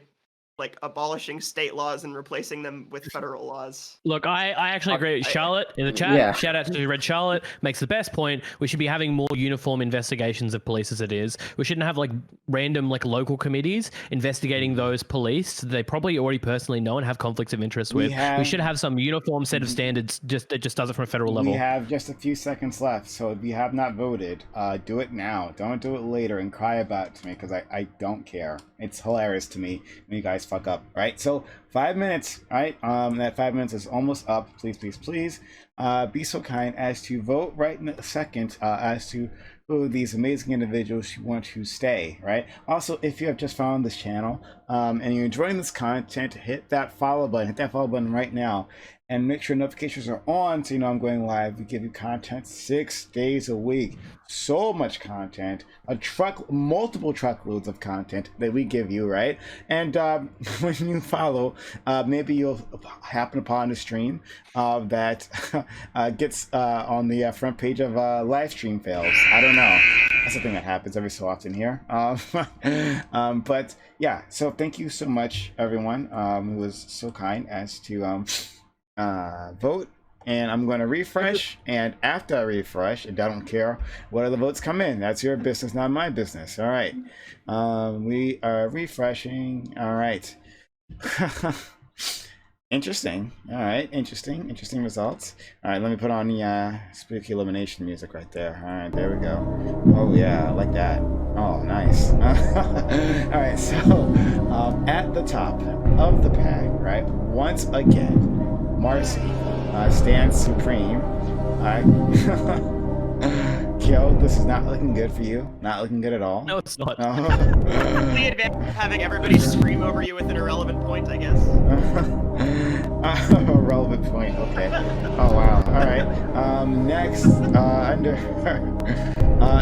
like abolishing state laws and replacing them with federal laws. Look, I actually agree with Charlotte in the chat. Yeah. Shout out to Red Charlotte. Makes the best point. We should be having more uniform investigations of police as it is. We shouldn't have like random like local committees investigating those police they probably already personally know and have conflicts of interest with. We should have some uniform set of standards that just does it from a federal level. We have just a few seconds left, so if you have not voted, do it now. Don't do it later and cry about it to me because I don't care. It's hilarious to me when you guys fuck up, right? So 5 minutes, right? That 5 minutes is almost up. Please be so kind as to vote right in a second as to who these amazing individuals you want to stay, right? Also, if you have just found this channel and you're enjoying this content, hit that follow button right now, and make sure notifications are on so you know I'm going live. We give you content 6 days a week. So much content, multiple truckloads of content that we give you, right? And when you follow, maybe you'll happen upon a stream that gets on the front page of live stream fails. I don't know. That's a thing that happens every so often here. But yeah, so thank you so much, everyone who was so kind as to vote. And I'm going to refresh. And after I refresh, and I don't care what other votes come in. That's your business, not my business. All right. We are refreshing. All right. Interesting. All right. Interesting results. All right. Let me put on the spooky elimination music right there. All right. There we go. Oh, yeah. I like that. Oh, nice. All right. So at the top of the pack, right, once again, Marcy stands supreme. All right. Kyo, this is not looking good for you. Not looking good at all. No, it's not. The advantage of having everybody scream over you with an irrelevant point, I guess. Irrelevant point. Okay. Oh wow. All right. Next, under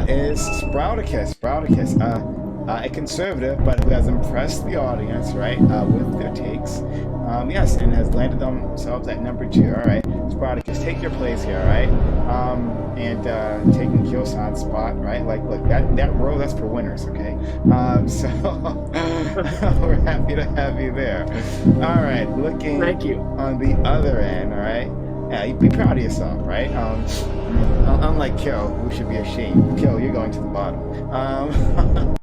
is Sprouticus. A conservative, but who has impressed the audience, right, with their takes. Yes, and has landed themselves at number 2. All right, Sprouticus, take your place here, all right? And taking Kyo-san's spot, right? Like, look, that row, that's for winners, okay? So we're happy to have you there. All right, looking Thank you. on the other end, all right? Yeah, you be proud of yourself, right? Unlike Kyo, who should be ashamed. Kyo, you're going to the bottom.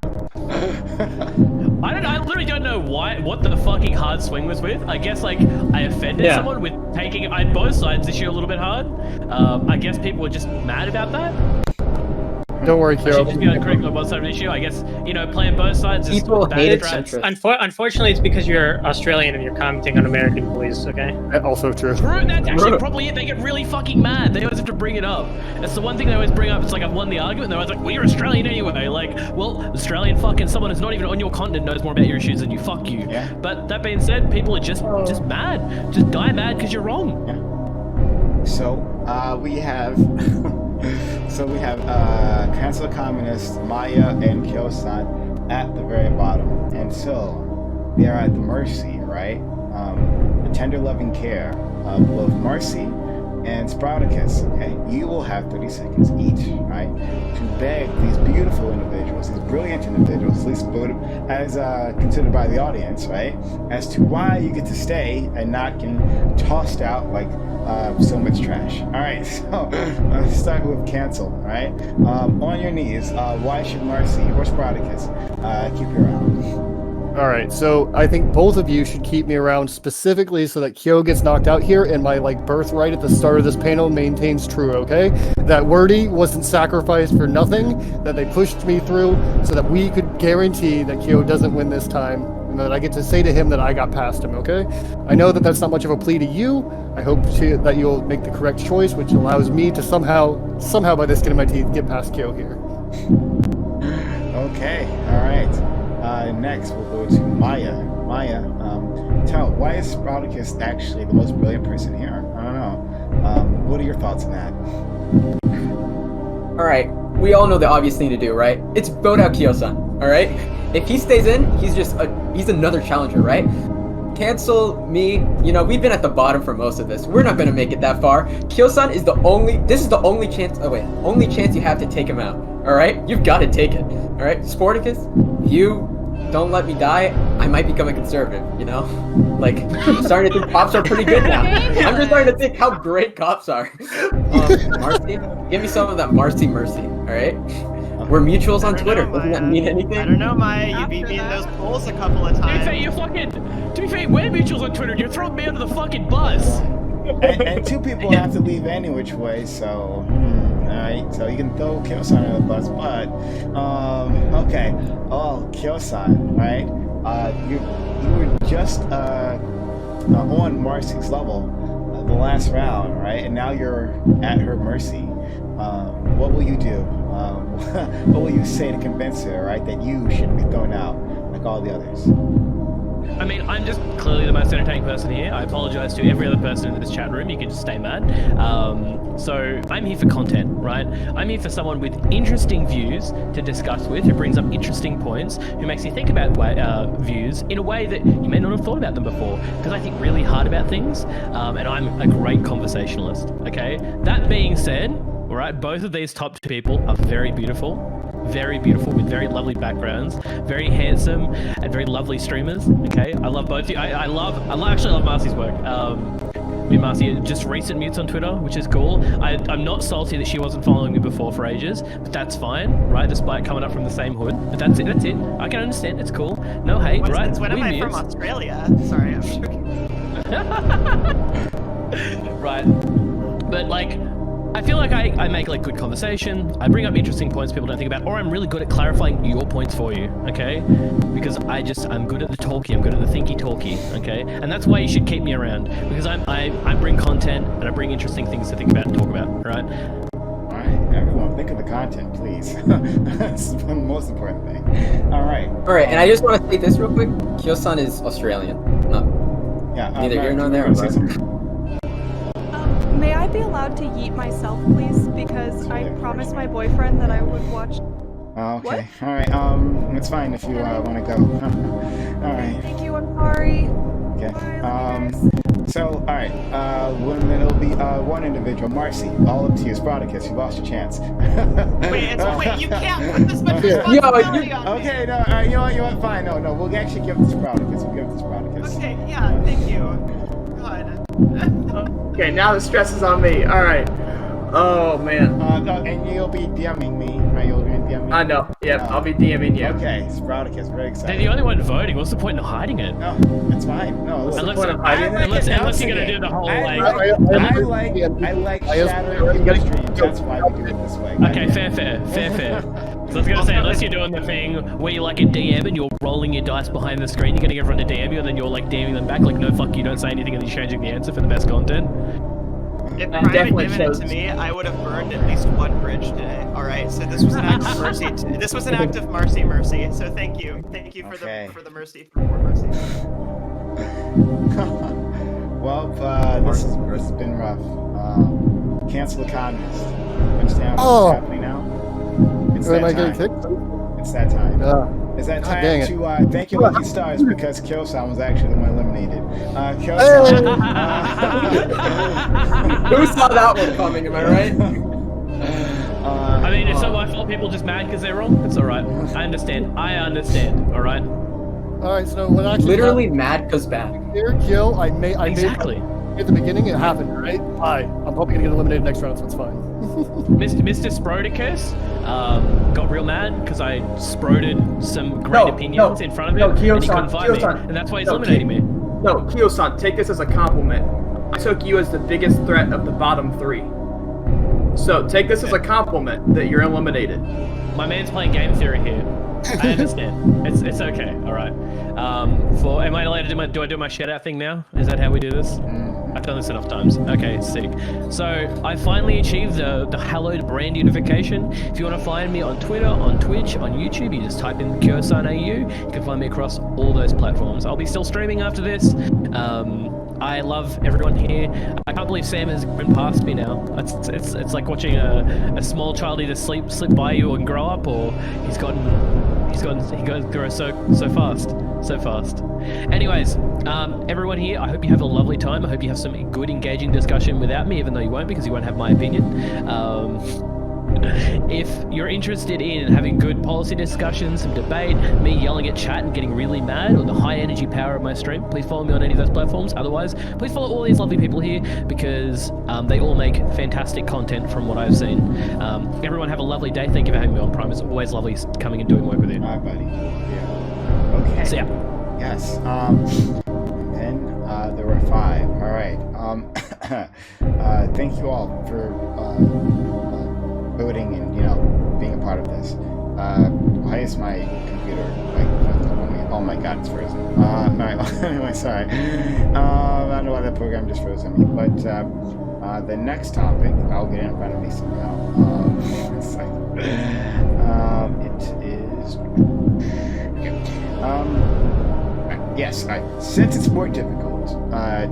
I literally don't know what the fucking hard swing was with. I guess like I offended someone with taking both sides this year a little bit hard. I guess people were just mad about that. Don't worry, I Kyo. should just be correct on one side of the issue. I guess, playing both sides is People bad hate strats. centrists. Unfortunately, it's because you're Australian and you're commenting on American police, okay? Also true. True, that's actually probably it. They get really fucking mad. They always have to bring it up. That's the one thing they always bring up. It's like, I've won the argument. They're always like, well, you're Australian anyway. Like, well, Australian fucking someone who's not even on your continent knows more about your issues than you. Fuck you. Yeah. But that being said, people are just mad. Just die mad because you're wrong. Yeah. So we have Council of Communists, Maya, and Kyo-san at the very bottom, and so they are at the mercy, right? The tender loving care of both Marcy and Sprouticus. Okay, you will have 30 seconds each, right, to beg these beautiful individuals, these brilliant individuals, at least as considered by the audience, right, as to why you get to stay and not get tossed out like so much trash. All right, so let's start with cancel. All right, on your knees. Why should Marcy or Sprouticus keep you around? All right, so I think both of you should keep me around specifically so that Kyo gets knocked out here and my birthright at the start of this panel maintains true, okay? That Wordy wasn't sacrificed for nothing, that they pushed me through so that we could guarantee that Kyo doesn't win this time, and that I get to say to him that I got past him, okay? I know that that's not much of a plea to you. I hope that you'll make the correct choice, which allows me to somehow by the skin of my teeth, get past Kyo here. Okay, all right. Next, we'll go to Maya. Maya, why is Sprouticus actually the most brilliant person here? I don't know. What are your thoughts on that? All right, we all know the obvious thing to do, right? It's vote out Kyo-san, all right? If he stays in, he's another challenger, right? Cancel me. We've been at the bottom for most of this. We're not gonna make it that far. Kyo-san is this is the only chance, only chance you have to take him out, all right? You've got to take it, all right? Sporticus, you don't let me die, I might become a conservative, Like, I'm starting to think cops are pretty good now. I'm just starting to think how great cops are. Marcy, give me some of that Marcy mercy, all right? We're mutuals on Twitter. Doesn't that mean anything? I don't know, Maya. You beat me in those polls a couple of times. To be fair, we're mutuals on Twitter. You're throwing me under the fucking bus. And 2 people have to leave any which way, so alright, so you can throw Kyo-san under the bus, but okay. Oh, Kyo-san, right? You were just on Marcy's level the last round, right? And now you're at her mercy. What will you do? What will you say to convince her, right, that you shouldn't be thrown out like all the others? I mean, I'm just clearly the most entertaining person here. I apologize to every other person in this chat room. You can just stay mad. So I'm here for content, right? I'm here for someone with interesting views to discuss with, who brings up interesting points, who makes you think about views in a way that you may not have thought about them before. Because I think really hard about things, and I'm a great conversationalist, okay? That being said, all right, both of these top 2 people are very beautiful. very beautiful with very lovely backgrounds, very handsome and very lovely streamers. Okay, I love both of you. I actually love Marcy's work. Me and Marcy just recent mutes on Twitter, which is cool. I'm not salty that she wasn't following me before for ages, but that's fine, right? Despite coming up from the same hood, but that's it. That's it. I can understand. It's cool. No hate, right? When am I from Australia? Sorry, I'm joking. Right, but like, I feel like I make like good conversation. I bring up interesting points people don't think about, or I'm really good at clarifying your points for you. Okay, because I'm good at the talky. I'm good at the thinky talky. Okay, and that's why you should keep me around, because I bring content and I bring interesting things to think about and talk about. Right. All right, everyone, think of the content, please. That's the most important thing. All right. All right, and I just want to say this real quick. Kyo-san is Australian. Neither here nor there. May I be allowed to yeet myself, please? Because I promised my boyfriend that I would watch. Oh, okay. What? All right. It's fine if you want to go. All right. Thank you. I'm sorry. Okay. Bye, so, all right. It'll be one individual. Marcy, all up to you. Spartacus, you lost your chance. Wait, you can't put this much responsibility on me. Okay, no, all right, you know what? Fine. No, we'll actually give it to Spartacus. We'll give it to Spartacus. Okay, yeah, thank you. God. Okay, now the stress is on me. All right. Oh man. And you'll be DMing me, right? You'll be DMing me. I know. Yep, I'll be DMing you. Okay, Spartacus, very excited. They're the only one voting. What's the point in hiding it? No, it's fine. No, unless you're gonna do the whole I like shattering people's dreams. That's why we do it this way. Okay, fair. So I was gonna say, unless you're doing the thing where you're like a DM and you're rolling your dice behind the screen, you're getting everyone to DM you, and then you're like DMing them back, like no fuck you, don't say anything, and you're changing the answer for the best content. If Prime had given it to me, I would have burned at least one bridge today. All right, so this was an act of mercy. This was an act of mercy. So thank you for the mercy, for more mercy. Well, this has been rough. Cancel the communist. Understand what's happening now? It's that time. It's that time. It's that time to thank you, Lucky Stars, because Kyo-san was actually the one eliminated. Kyo-san. Who saw that one coming? Am I right? I mean, it's not my fault. People just mad because they're wrong. It's all right. I understand. All right. All right. So what actually? Literally mad because bad. Here, kill. I exactly. At the beginning, it happened, right? I'm probably gonna get eliminated next round, so it's fine. Mr. Sprodicus got real mad because I sproded some great opinions in front of him, and he couldn't find me, and that's why he's eliminating me. No, Kyo-san, take this as a compliment. I took you as the biggest threat of the bottom three. So take this as a compliment that you're eliminated. My man's playing game theory here. I understand. It's okay. All right. Am I allowed to do I do my shout out thing now? Is that how we do this? I've done this enough times. Okay, sick. So I finally achieved the hallowed brand unification. If you want to find me on Twitter, on Twitch, on YouTube, you just type in Kyo-san AU. You can find me across all those platforms. I'll be still streaming after this. I love everyone here. I can't believe Sam has been past me now. It's like watching a small child either slip by you and grow up, or he grows so fast. Anyways, everyone here, I hope you have a lovely time. I hope you have some good engaging discussion without me, even though you won't, because you won't have my opinion. If you're interested in having good policy discussions, some debate, me yelling at chat and getting really mad, or the high energy power of my stream, please follow me on any of those platforms. Otherwise, please follow all these lovely people here, because they all make fantastic content from what I've seen. Everyone have a lovely day. Thank you for having me on Prime. It's always lovely coming and doing work with you. Hi, buddy. Yeah. Okay. See ya. Yes. And then there were 5. All right. Thank you all for voting and being a part of this. Why is my computer oh my god, it's frozen. Alright, anyway, sorry. I don't know why that program just froze on me, but the next topic, I'll get it in front of me somehow. It is yes, since it's more difficult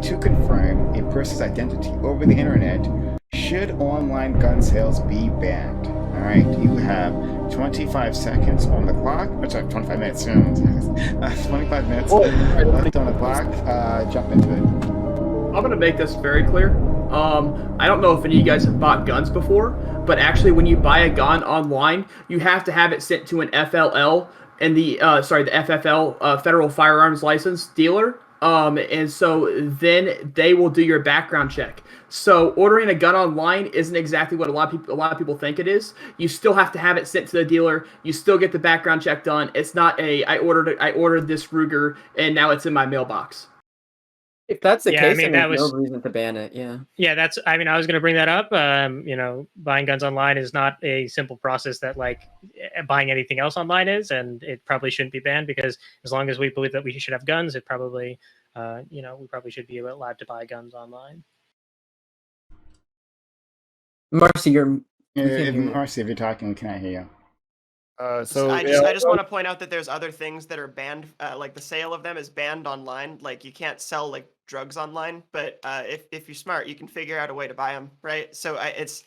to confirm a person's identity over the internet, should online gun sales be banned? Alright, you have 25 seconds on the clock. Oh, sorry, 25 minutes. 25 minutes left on the clock. Jump into it. I'm going to make this very clear. I don't know if any of you guys have bought guns before, but actually when you buy a gun online, you have to have it sent to an FLL and the FFL, Federal Firearms License dealer. And so then they will do your background check. So ordering a gun online isn't exactly what a lot of people think it is. You still have to have it sent to the dealer. You still get the background check done. It's not I ordered this Ruger and now it's in my mailbox. If that's the Yeah, case, I mean, there's no reason to ban it. Yeah. Yeah, that's. I mean, I was going to bring that up. You know, buying guns online is not a simple process that like buying anything else online is, and it probably shouldn't be banned because as long as we believe that we should have guns, it probably, you know, we probably should be allowed to buy guns online. Marcy, Marcy, if you're talking, we cannot hear you. I just want to point out that there's other things that are banned, like the sale of them is banned online. Like you can't sell like drugs online, but if you're smart, you can figure out a way to buy them, right? So it's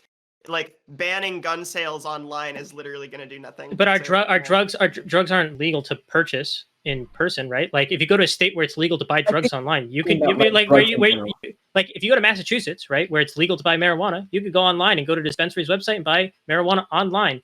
like banning gun sales online is literally going to do nothing. But drugs aren't legal to purchase in person, right? Like if you go to a state where it's legal to buy drugs online, you can like if you go to Massachusetts, right, where it's legal to buy marijuana, you could go online and go to dispensary's website and buy marijuana online.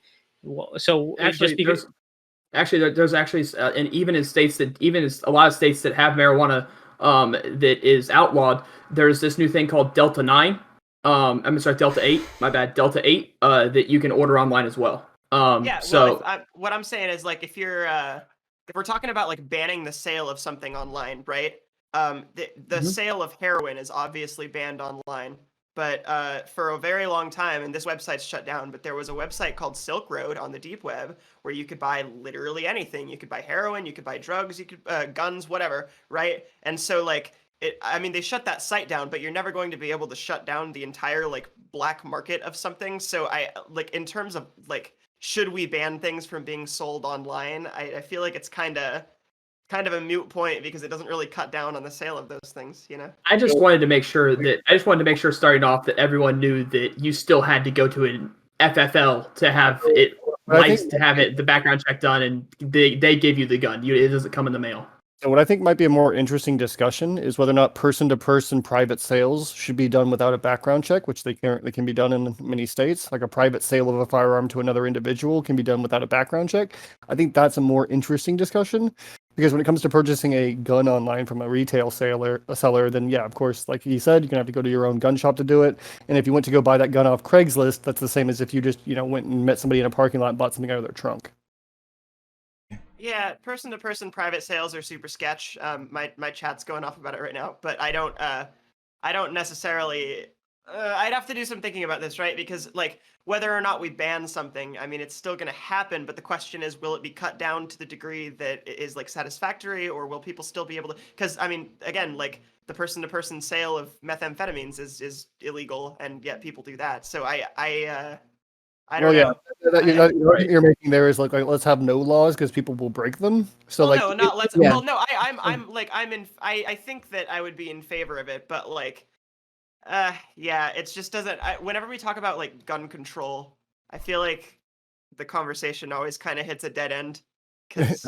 So actually, there's actually and even in states that a lot of states that have marijuana that is outlawed, there's this new thing called Delta 9. I'm sorry, Delta 8. My bad, Delta 8. That you can order online as well. What I'm saying is like if we're talking about like banning the sale of something online, right? The sale of heroin is obviously banned online. But for a very long time, and this website's shut down, but there was a website called Silk Road on the deep web where you could buy literally anything. You could buy heroin, you could buy drugs, you could guns, whatever, right? And so like they shut that site down, but you're never going to be able to shut down the entire like black market of something. So I like in terms of like should we ban things from being sold online? I feel like it's kind of a moot point because it doesn't really cut down on the sale of those things, you know. I just wanted to make sure starting off that everyone knew that you still had to go to an FFL to have it the background check done, and they give you the gun. It doesn't come in the mail. So what I think might be a more interesting discussion is whether or not person-to-person private sales should be done without a background check, which they currently can be done in many states. Like a private sale of a firearm to another individual can be done without a background check. I think that's a more interesting discussion because when it comes to purchasing a gun online from a retail seller, then yeah, of course, like he said, you're gonna have to go to your own gun shop to do it. And if you went to go buy that gun off Craigslist, that's the same as if you just, went and met somebody in a parking lot and bought something out of their trunk. Yeah, person-to-person private sales are super sketch. My chat's going off about it right now, but I don't necessarily. I'd have to do some thinking about this, right? Because like whether or not we ban something, I mean, it's still going to happen. But the question is, will it be cut down to the degree that it is like satisfactory, or will people still be able to? Because I mean, again, like the person-to-person sale of methamphetamines is illegal, and yet people do that. So I don't know. What you're making there is like let's have no laws because people will break them. So let's. Yeah. Well, no, I think that I would be in favor of it, but like, yeah, it just doesn't. Whenever we talk about like gun control, I feel like the conversation always kind of hits a dead end. It's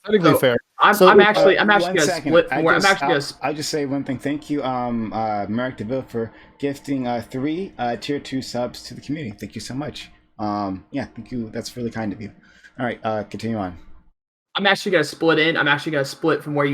technically fair. I'm actually gonna split. I'll just say one thing. Thank you, Merrick DeVille, for gifting 3 tier 2 subs to the community. Thank you so much. Yeah, thank you. That's really kind of you. All right, continue on. I'm actually gonna split from where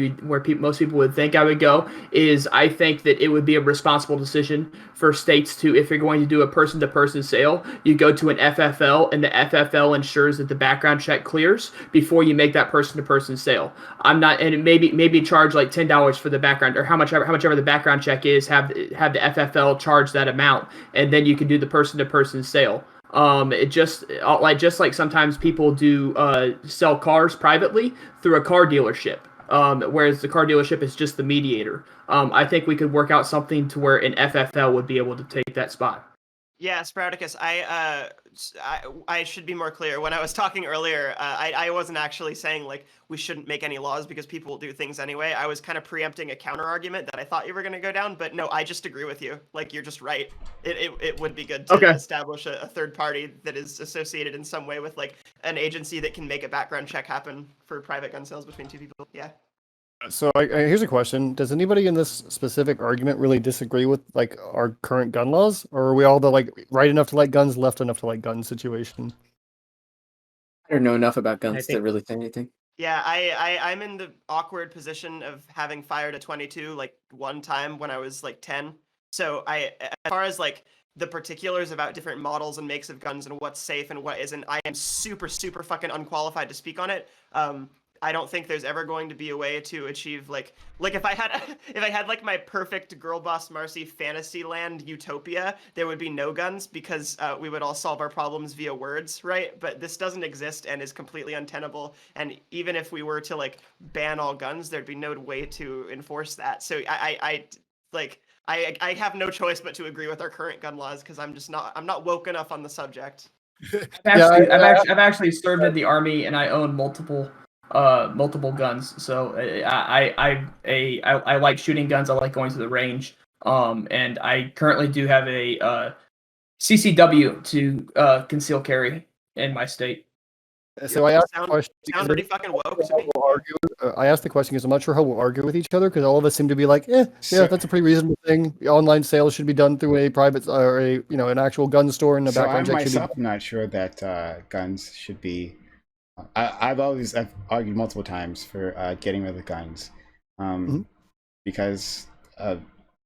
most people would think I would go. Is I think that it would be a responsible decision for states to, if you're going to do a person-to-person sale, you go to an FFL, and the FFL ensures that the background check clears before you make that person-to-person sale. And maybe charge like $10 for the background, or how much ever the background check is. Have the FFL charge that amount, and then you can do the person-to-person sale. Just like sometimes people do sell cars privately through a car dealership, whereas the car dealership is just the mediator. I think we could work out something to where an FFL would be able to take that spot. Yeah, Sprouticus, I should be more clear. When I was talking earlier, I wasn't actually saying like we shouldn't make any laws because people will do things anyway. I was kind of preempting a counter argument that I thought you were going to go down, but no, I just agree with you. Like you're just right. It would be good to establish a third party that is associated in some way with like an agency that can make a background check happen for private gun sales between 2 people. Yeah. So here's a question: does anybody in this specific argument really disagree with like our current gun laws, or are we all the like right enough to like guns, left enough to like guns situation? I don't know enough about guns to think- really say anything. Yeah, I'm in the awkward position of having fired a 22 like one time when I was like 10. So as far as like the particulars about different models and makes of guns and what's safe and what isn't, I am super fucking unqualified to speak on it. I don't think there's ever going to be a way to achieve like if I had like my perfect girl boss Marcy Fantasyland utopia, there would be no guns because we would all solve our problems via words, right? But this doesn't exist and is completely untenable. And even if we were to like ban all guns, there'd be no way to enforce that. So I have no choice but to agree with our current gun laws because I'm not woke enough on the subject. I've actually served in the army and I own multiple guns. So I like shooting guns. I like going to the range. And I currently do have a CCW to conceal carry in my state. So I asked the question. Sound pretty fucking woke to me. I asked the question because I'm not sure how we'll argue with each other because all of us seem to be like, yeah, that's a pretty reasonable thing. The online sales should be done through a private or an actual gun store and a So I background check should be. myself am not sure that guns should be. I've argued multiple times for getting rid of guns, because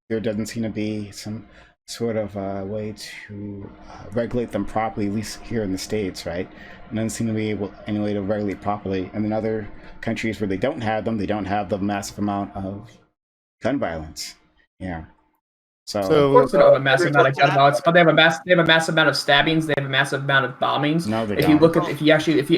there doesn't seem to be some sort of way to regulate them properly, at least here in the States, right? And doesn't seem to be able any way to regulate properly. And in other countries where they don't have them, they don't have the massive amount of gun violence. Yeah. So of course they don't have a massive amount of gun violence, but they have a massive amount of stabbings. They have a massive amount of bombings. No, they if don't. you look at if you actually look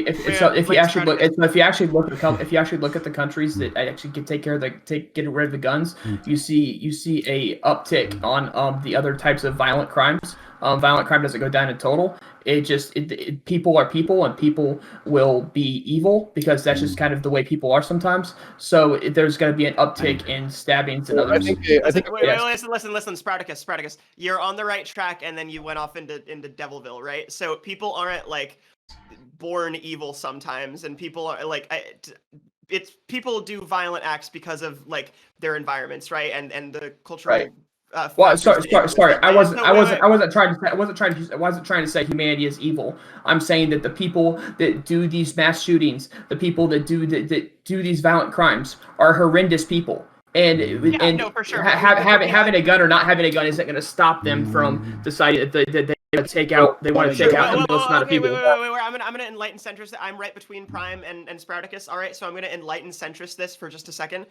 at the countries that actually can take care of get rid of the guns, you see a uptick on the other types of violent crimes. Violent crime doesn't go down in total. People are people, and people will be evil because that's just kind of the way people are sometimes. So there's going to be an uptick in stabbings and others. Listen, Spartacus, you're on the right track, and then you went off into Devilville, right? So people aren't like born evil sometimes, and people are like people do violent acts because of like their environments, right? And the cultural. Right. Well, sorry. I wasn't trying to say humanity is evil. I'm saying that the people that do these mass shootings, the people that do these violent crimes, are horrendous people. And no, for sure. Having a gun or not having a gun isn't going to stop them from deciding that they want to take out the most amount of people. Wait. I'm gonna enlighten centrist. I'm right between Prime and Spartacus. All right, so I'm gonna enlighten centrist this for just a second.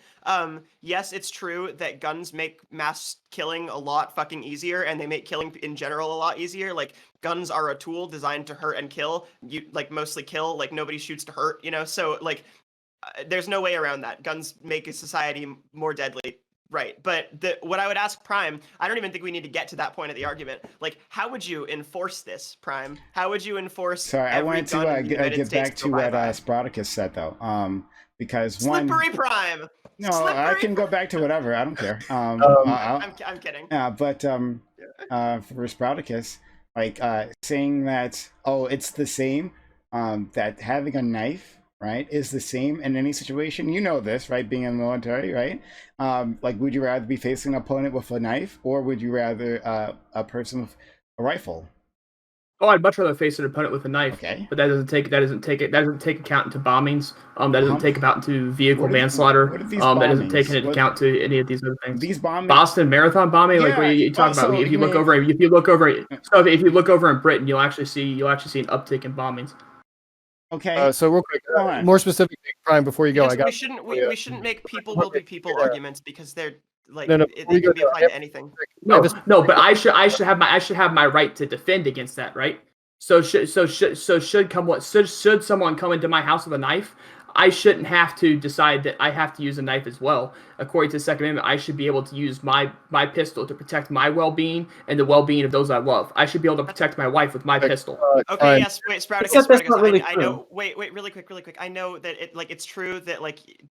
Yes, it's true that guns make mass killing a lot fucking easier, and they make killing in general a lot easier. Like guns are a tool designed to hurt and kill. You like mostly kill. Like nobody shoots to hurt. So like there's no way around that. Guns make a society more deadly. Right, but what I would ask Prime, I don't even think we need to get to that point of the argument. Like, how would you enforce this, Prime? How would you enforce? Sorry, I wanted to get back to what Spartacus said though, because slippery Prime. No, I can go back to whatever. I don't care. I'm kidding. Yeah, but for Spartacus, like saying that it's the same, that having a knife, right, is the same in any situation. You know this, right? Being in the military, right? Like, would you rather be facing an opponent with a knife, or would you rather a person with a rifle? Oh, I'd much rather face an opponent with a knife. Okay. But that doesn't take account into bombings. That doesn't take account into vehicle manslaughter. That doesn't take into account to any of these other things. These bombings. Boston Marathon bombing, like what you talk about. If you look over in Britain, you'll actually see an uptick in bombings. Okay. So real quick, more specific, Prime, before you go, we shouldn't make people will be people arguments because they're like they can be applied to anything. No, but I should have my right to defend against that, right? So should someone come into my house with a knife, I shouldn't have to decide that I have to use a knife as well. According to the Second Amendment, I should be able to use my pistol to protect my well-being and the well-being of those I love. I should be able to protect my wife with my pistol. Okay, yes, wait, Spartacus, really I know. Wait, really quick. I know that it's true that like,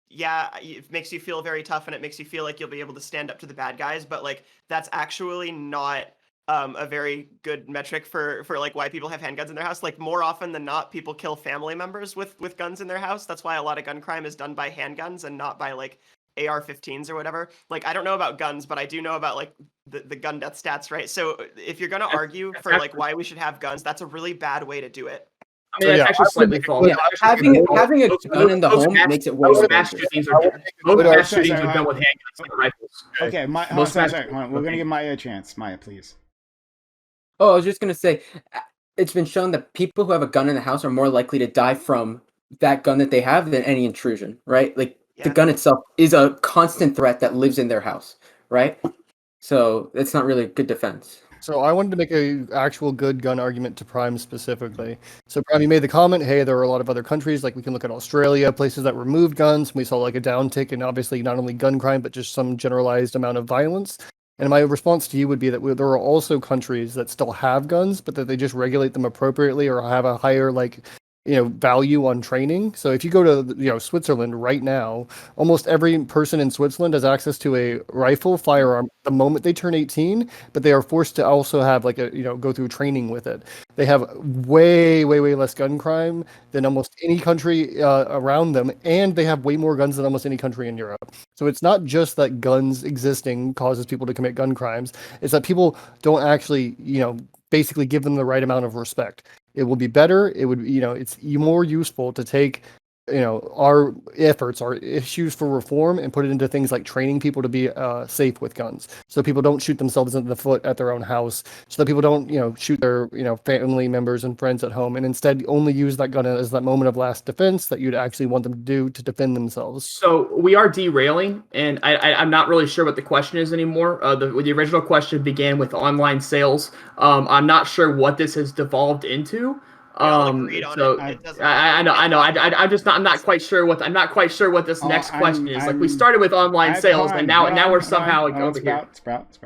yeah, it makes you feel very tough and it makes you feel like you'll be able to stand up to the bad guys, but like that's actually not a very good metric for like why people have handguns in their house. Like more often than not, people kill family members with guns in their house. That's why a lot of gun crime is done by handguns and not by like AR-15s or whatever. Like, I don't know about guns, but I do know about like the gun death stats, right? So if you're gonna argue for like why we should have guns, that's a really bad way to do it. I mean, that's actually slightly false. Yeah, having a gun in the home makes it way more mass dangerous. shootings are done with handguns, like rifles. Okay, Most mass sorry. Hold on. We're gonna give Maya a chance. Maya, please. Oh, I was just gonna say, it's been shown that people who have a gun in the house are more likely to die from that gun that they have than any intrusion, right? Like the gun itself is a constant threat that lives in their house, right? So it's not really a good defense. So I wanted to make a actual good gun argument to Prime specifically. So Prime, you made the comment, hey, there are a lot of other countries, like we can look at Australia, places that removed guns. We saw like a downtick in obviously not only gun crime, but just some generalized amount of violence. And my response to you would be that there are also countries that still have guns, but that they just regulate them appropriately or have a higher value on training. So if you go to Switzerland right now, almost every person in Switzerland has access to a rifle firearm the moment they turn 18, but they are forced to also have go through training with it. They have way less gun crime than almost any country around them, and they have way more guns than almost any country in Europe. So it's not just that guns existing causes people to commit gun crimes, it's that people don't actually basically give them the right amount of respect. It will be better. It would, it's more useful to take, our efforts, our issues for reform and put it into things like training people to be safe with guns. So people don't shoot themselves in the foot at their own house. So that people don't, shoot their, family members and friends at home, and instead only use that gun as that moment of last defense that you'd actually want them to do to defend themselves. So we are derailing, and I'm not really sure what the question is anymore. The original question began with online sales. I'm not sure what this has devolved into. So I know. I'm not quite sure what this next question is. Like we started with online sales, and now we're somehow over here. Sprout.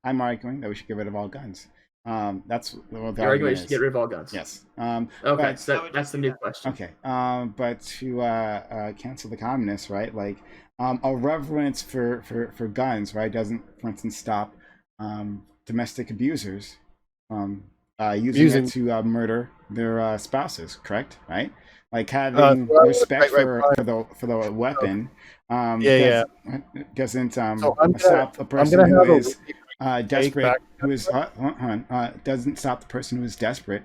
I'm arguing that we should get rid of all guns. That's what the You're arguing argument we should get rid of all guns. Yes. Okay, so that's the new question. Okay. But to cancel the communists, right? Like a reverence for guns, right, doesn't, for instance, stop domestic abusers using it to murder their spouses, correct? Right? Like having respect for the weapon doesn't stop the person who is desperate. Doesn't stop the person who is desperate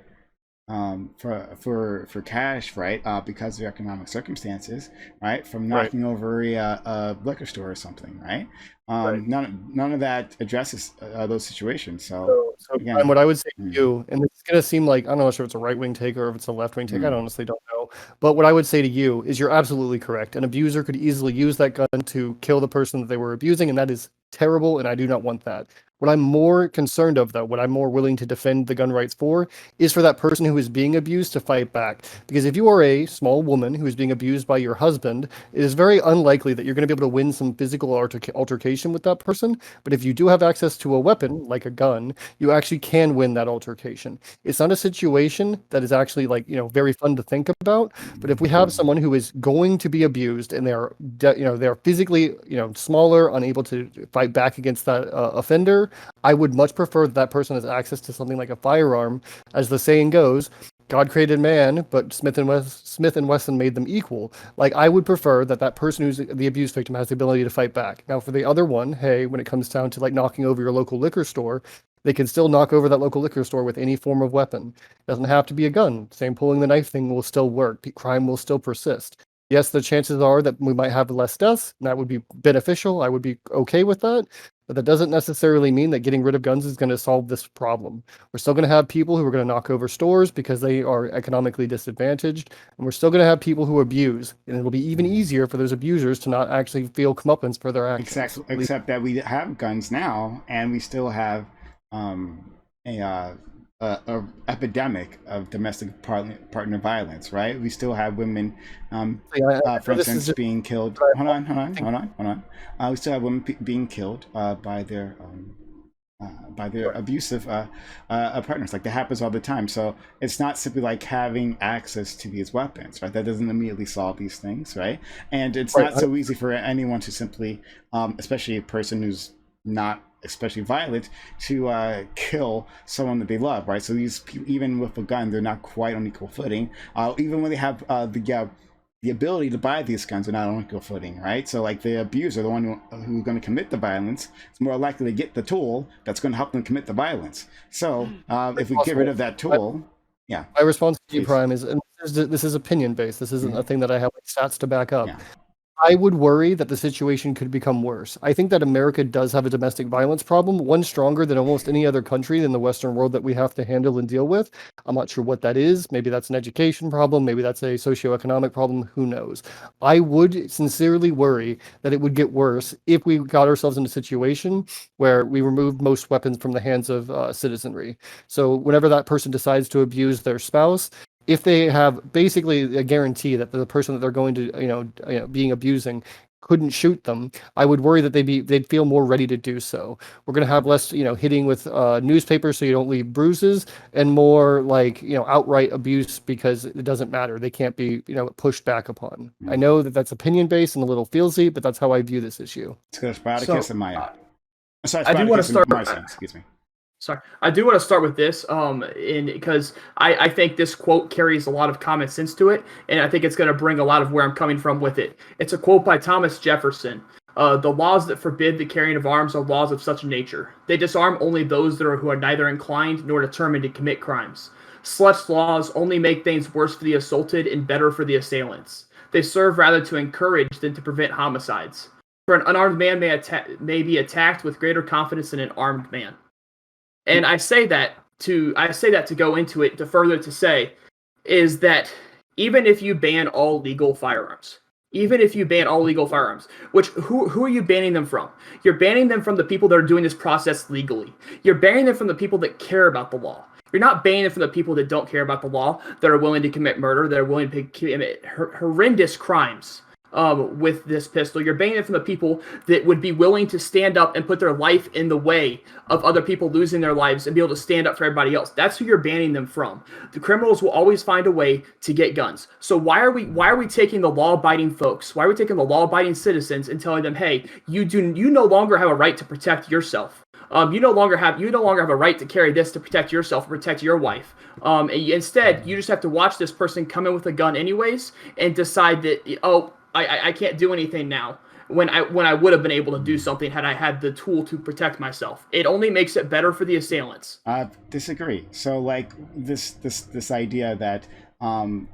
for cash, right? Because of economic circumstances, right? From knocking over a liquor store or something, right? None of that addresses those situations. So again, and what I would say to you, and it's going to seem like, I'm not sure if it's a right-wing take or if it's a left-wing take, I honestly don't know. But what I would say to you is you're absolutely correct. An abuser could easily use that gun to kill the person that they were abusing, and that is terrible, and I do not want that. What I'm more concerned of, though, what I'm more willing to defend the gun rights for, is for that person who is being abused to fight back. Because if you are a small woman who is being abused by your husband, it is very unlikely that you're going to be able to win some physical altercation with that person. But if you do have access to a weapon, like a gun, you actually can win that altercation. It's not a situation that is actually very fun to think about. But if we have someone who is going to be abused and they are, they are physically, smaller, unable to fight back against that offender, I would much prefer that person has access to something like a firearm. As the saying goes, God created man, but Smith and Wesson made them equal. Like, I would prefer that person who's the abuse victim has the ability to fight back. Now, for the other one, hey, when it comes down to knocking over your local liquor store, they can still knock over that local liquor store with any form of weapon. It doesn't have to be a gun. Same pulling the knife thing will still work. Crime will still persist. Yes, the chances are that we might have less deaths, and that would be beneficial. I would be okay with that. But that doesn't necessarily mean that getting rid of guns is going to solve this problem. We're still going to have people who are going to knock over stores because they are economically disadvantaged. And we're still going to have people who abuse. And it'll be even easier for those abusers to not actually feel comeuppance for their actions. Exactly. Except that we have guns now, and we still have a epidemic of domestic partner violence, right? We still have women, for instance, being killed. Hold on. We still have women being killed by their abusive partners. Like, that happens all the time. So it's not simply like having access to these weapons, right? That doesn't immediately solve these things, right? And it's not so easy for anyone to simply, especially a person who's not especially violent, to kill someone that they love, right? So these people, even with a gun, they're not quite on equal footing. Even when they have the ability to buy these guns are not on equal footing, right? So like the abuser, the one who's going to commit the violence, is more likely to get the tool that's going to help them commit the violence. So if we get rid of that tool, yeah. My response to you, Please. Prime, is, and this is opinion based. This isn't a thing that I have like, stats to back up. Yeah. I would worry that the situation could become worse. I think that America does have a domestic violence problem, one stronger than almost any other country in the Western world that we have to handle and deal with. I'm not sure what that is. Maybe that's an education problem. Maybe that's a socioeconomic problem. Who knows? I would sincerely worry that it would get worse if we got ourselves in a situation where we removed most weapons from the hands of citizenry. So whenever that person decides to abuse their spouse, if they have basically a guarantee that the person that they're going to, being abusing couldn't shoot them, I would worry that they'd feel more ready to do so. We're going to have less, hitting with newspapers so you don't leave bruises, and more like, outright abuse because it doesn't matter. They can't be, pushed back upon. I know that that's opinion based and a little feelsy, but that's how I view this issue. Let's go to Spartacus and Maya. Sorry, I do want to start. Excuse me. Sorry, I do want to start with this, because I think this quote carries a lot of common sense to it, and I think it's going to bring a lot of where I'm coming from with it. It's a quote by Thomas Jefferson. The laws that forbid the carrying of arms are laws of such a nature. They disarm only those who are neither inclined nor determined to commit crimes. Such laws only make things worse for the assaulted and better for the assailants. They serve rather to encourage than to prevent homicides. For an unarmed man may be attacked with greater confidence than an armed man. And I say that to go into it to further to say is that even if you ban all legal firearms, which who are you banning them from? You're banning them from the people that are doing this process legally. You're banning them from the people that care about the law. You're not banning them from the people that don't care about the law, that are willing to commit murder, that are willing to commit horrendous crimes. With this pistol, you're banning it from the people that would be willing to stand up and put their life in the way of other people losing their lives and be able to stand up for everybody else. That's who you're banning them from. The criminals will always find a way to get guns. So why are we taking the law-abiding folks? Why are we taking the law-abiding citizens and telling them, hey, you no longer have a right to protect yourself. You no longer have a right to carry this to protect yourself, protect your wife. Instead, you just have to watch this person come in with a gun anyways and decide that, I can't do anything now when I would have been able to do something had I had the tool to protect myself. It only makes it better for the assailants. Disagree. So like this idea that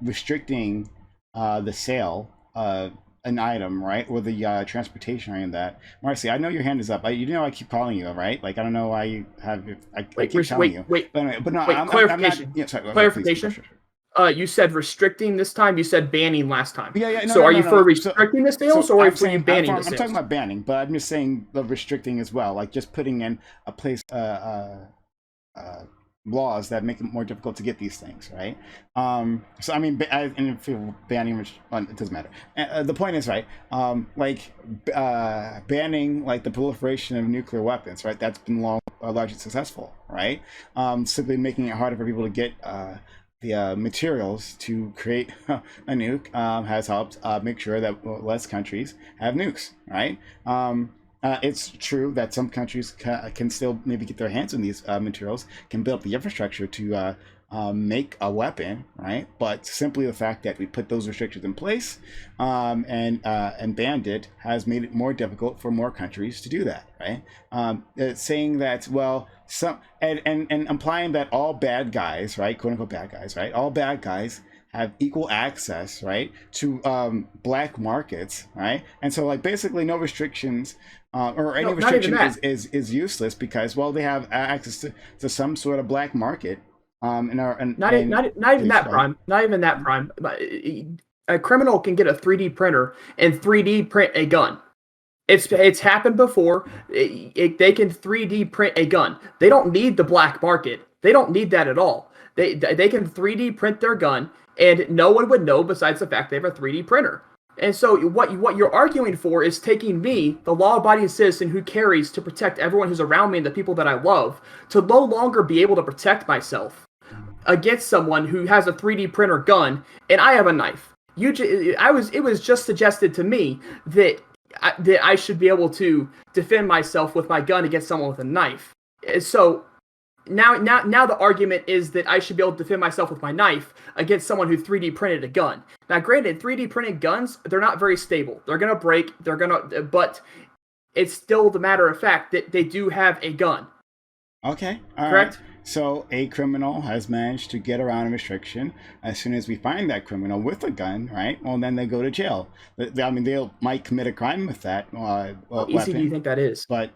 restricting the sale of an item, right, or the transportation or any of that. Marcy, I know your hand is up. I keep calling you, right? Like I don't know why you have. I keep telling you. Clarification. Clarification. Sure. You said restricting this time. You said banning last time. Yeah. Are you for restricting the sales, or are you banning the sales? I'm talking about banning, but I'm just saying the restricting as well, like just putting in a place laws that make it more difficult to get these things, right? So I mean, and if you're banning, it doesn't matter. The point is, right? Banning like the proliferation of nuclear weapons, right? That's been largely successful, right? Simply making it harder for people to get the materials to create a nuke has helped make sure that less countries have nukes, right? It's true that some countries can still maybe get their hands on these materials, can build up the infrastructure to make a weapon, right? But simply the fact that we put those restrictions in place and banned it has made it more difficult for more countries to do that, right? It's saying that, well, and implying that all bad guys, right, quote unquote bad guys, right, all bad guys have equal access, right, to black markets, right? And so like basically no restrictions or any restriction is useless because, well, they have access to some sort of black market. Not even that, Prime. A criminal can get a 3D printer and 3D print a gun. It's happened before. They can 3D print a gun. They don't need the black market. They don't need that at all. They can 3D print their gun, and no one would know besides the fact they have a 3D printer. And so what you're arguing for is taking me, the law-abiding citizen who carries to protect everyone who's around me and the people that I love, to no longer be able to protect myself against someone who has a 3D printer gun and I have a knife. It was just suggested to me that I should be able to defend myself with my gun against someone with a knife. So now the argument is that I should be able to defend myself with my knife against someone who 3D printed a gun. Now, granted, 3D printed guns, they're not very stable. They're gonna break. But it's still the matter of fact that they do have a gun. Okay. All Correct? right. So a criminal has managed to get around a restriction. As soon as we find that criminal with a gun, right? Well, then they go to jail. I mean, they might commit a crime with that How weapon. easy do you think that is? But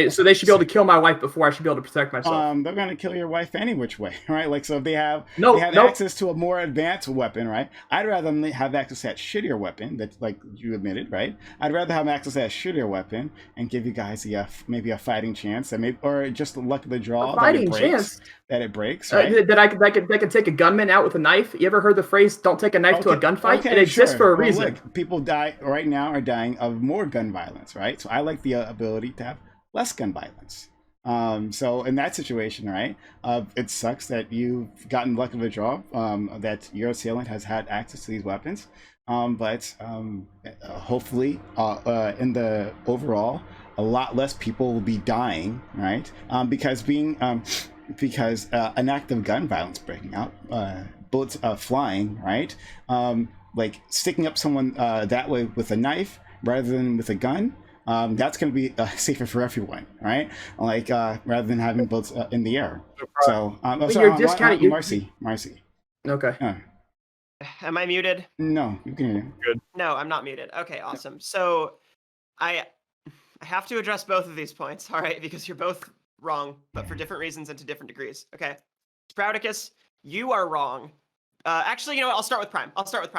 So they should be able to kill my wife before I should be able to protect myself. they're gonna kill your wife any which way, right? Like, so if they have Nope. access to a more advanced weapon, right? I'd rather them have access to that shittier weapon that, like you admitted, right? I'd rather have access to that shittier weapon and give you guys maybe a fighting chance, and maybe, or just the luck of the draw that it breaks, right? That I could take a gunman out with a knife. You ever heard the phrase "Don't take a knife to a gunfight"? Okay, it exists for a Well, reason. look, people right now are dying of more gun violence, right? So I like the ability to have less gun violence. So in that situation, right, it sucks that you've gotten luck of the draw, that your assailant has had access to these weapons. But hopefully, in the overall, a lot less people will be dying, right? Because an act of gun violence breaking out, bullets flying, right? Like sticking up someone that way with a knife rather than with a gun. That's going to be safer for everyone, right? Like rather than having bullets in the air. So, you're discounting Marcy. Okay. Am I muted? No, you can hear. Good. No, I'm not muted. Okay, awesome. So I have to address both of these points, all right? Because you're both wrong, but for different reasons and to different degrees. Okay. Sprouticus, you are wrong. Actually, you know what? I'll start with Prime.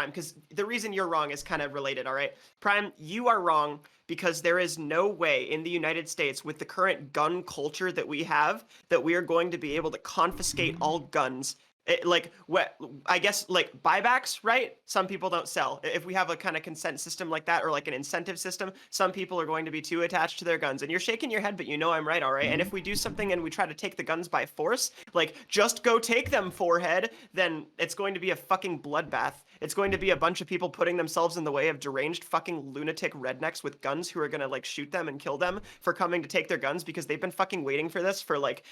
Because the reason you're wrong is kind of related, all right? Prime, you are wrong because there is no way in the United States with the current gun culture that we have that we are going to be able to confiscate all guns. I guess like buybacks, right? Some people don't sell. If we have a kind of consent system like that, or like an incentive system, some people are going to be too attached to their guns. And you're shaking your head, but you know I'm right, all right? And if we do something and we try to take the guns by force, like just go take them, forehead, then it's going to be a fucking bloodbath. It's going to be a bunch of people putting themselves in the way of deranged fucking lunatic rednecks with guns who are gonna like shoot them and kill them for coming to take their guns because they've been fucking waiting for this for like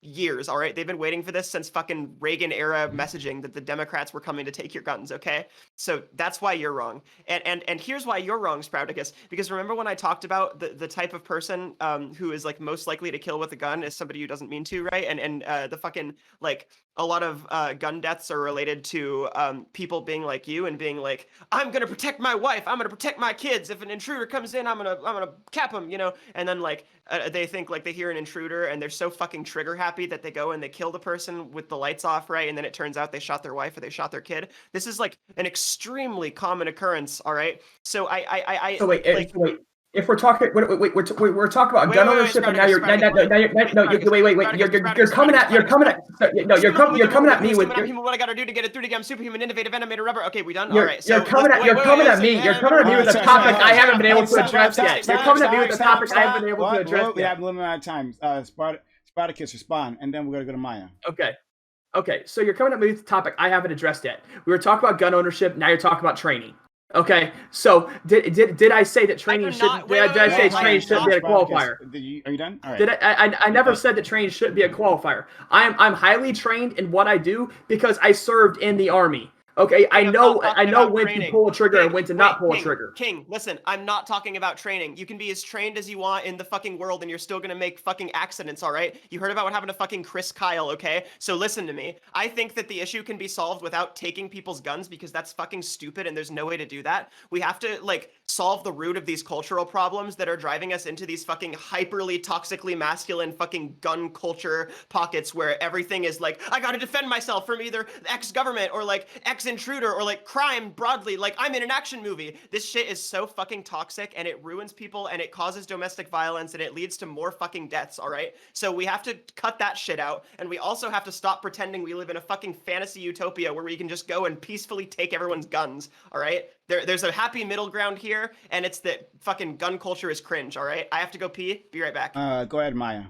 years, all right? They've been waiting for this since fucking Reagan era messaging that the Democrats were coming to take your guns, okay? So that's why you're wrong. And here's why you're wrong, Sprouticus, because remember when I talked about the type of person who is like most likely to kill with a gun is somebody who doesn't mean to, right? And the fucking like a lot of gun deaths are related to people being like you and being like, I'm gonna protect my wife, I'm gonna protect my kids. If an intruder comes in, I'm gonna cap him, you know. And then like they think like they hear an intruder and they're so fucking trigger happy that they go and they kill the person with the lights off, right? And then it turns out they shot their wife or they shot their kid. This is like an extremely common occurrence, all right? So Wait. If we're talking, we're talking about gun ownership, and now you're coming at me with what I gotta do to get it through to get superhuman, innovative, animated rubber. Okay, we done. All right. You're coming at me with a topic I haven't been able to address yet. You're coming at me with a topic I haven't been able to address yet. We have a limited amount of time. Spartacus, respond, and then we're gonna go to Maya. Okay. So you're coming at me with a topic I haven't addressed yet. We were talking about gun ownership. Now you're talking about training. Okay, so did I say that training shouldn't? Did I say training shouldn't be a qualifier? Are you done? All right. I never said that training shouldn't be a qualifier. I'm highly trained in what I do because I served in the Army. Okay, I know when to pull a trigger and when to not pull a trigger. King, listen, I'm not talking about training. You can be as trained as you want in the fucking world and you're still gonna make fucking accidents, all right? You heard about what happened to fucking Chris Kyle, okay? So listen to me. I think that the issue can be solved without taking people's guns because that's fucking stupid and there's no way to do that. We have to, like, solve the root of these cultural problems that are driving us into these fucking hyperly toxically masculine fucking gun culture pockets where everything is like, I gotta defend myself from either X government or like X intruder or like crime broadly, like I'm in an action movie. This shit is so fucking toxic and it ruins people and it causes domestic violence and it leads to more fucking deaths, all right? So we have to cut that shit out and we also have to stop pretending we live in a fucking fantasy utopia where we can just go and peacefully take everyone's guns, all right? There's a happy middle ground here and it's that fucking gun culture is cringe, all right? I have to go pee. Be right back. Go ahead, Maya.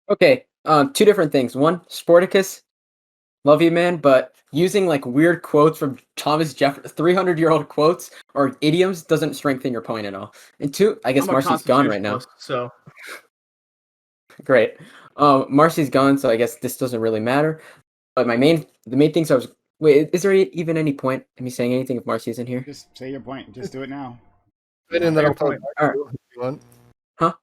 Okay, two different things. One, Sporticus, love you, man, but using like weird quotes from Thomas Jefferson, 300-year-old quotes or idioms doesn't strengthen your point at all. And two, I guess Marcy's gone right now. So great. Marcy's gone, so I guess this doesn't really matter. But the main things I was wait, is there even any point in me saying anything if Marcy isn't here? Just say your point. Just do it now. And then I'll talk All right. if you want.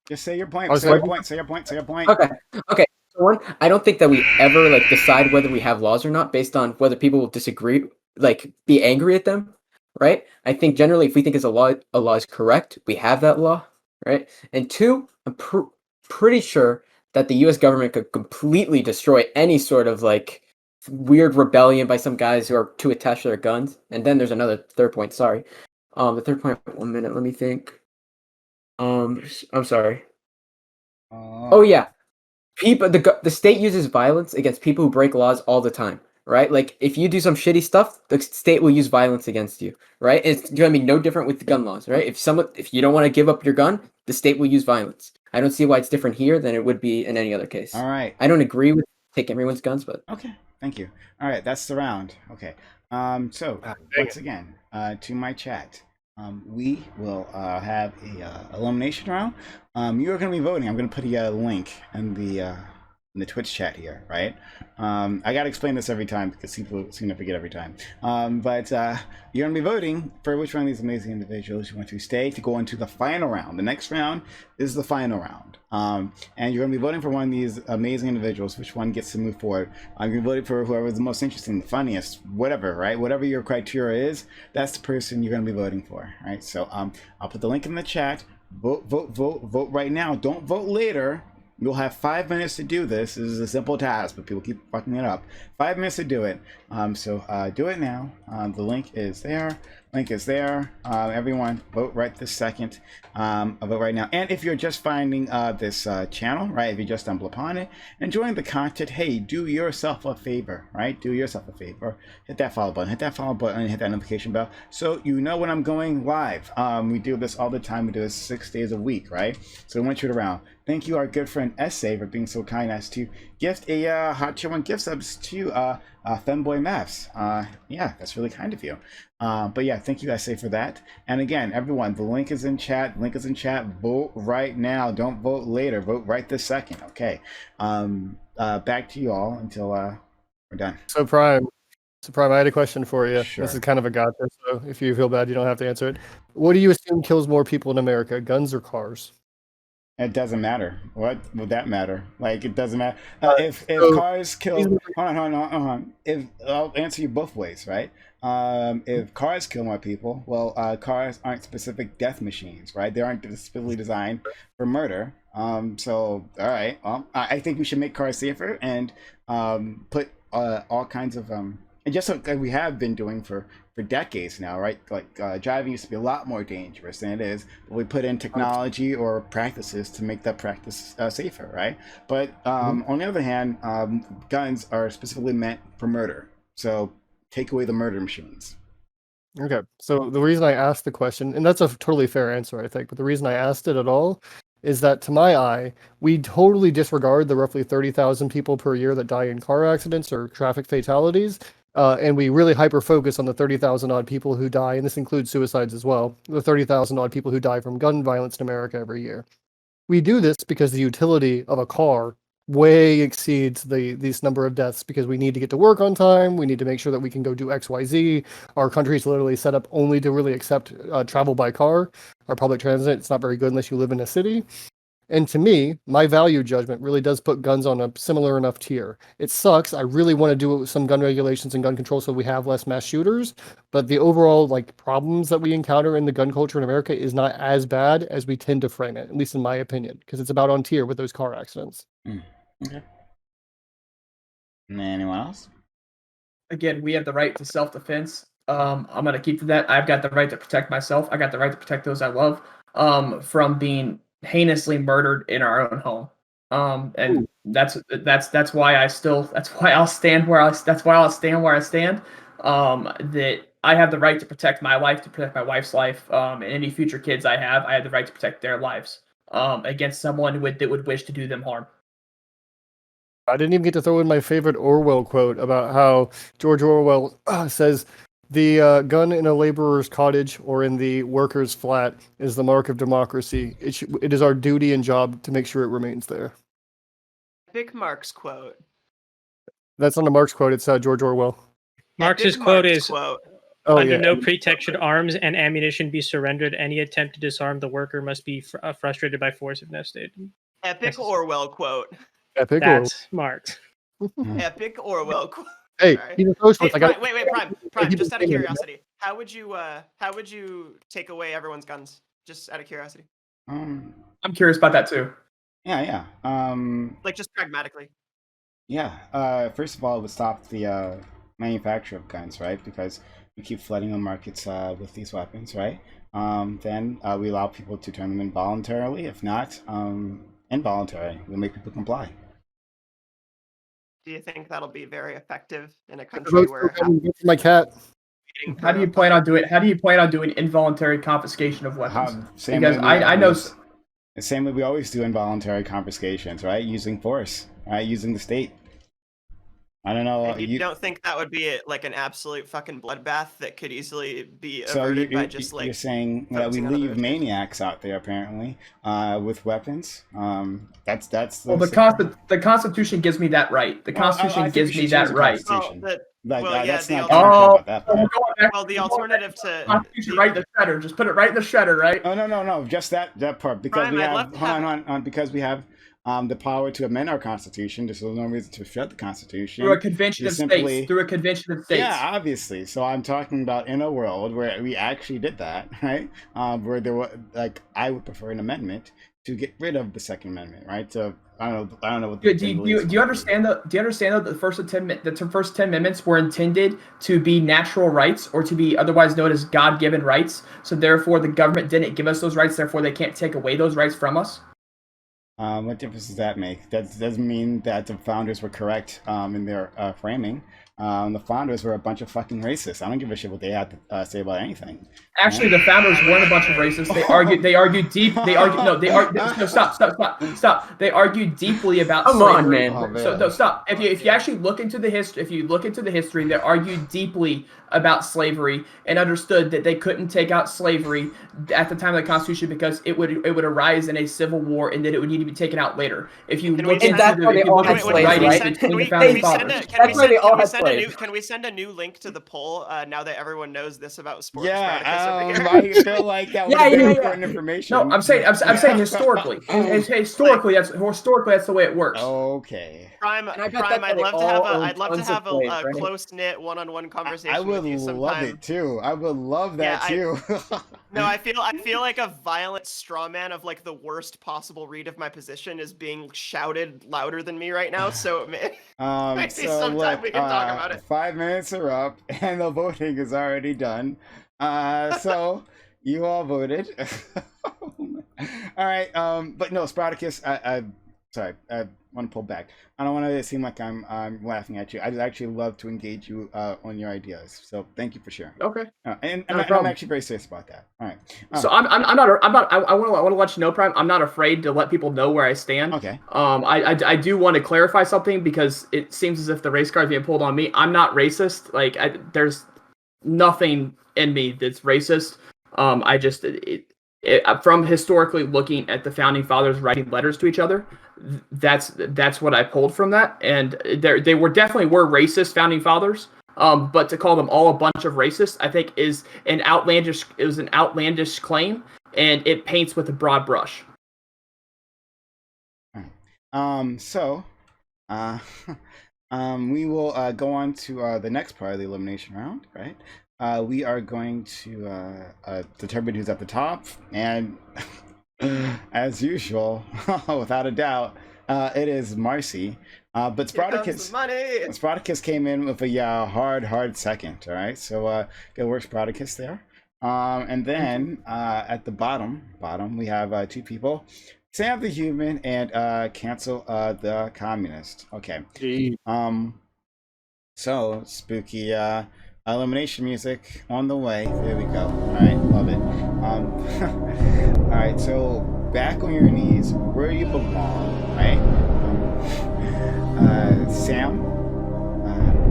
Just say your point. I was Say your like- point. Say your point. Say your point. Okay. So one, I don't think that we ever like decide whether we have laws or not based on whether people will disagree, like be angry at them, right? I think generally, if we think a law is correct, we have that law, right? And two, I'm pretty sure that the U.S. government could completely destroy any sort of like weird rebellion by some guys who are too attached to their guns. And then there's another third point. Sorry, the third point. 1 minute. Let me think. I'm sorry. Oh yeah. People, the state uses violence against people who break laws all the time, right? Like if you do some shitty stuff, the state will use violence against you, right? It's gonna be no different with the gun laws, right? If you don't want to give up your gun, the state will use violence. I don't see why it's different here than it would be in any other case. All right. I don't agree with taking everyone's guns, but Okay. Thank you. All right. That's the round. Okay. So once again, to my chat, we will have a elimination round. You are going to be voting. I'm going to put a link in the Twitch chat here, right? I got to explain this every time because people seem to forget every time. But you're going to be voting for which one of these amazing individuals you want to stay to go into the final round. The next round is the final round. And you're going to be voting for one of these amazing individuals, which one gets to move forward. I'm going to be voting for whoever's the most interesting, the funniest, whatever, right? Whatever your criteria is, that's the person you're going to be voting for, right? So I'll put the link in the chat. Vote right now. Don't vote later. You'll have 5 minutes to do this. This is a simple task, but people keep fucking it up. 5 minutes to do it. So do it now. The link is there. Everyone, vote right this second. Vote right now. And if you're just finding this channel, right? If you just stumble upon it, enjoying the content, hey, do yourself a favor, right? Do yourself a favor. Hit that follow button. Hit that follow button. And hit that notification bell, so you know when I'm going live. We do this all the time. We do this 6 days a week, right? So we want you around. Thank you, our good friend Essay, for being so kind as to gift a Hot Tier 1 gift subs to Femboy Maths. Yeah, that's really kind of you. But yeah, thank you, Essay, for that. And again, everyone, the link is in chat. Vote right now. Don't vote later. Vote right this second. Okay. Back to you all until we're done. So Prime, I had a question for you. Sure. This is kind of a gotcha, so if you feel bad, you don't have to answer it. What do you assume kills more people in America, guns or cars? It doesn't matter. What would that matter? Like, it doesn't matter. If so- cars kill, hold on. If I'll answer you both ways, right? If cars kill more people, well, cars aren't specific death machines, right? They aren't specifically designed for murder. So, all right. I think we should make cars safer and put all kinds of and just like we have been doing for decades now, right? Like driving used to be a lot more dangerous than it is, but we put in technology or practices to make that practice safer, right? But on the other hand, guns are specifically meant for murder, so take away the murder machines. Okay, so the reason I asked the question, and that's a totally fair answer, I think, but the reason I asked it at all is that, to my eye, we totally disregard the roughly 30,000 people per year that die in car accidents or traffic fatalities, and we really hyper-focus on the 30,000 odd people who die, and this includes suicides as well, the 30,000 odd people who die from gun violence in America every year. We do this because the utility of a car way exceeds this number of deaths, because we need to get to work on time, we need to make sure that we can go do XYZ. Our country's literally set up only to really accept travel by car. Our public transit, it's not very good unless you live in a city. And to me, my value judgment really does put guns on a similar enough tier. It sucks. I really want to do some gun regulations and gun control so we have less mass shooters, but the overall like problems that we encounter in the gun culture in America is not as bad as we tend to frame it, at least in my opinion, because it's about on tier with those car accidents. Okay. Anyone else? Again, we have the right to self-defense. I'm gonna keep to that. I've got the right to protect myself. I got the right to protect those I love from being heinously murdered in our own home. And that's why I'll stand where I stand. That I have the right to protect my life, to protect my wife's life, and any future kids I have the right to protect their lives against someone that would wish to do them harm. I didn't even get to throw in my favorite Orwell quote about how George Orwell says, the gun in a laborer's cottage or in the worker's flat is the mark of democracy. It is our duty and job to make sure it remains there. Epic Marx quote. That's not a Marx quote. It's George Orwell. Marx's Epic quote Marx is, quote. Oh under yeah. no pretext should arms and ammunition be surrendered. Any attempt to disarm the worker must be frustrated by force if necessary. Epic Orwell quote. Epic Orwell. That's Marx. Epic Orwell quote. Hey, Sorry. he's a socialist. Hey, I got. Prime, wait, Prime. Just out of people- curiosity, how would you take away everyone's guns? Just out of curiosity. Um, I'm curious about that too. yeah. Like just pragmatically. Yeah. First of all, it would stop the manufacture of guns, right? Because we keep flooding the markets with these weapons, right? Then we allow people to turn them in voluntarily. If not, involuntary. We make people comply. Do you think that'll be very effective in a country where My cat. How do you plan on doing involuntary confiscation of weapons? Same Because way I know. the same way we always do involuntary confiscations, right? Using force, right? Using the state. I don't know. you don't think that would be like an absolute fucking bloodbath that could easily be So averted by just like you're saying that we focusing on other leave issues? maniacs out there apparently with weapons. That's Well, the Constitution gives me that right. The Constitution gives me that right. Constitution. Well, yeah, that's the not alternative- about that. So we're part. going back Well, the we're going alternative back to Constitution right in the shredder. Just put it right in the shredder, right? Oh no, just that part because Prime, we I'd have love to hold on, because we have the power to amend our constitution. There's no reason to shred the constitution. Through a convention You of simply- states. Through a convention of states. Yeah, obviously. So I'm talking about in a world where we actually did that, right? Where there was I would prefer an amendment to get rid of the Second Amendment, right? So I don't know what. Do you understand that the first 10 amendments were intended to be natural rights or to be otherwise known as God-given rights? So therefore, the government didn't give us those rights. Therefore, they can't take away those rights from us. What difference does that make? That doesn't mean that the founders were correct in their framing. The founders were a bunch of fucking racists. I don't give a shit what they had to say about anything. Actually, the founders weren't a bunch of racists. Stop. They argued deeply about Come slavery. on, man. Oh, man. So no, stop. If you actually look into the history, they argued deeply about slavery and understood that they couldn't take out slavery at the time of the Constitution because it would arise in a civil war and that it would need to be taken out later. If you Can look we into send- that's why they all had the slaves, writings right? between the Can founding we fathers. send That's why they all had a new slaves. can we send a new link to the poll now that everyone knows this about sports? Yeah, Spartacus over here? I feel like that Yeah, would be yeah, important information. No, I'm saying historically. Historically, that's the way it works. Okay. Prime, And I bet Prime, that's I'd why love they to have all I'd love to own tons of have slaves, a right? close knit one-on-one conversation I would with you love sometime. it too. I would love that Yeah, too. No, I feel like a violent straw man of like the worst possible read of my position is being shouted louder than me right now. So maybe so sometime look, we can talk about it. 5 minutes are up and the voting is already done. So you all voted. All right. But no, Spartacus. Sorry. I want to pull back. I don't want to seem like I'm laughing at you. I'd actually love to engage you on your ideas. So thank you for sharing. Okay. And No I'm problem. actually very serious about that. All right. So I want to let you know, Prime. I'm not afraid to let people know where I stand. Okay. I do want to clarify something because it seems as if the race card is being pulled on me. I'm not racist. There's nothing in me that's racist. From historically looking at the founding fathers writing letters to each other, that's what I pulled from that. And they were definitely racist founding fathers. But to call them all a bunch of racists, I think is an outlandish claim, and it paints with a broad brush. So we will go on to the next part of the elimination round, right? We are going to determine who's at the top, and as usual, without a doubt, it is Marcy. But Spartacus came in with a hard second. All right, so good work, Spartacus there. And then at the bottom we have two people. Sam the Human and Cancel the Communist. Okay. So spooky elimination music on the way. There we go. All right, love it. All right, so back on your knees where you belong. Right. Sam,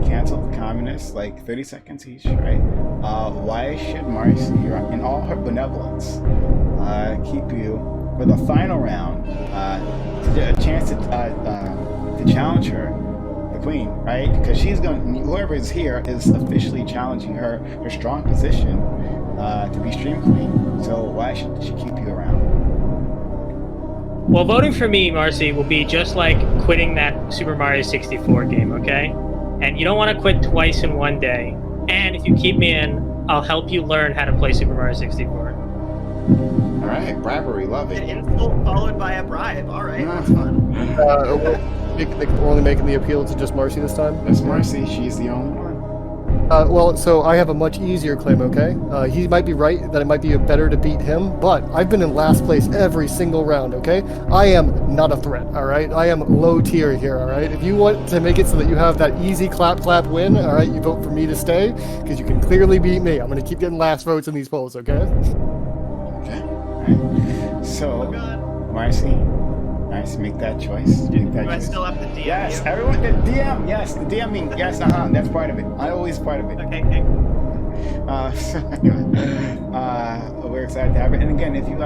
Cancel the Communist. Like 30 seconds each. Right. Why should Marcy, in all her benevolence, keep you for the final round, a chance to to challenge her, the queen, right? Because she's going. Whoever is here is officially challenging her strong position to be stream queen. So why should she keep you around? Well, voting for me, Marcy, will be just like quitting that Super Mario 64 game, okay? And you don't want to quit twice in one day. And if you keep me in, I'll help you learn how to play Super Mario 64. All right, bribery, love it. An insult followed by a bribe. All right, that's fun. We're only making the appeal to just Marcy this time? That's Marcy. She's the only one. Well, so I have a much easier claim, okay? He might be right that it might be better to beat him, but I've been in last place every single round, okay? I am not a threat, all right? I am low tier here, all right? If you want to make it so that you have that easy clap win, all right, you vote for me to stay, because you can clearly beat me. I'm going to keep getting last votes in these polls, okay? Okay. All right. So, Marcy, nice. Make that choice. Make that Do I choice. still have to DM Yes, you? everyone. The DM. Yes, the DMing. Yes, that's part of it. I always part of it. Okay. So anyway, we're excited to have it. And again, if you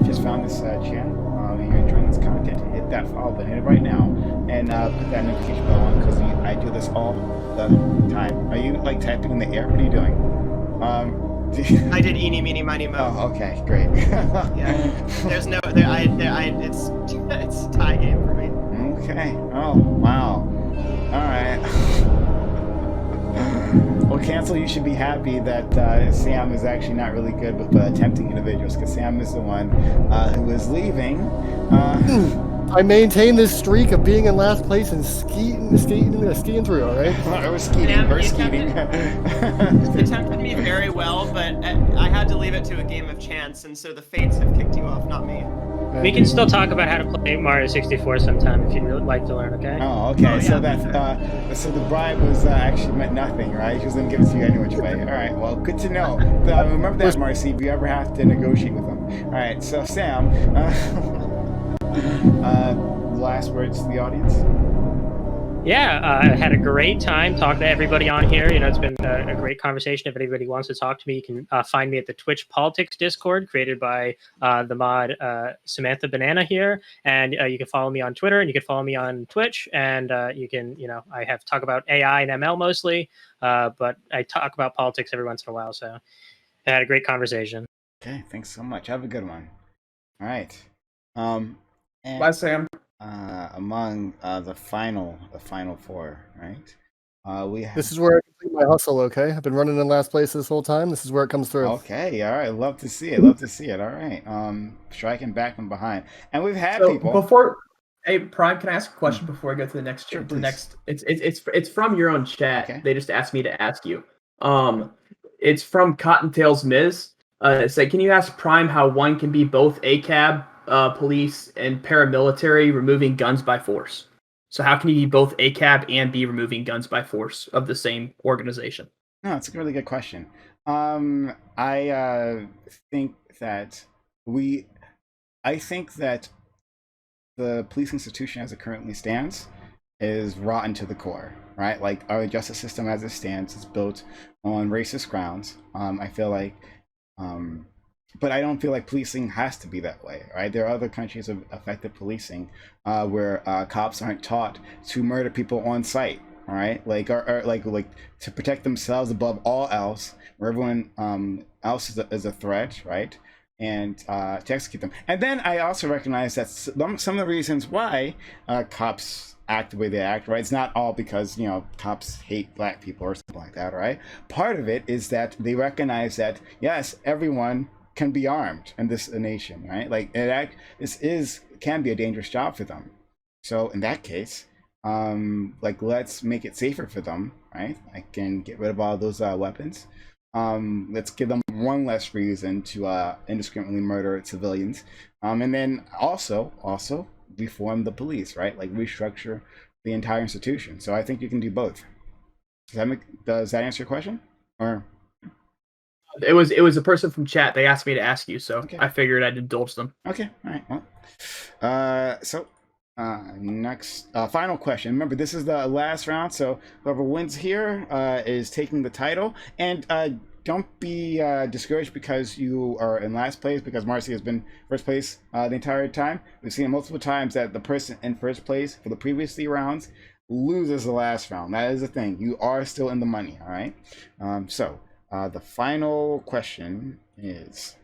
just found this channel, and you're enjoying this content, hit that follow button, hit it right now, and put that notification bell on because I do this all the time. Are you like typing in the air? What are you doing? I did eeny, meeny, miny, mo. Oh, okay, great. Yeah. There's no, it's a tie game for me. Okay. Oh, wow. All right. Well, Cancel, you should be happy that Sam is actually not really good with tempting individuals, because Sam is the one who is leaving. I maintain this streak of being in last place and skiing through, all right? Or skeeting. You tempted me very well, but I had to leave it to a game of chance, and so the fates have kicked you off, not me. We can still talk about how to play Mario 64 sometime if you'd really like to learn, okay? Oh, okay. Oh, yeah, So that so the bribe was actually meant nothing, right? She was gonna give it to you any which way. All right. Well, good to know. Remember that, Marcy. If you ever have to negotiate with them. All right. So Sam, last words to the audience. Yeah, I had a great time talking to everybody on here. You know, it's been a great conversation. If anybody wants to talk to me, you can find me at the Twitch Politics Discord created by the mod Samantha Banana here. And you can follow me on Twitter, and you can follow me on Twitch. And you can, you know, I have talk about AI and ML mostly, but I talk about politics every once in a while. So I had a great conversation. Okay. Thanks so much. Have a good one. All right. And Bye, Sam. among the final four, right? We have... This is where I complete my hustle, okay? I've been running in last place this whole time. This is where it comes through. Okay, all right. Love to see it. Love to see it. All right. Striking back from behind. And we've had people before. Hey, Prime, can I ask a question before I go to the next? Sure, the next. It's from your own chat. Okay. They just asked me to ask you. It's from Cottontail's Miz. It's like, can you ask Prime how one can be both ACAB, police, and paramilitary removing guns by force? So how can you be both ACAB and be removing guns by force of the same organization? No, it's a really good question. I think that the police institution as it currently stands is rotten to the core, right? Like our justice system as it stands is built on racist grounds. I feel like, but I don't feel like policing has to be that way, right? There are other countries of effective policing where cops aren't taught to murder people on sight, all right? Like, or like to protect themselves above all else, where everyone else is a threat, right? And to execute them. And then I also recognize that some of the reasons why cops act the way they act, right? It's not all because, you know, cops hate black people or something like that, right? Part of it is that they recognize that, yes, everyone can be armed in this nation, right? Like this can be a dangerous job for them. So in that case, like let's make it safer for them, right? I can get rid of all those weapons. Let's give them one less reason to indiscriminately murder civilians, and then also reform the police, right? Like restructure the entire institution. So I think you can do both. Does that answer your question? Or it was a person from chat. They asked me to ask you, so okay. I figured I'd indulge them. Okay, all right. Well, next final question. Remember, this is the last round, so whoever wins here is taking the title. And don't be discouraged because you are in last place, because Marcy has been first place the entire time. We've seen it multiple times that the person in first place for the previous 3 rounds loses the last round. That is the thing. You are still in the money, all right? So the final question is,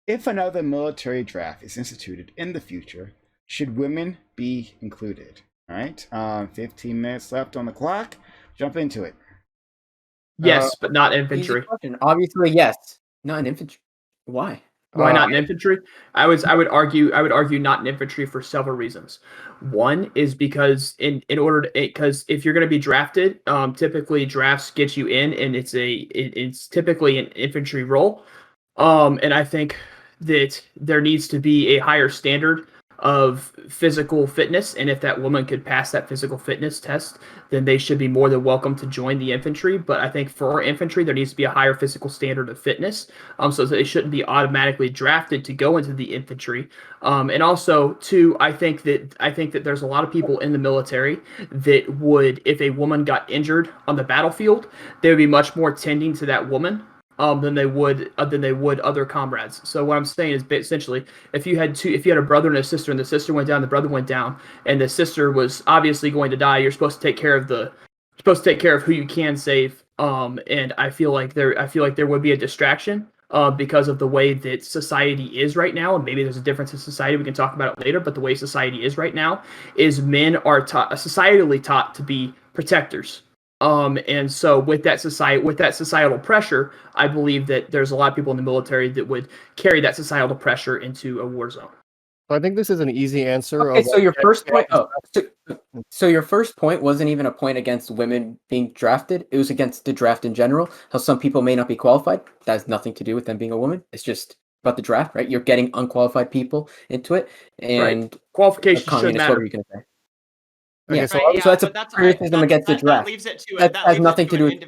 if another military draft is instituted in the future, should women be included? All right, 15 minutes left on the clock. Jump into it. Yes, but not Easy infantry. question. Obviously, yes. Not in infantry. Why? Why not in infantry? I would argue not in infantry for several reasons. One is because because if you're going to be drafted, typically drafts get you in, and it's typically an infantry role. And I think that there needs to be a higher standard of physical fitness, and if that woman could pass that physical fitness test, then they should be more than welcome to join the infantry. But I think for infantry, there needs to be a higher physical standard of fitness, so that they shouldn't be automatically drafted to go into the infantry. And also, too, I think that there's a lot of people in the military that would, if a woman got injured on the battlefield, they would be much more tending to that woman than they would other comrades. So what I'm saying is essentially, if you had a brother and a sister, and the sister went down, the brother went down, and the sister was obviously going to die, you're supposed to take care of who you can save. And I feel like there would be a distraction because of the way that society is right now, and maybe there's a difference in society. We can talk about it later, but the way society is right now is men are societally taught to be protectors. And so with that societal pressure, I believe that there's a lot of people in the military that would carry that societal pressure into a war zone. I think this is an easy answer. Okay, so your first point. So your first point wasn't even a point against women being drafted. It was against the draft in general. How some people may not be qualified. That has nothing to do with them being a woman. It's just about the draft, right? You're getting unqualified people into it, and right. Qualifications should matter. What were you going to say? Okay, Yeah, so that's a criticism against the draft. That leaves it to that has nothing to do with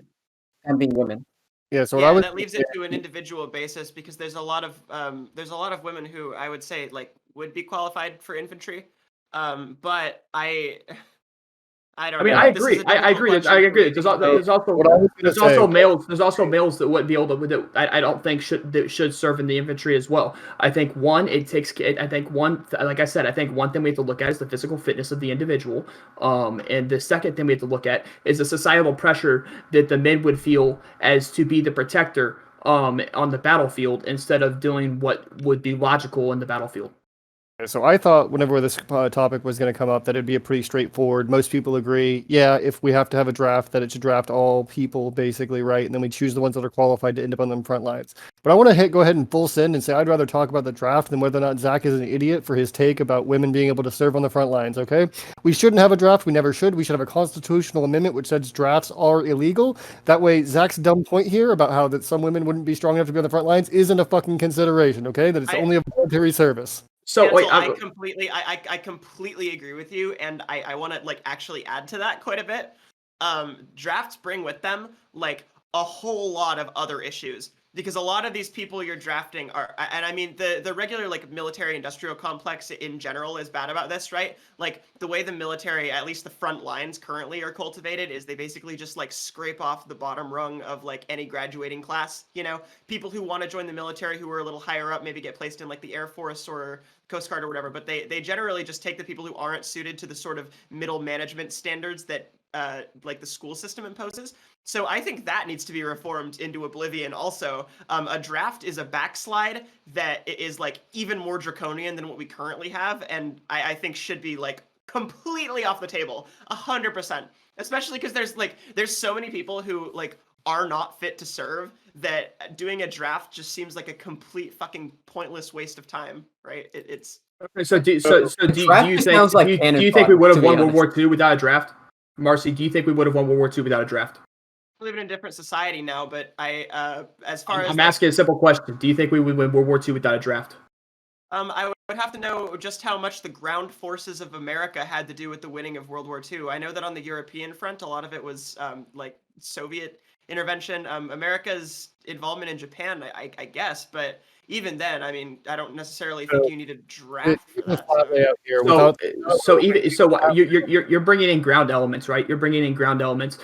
them being women. Yeah, so that leaves it to an individual basis, because there's a lot of women who I would say would be qualified for infantry, but I don't know. I agree. I agree. There's also males. There's also males that wouldn't be able to. That I don't think should serve in the infantry as well. I think like I said, I think one thing we have to look at is the physical fitness of the individual. And the second thing we have to look at is the societal pressure that the men would feel as to be the protector on the battlefield instead of doing what would be logical in the battlefield. So I thought whenever this topic was going to come up that it'd be a pretty straightforward. Most people agree, yeah, if we have to have a draft, that it should draft all people basically, right? And then we choose the ones that are qualified to end up on the front lines. But I want to go ahead and full send and say I'd rather talk about the draft than whether or not Zach is an idiot for his take about women being able to serve on the front lines, okay? We shouldn't have a draft. We never should. We should have a constitutional amendment which says drafts are illegal. That way Zach's dumb point here about how that some women wouldn't be strong enough to be on the front lines isn't a fucking consideration, okay? That it's only a voluntary service. So wait, I completely agree with you, and I want to actually add to that quite a bit. Drafts bring with them a whole lot of other issues, because a lot of these people you're drafting are, and I mean the regular military industrial complex in general is bad about this, right? The way the military, at least the front lines currently, are cultivated is they basically just scrape off the bottom rung of any graduating class. People who want to join the military who are a little higher up maybe get placed in the Air Force or Coast Guard or whatever, but they generally just take the people who aren't suited to the sort of middle management standards that the school system imposes. So I think that needs to be reformed into oblivion also. A draft is a backslide that is even more draconian than what we currently have, and I think should be completely off the table, 100%. Especially because there's so many people who are not fit to serve that doing a draft just seems like a complete fucking pointless waste of time, right? It's okay. So do you think we would have won World War II without a draft? Marcy, do you think we would have won World War II without a draft? We live in a different society now, but I'm asking a simple question. Do you think we would win World War II without a draft? I would have to know just how much the ground forces of America had to do with the winning of World War II. I know that on the European front, a lot of it was Soviet intervention. America's involvement in Japan, I guess, but even then, I mean, I don't necessarily think you need a draft for that. You're bringing in ground elements, right? You're bringing in ground elements.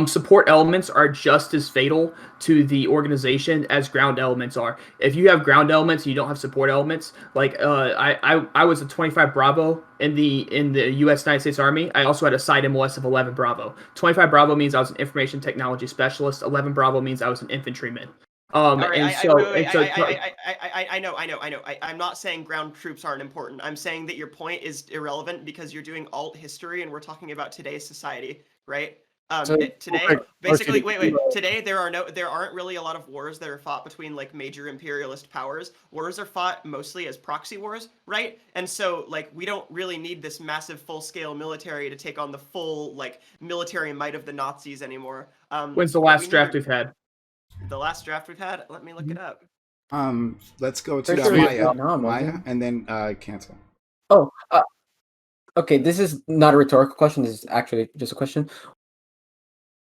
Support elements are just as fatal to the organization as ground elements are. If you have ground elements, and you don't have support elements. Like I was a 25 Bravo in the U.S. United States Army. I also had a side MOS of 11 Bravo. 25 Bravo means I was an information technology specialist. 11 Bravo means I was an infantryman. I know. I'm not saying ground troops aren't important. I'm saying that your point is irrelevant because you're doing alt history and we're talking about today's society, right? Today, basically, today there aren't really a lot of wars that are fought between like major imperialist powers. Wars are fought mostly as proxy wars, right? And so like we don't really need this massive full-scale military to take on the full like military might of the Nazis anymore. When's the last draft we've had? The last draft we've had? Let me look it up. Let's go to Maya, and then cancel. Okay. This is not a rhetorical question. This is actually just a question.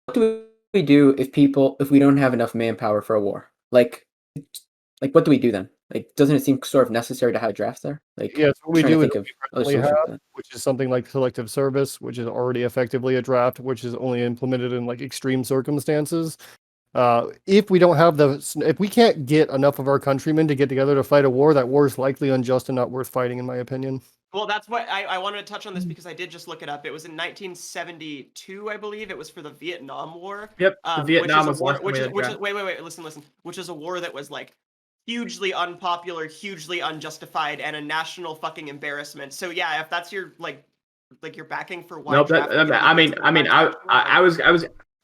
What do we do if we don't have enough manpower for a war? Like what do we do then? Like, doesn't it seem sort of necessary to have drafts there? Like, yes, what we do is which is something like selective service, which is already effectively a draft, which is only implemented in like extreme circumstances. If we don't have if we can't get enough of our countrymen to get together to fight a war, that war is likely unjust and not worth fighting, in my opinion. Well, that's what I wanted to touch on this because I did just look it up. It was in 1972, I believe. It was for the Vietnam War. Yep, the Vietnam was wait, listen. Which is a war that was like hugely unpopular, hugely unjustified, and a national fucking embarrassment. So yeah, if that's your like your backing for why. Nope,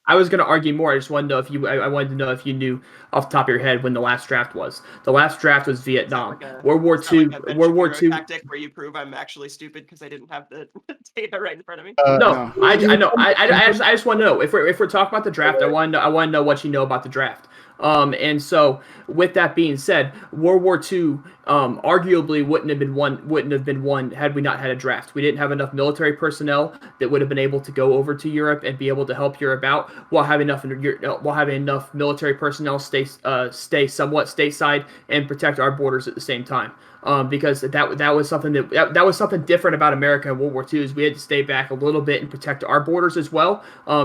I was going to argue more. I just wanted to know if you. I wanted to know if you knew off the top of your head when the last draft was. The last draft was Vietnam. World War II. World War II tactic where you prove I'm actually stupid because I didn't have the data right in front of me. No, I know. I just want to know if we're talking about the draft. I want to know what you know about the draft. And so, with that being said, World War II arguably wouldn't have been won had we not had a draft. We didn't have enough military personnel that would have been able to go over to Europe and be able to help Europe out while having enough military personnel stay somewhat stateside and protect our borders at the same time. Because that was something that was something different about America in World War II is we had to stay back a little bit and protect our borders as well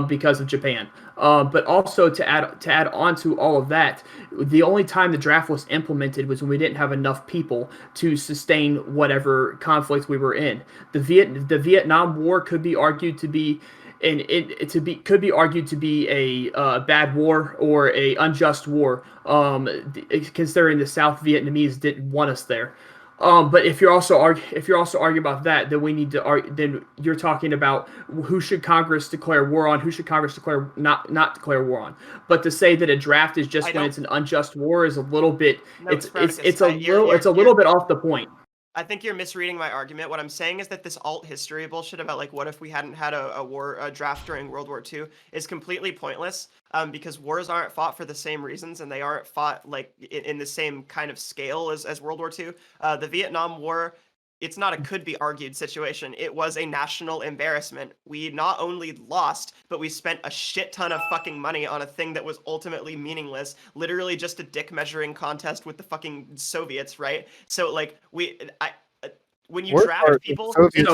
because of Japan. But also to add on to all of that, the only time the draft was implemented was when we didn't have enough people to sustain whatever conflict we were in. The Vietnam War could be argued to be a bad war or a unjust war, considering the South Vietnamese didn't want us there. But if you're also arguing about that, then we need to argue. Then you're talking about who should Congress declare war on, who should Congress declare not declare war on. But to say that a draft is just when it's an unjust war is a little bit. No, it's a little bit off the point. I think you're misreading my argument. What I'm saying is that this alt history bullshit about like what if we hadn't had a draft during World War II is completely pointless because wars aren't fought for the same reasons and they aren't fought like in the same kind of scale as World War II. The Vietnam War, it's not a could be argued situation. It was a national embarrassment. We not only lost, but we spent a shit ton of fucking money on a thing that was ultimately meaningless, literally just a dick measuring contest with the fucking Soviets, right? So like when you draft people, so you're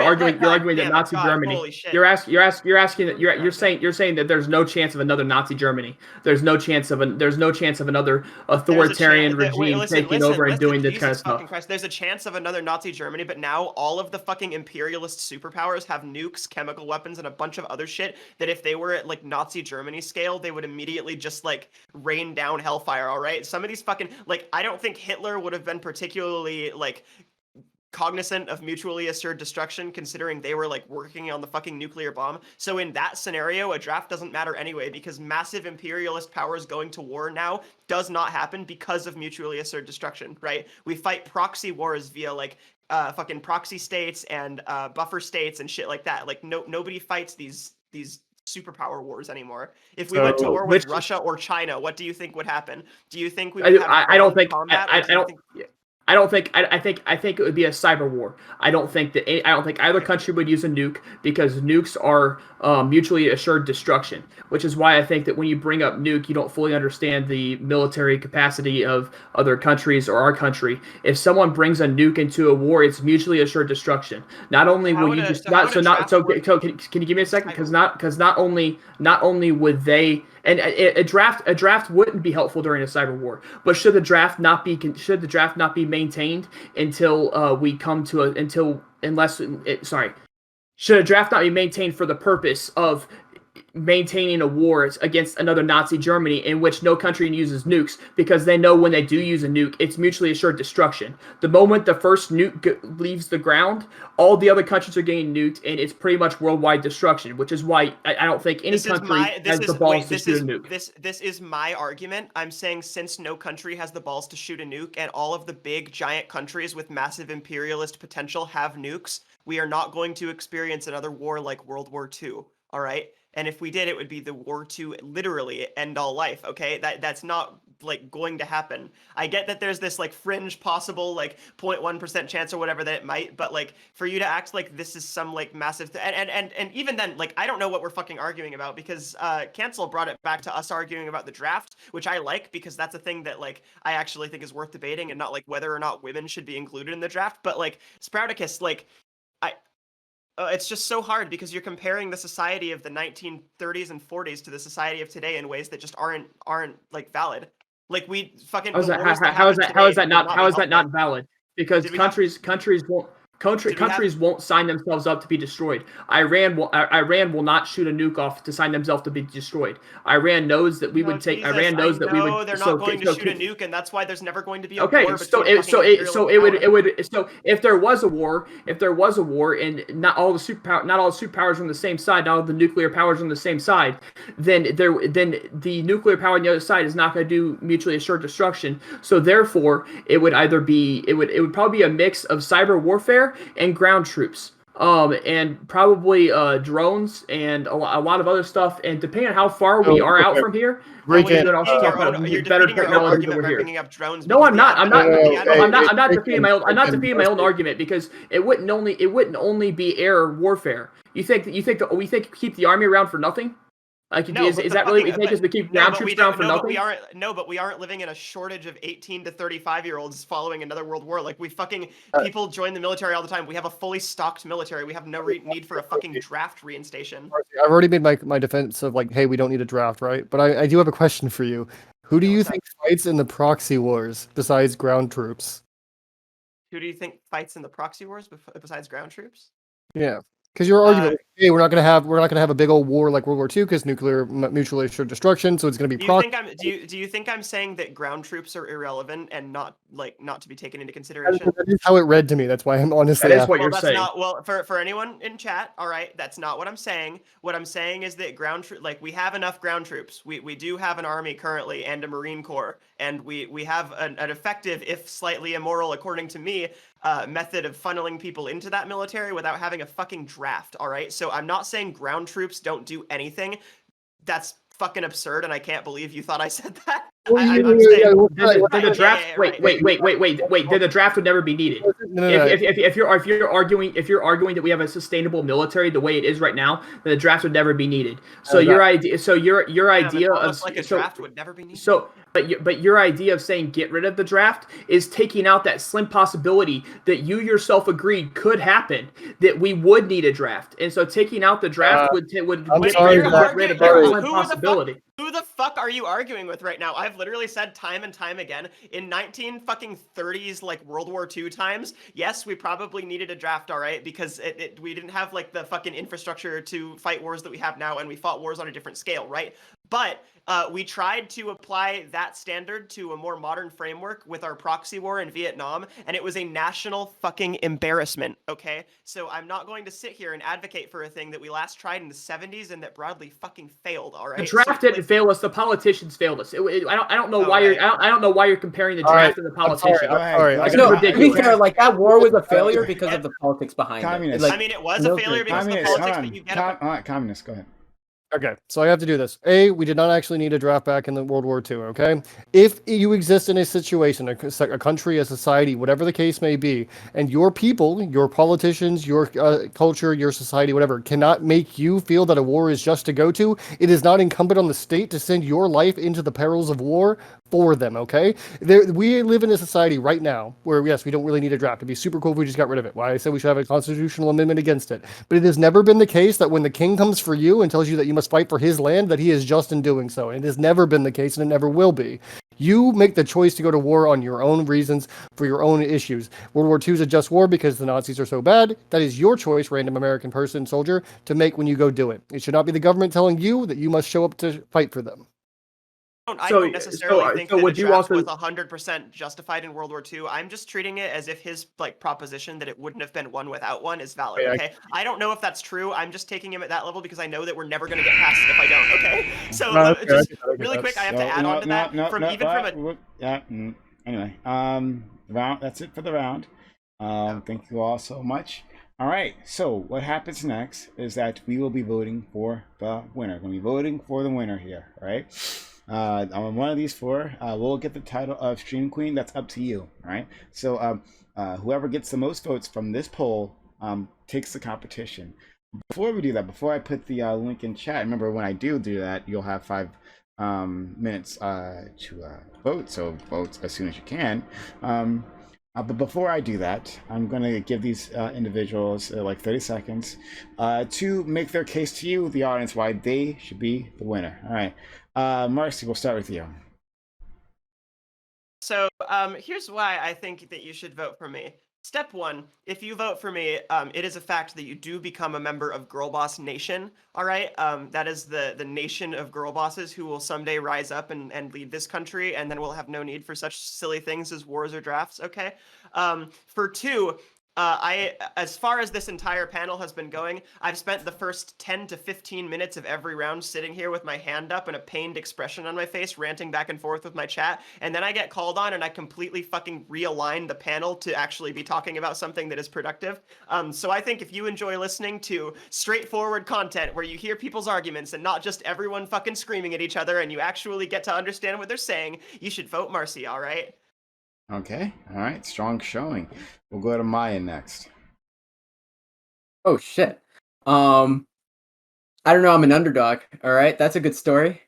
arguing that Nazi Germany. You're saying that there's no chance of another Nazi Germany. There's no chance of another authoritarian regime taking over and doing this kind of stuff. Christ, there's a chance of another Nazi Germany, but now all of the fucking imperialist superpowers have nukes, chemical weapons, and a bunch of other shit that if they were at like Nazi Germany scale, they would immediately just like rain down hellfire. All right, some of these fucking like I don't think Hitler would have been particularly like cognizant of mutually assured destruction considering they were like working on the fucking nuclear bomb. So in that scenario, a draft doesn't matter anyway because massive imperialist powers going to war now does not happen because of mutually assured destruction, right? We fight proxy wars via like fucking proxy states and buffer states and shit like that. Like nobody fights these superpower wars anymore. If we went to war with Russia or China, what do you think would happen? Do you think we would have I don't think combat? I don't think. I think it would be a cyber war. I don't think either country would use a nuke because nukes are mutually assured destruction. Which is why I think that when you bring up nuke, you don't fully understand the military capacity of other countries or our country. If someone brings a nuke into a war, it's mutually assured destruction. Not only will you just not so not so. Can you give me a second? Because not only would they. And a draft wouldn't be helpful during a cyber war. But should the draft not be maintained until we come to should a draft not be maintained for the purpose of maintaining a war against another Nazi Germany in which no country uses nukes because they know when they do use a nuke, it's mutually assured destruction. The moment the first nuke leaves the ground, all the other countries are getting nuked, and it's pretty much worldwide destruction, which is why I don't think any country has the balls to shoot a nuke. This is my argument. I'm saying since no country has the balls to shoot a nuke, and all of the big, giant countries with massive imperialist potential have nukes, we are not going to experience another war like World War II, all right? And if we did, it would be the war to literally end all life, okay? That's not, like, going to happen. I get that there's this, like, fringe possible, like, 0.1% chance or whatever that it might, but, like, for you to act like this is some, like, massive... And even then, like, I don't know what we're fucking arguing about, because Cancel brought it back to us arguing about the draft, which I like, because that's a thing that, like, I actually think is worth debating, and not, like, whether or not women should be included in the draft. But, like, Sprouticus, like, it's just so hard because you're comparing the society of the 1930s and 40s to the society of today in ways that just aren't like valid. Like we fucking. How is that not valid? Because countries won't sign themselves up to be destroyed. Iran will not shoot a nuke off to sign themselves to be destroyed. Iran knows that we would take. Jesus, Iran knows that we would. No, they're not going to shoot a nuke, and that's why there's never going to be a okay, war. So if there was a war, and not all the superpowers are on the same side, not all the nuclear powers are on the same side, then the nuclear power on the other side is not going to do mutually assured destruction. So therefore, it would probably be a mix of cyber warfare and ground troops, and probably drones and a lot of other stuff. And depending on how far we are out from here, we could also talk about better technology over here. No, I'm not. I'm not defeating my own argument because it wouldn't only be air warfare. You think keep the army around for nothing? Like, is that really what you think is to keep ground troops down for nothing? But we aren't living in a shortage of 18 to 35-year-olds following another world war. Like, people join the military all the time. We have a fully stocked military. We have no need for a fucking draft reinstation. I've already made my defense of, like, hey, we don't need a draft, right? But I do have a question for you. Who do you think fights in the proxy wars besides ground troops? Who do you think fights in the proxy wars besides ground troops? Yeah. Because you're arguing, hey, we're not gonna have a big old war like World War II because nuclear mutually assured destruction, so it's gonna be. Do you think I'm saying that ground troops are irrelevant and not to be taken into consideration? That is how it read to me. That's why I'm honestly. That is what you're saying. For anyone in chat, all right, that's not what I'm saying. What I'm saying is that we have enough ground troops. We do have an army currently and a Marine Corps, and we have an effective, if slightly immoral, according to me, method of funneling people into that military without having a fucking draft, all right? So I'm not saying ground troops don't do anything. That's fucking absurd, and I can't believe you thought I said that. Then the draft would never be needed. If you're arguing that we have a sustainable military the way it is right now, then the draft would never be needed. So your idea of like a draft would never be needed. But your idea of saying get rid of the draft is taking out that slim possibility that you yourself agreed could happen, that we would need a draft, and so taking out the draft would get rid of that slim possibility. Who the fuck are you arguing with right now? I've literally said time and time again, in 1930s, like World War II times, yes, we probably needed a draft, all right, because we didn't have like the fucking infrastructure to fight wars that we have now, and we fought wars on a different scale, right? But we tried to apply that standard to a more modern framework with our proxy war in Vietnam, and it was a national fucking embarrassment, okay? So I'm not going to sit here and advocate for a thing that we last tried in the 70s and that broadly fucking failed, all right? The draft didn't fail us, the politicians failed us. I don't know why you're comparing the draft to the politicians. To be fair, like that war was a failure because of the politics behind it. I mean, it was a failure because of the politics, but you get all right, communists, go ahead. Okay, so I have to do this. A, we did not actually need a draft back in the World War II, okay? If you exist in a situation, a country, a society, whatever the case may be, and your people, your politicians, your culture, your society, whatever, cannot make you feel that a war is just to go to, it is not incumbent on the state to send your life into the perils of war for them, okay? We live in a society right now where, yes, we don't really need a draft. It'd be super cool if we just got rid of it. Why I said we should have a constitutional amendment against it. But it has never been the case that when the king comes for you and tells you that you must fight for his land, that he is just in doing so. And it has never been the case, and it never will be. You make the choice to go to war on your own reasons for your own issues. World War II is a just war because the Nazis are so bad. That is your choice, random American person, soldier, to make when you go do it. It should not be the government telling you that you must show up to fight for them. I don't necessarily think that the draft was 100% justified in World War II. I'm just treating it as if his proposition that it wouldn't have been one without one is valid. Okay, I don't know if that's true. I'm just taking him at that level because I know that we're never going to get past it if I don't. Okay, so just really quick, I have to add on to that. Anyway, round. That's it for the round. Thank you all so much. All right, so what happens next is that we will be voting for the winner. We're going to be voting for the winner here, right? On one of these four, we'll get the title of Stream Queen. That's up to you, right? So whoever gets the most votes from this poll takes the competition. Before we do that, before I put the link in chat, remember when I do that, you'll have 5 minutes to vote, so vote as soon as you can. But before I do that, I'm going to give these individuals like 30 seconds to make their case to you, the audience, why they should be the winner. All right. Marcy, we'll start with you. So here's why I think that you should vote for me. Step 1, if you vote for me, it is a fact that you do become a member of Girl Boss Nation, all right? That is the nation of girl bosses who will someday rise up and lead this country, and then we'll have no need for such silly things as wars or drafts, okay? For 2, as far as this entire panel has been going, I've spent the first 10 to 15 minutes of every round sitting here with my hand up and a pained expression on my face, ranting back and forth with my chat, and then I get called on and I completely fucking realign the panel to actually be talking about something that is productive. So I think if you enjoy listening to straightforward content where you hear people's arguments and not just everyone fucking screaming at each other and you actually get to understand what they're saying, you should vote Marcy, all right? Okay, all right, strong showing. We'll go to Maya next. Oh shit. I don't know, I'm an underdog, all right? That's a good story.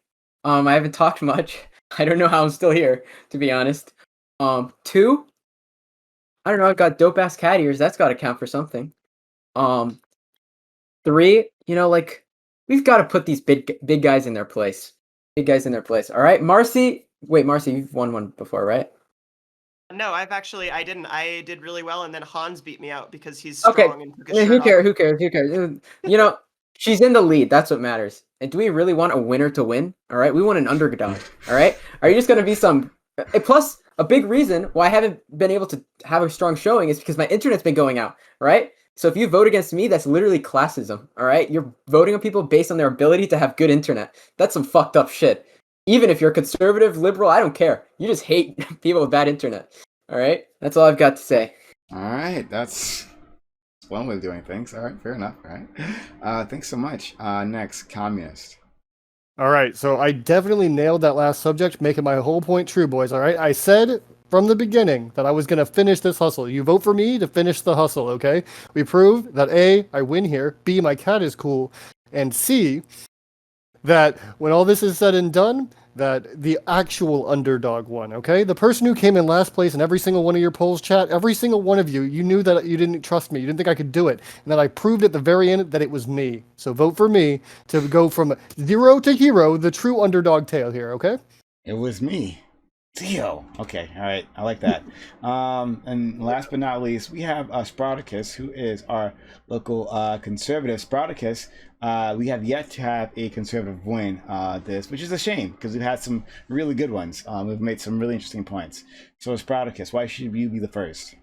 I haven't talked much. I don't know how I'm still here, to be honest. 2, I don't know, I've got dope ass cat ears. That's got to count for something. 3, you know, like we've got to put these big guys in their place. Big guys in their place. All right, Marcy. Wait, Marcy, you've won one before, right? No, I didn't. I did really well, and then Hans beat me out because he's strong and took his shirt Who cares? You know, she's in the lead. That's what matters. And do we really want a winner to win? All right, we want an underdog. All right, are you just gonna be some? Plus, a big reason why I haven't been able to have a strong showing is because my internet's been going out. All right, so if you vote against me, that's literally classism. All right, you're voting on people based on their ability to have good internet. That's some fucked up shit. Even if you're conservative, liberal, I don't care. You just hate people with bad internet. All right? That's all I've got to say. All right. That's one way of doing things. All right. Fair enough. All right. Thanks so much. Next, communist. All right. So I definitely nailed that last subject, making my whole point true, boys. All right. I said from the beginning that I was going to finish this hustle. You vote for me to finish the hustle, okay? We prove that A, I win here. B, my cat is cool. And C, that when all this is said and done, that the actual underdog won, okay? The person who came in last place in every single one of your polls, chat, every single one of you, you knew that you didn't trust me. You didn't think I could do it. And that I proved at the very end that it was me. So vote for me to go from 0 to hero, the true underdog tale here, okay? It was me. Theo. Okay, all right. I like that. And last but not least, we have Spartacus, who is our local conservative. Spartacus, we have yet to have a conservative win this, which is a shame because we've had some really good ones. We've made some really interesting points. So Spartacus, why should you be the first?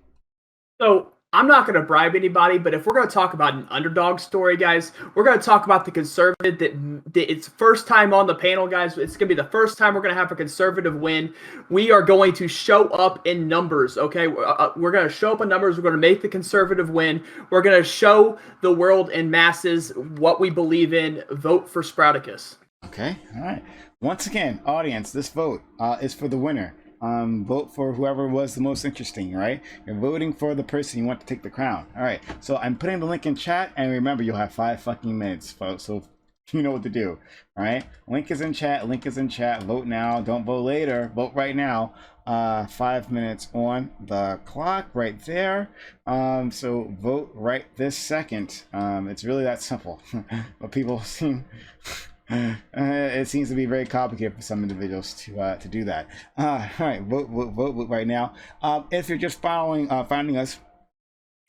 So I'm not going to bribe anybody, but if we're going to talk about an underdog story, guys, we're going to talk about the conservative that it's first time on the panel, guys. It's going to be the first time we're going to have a conservative win. We are going to show up in numbers, okay? We're going to show up in numbers. We're going to make the conservative win. We're going to show the world and masses what we believe in. Vote for Sprouticus. Okay, all right. Once again, audience, this vote is for the winner. Vote for whoever was the most interesting, right? You're voting for the person you want to take the crown. All right, so I'm putting the link in chat, and remember, you'll have 5 fucking minutes, folks, so you know what to do. All right, link is in chat. Vote now, don't vote later. Vote right now. 5 minutes on the clock right there. So vote right this second. It's really that simple. But people seem it seems to be very complicated for some individuals to do that. All right, vote right now. If you're just finding us,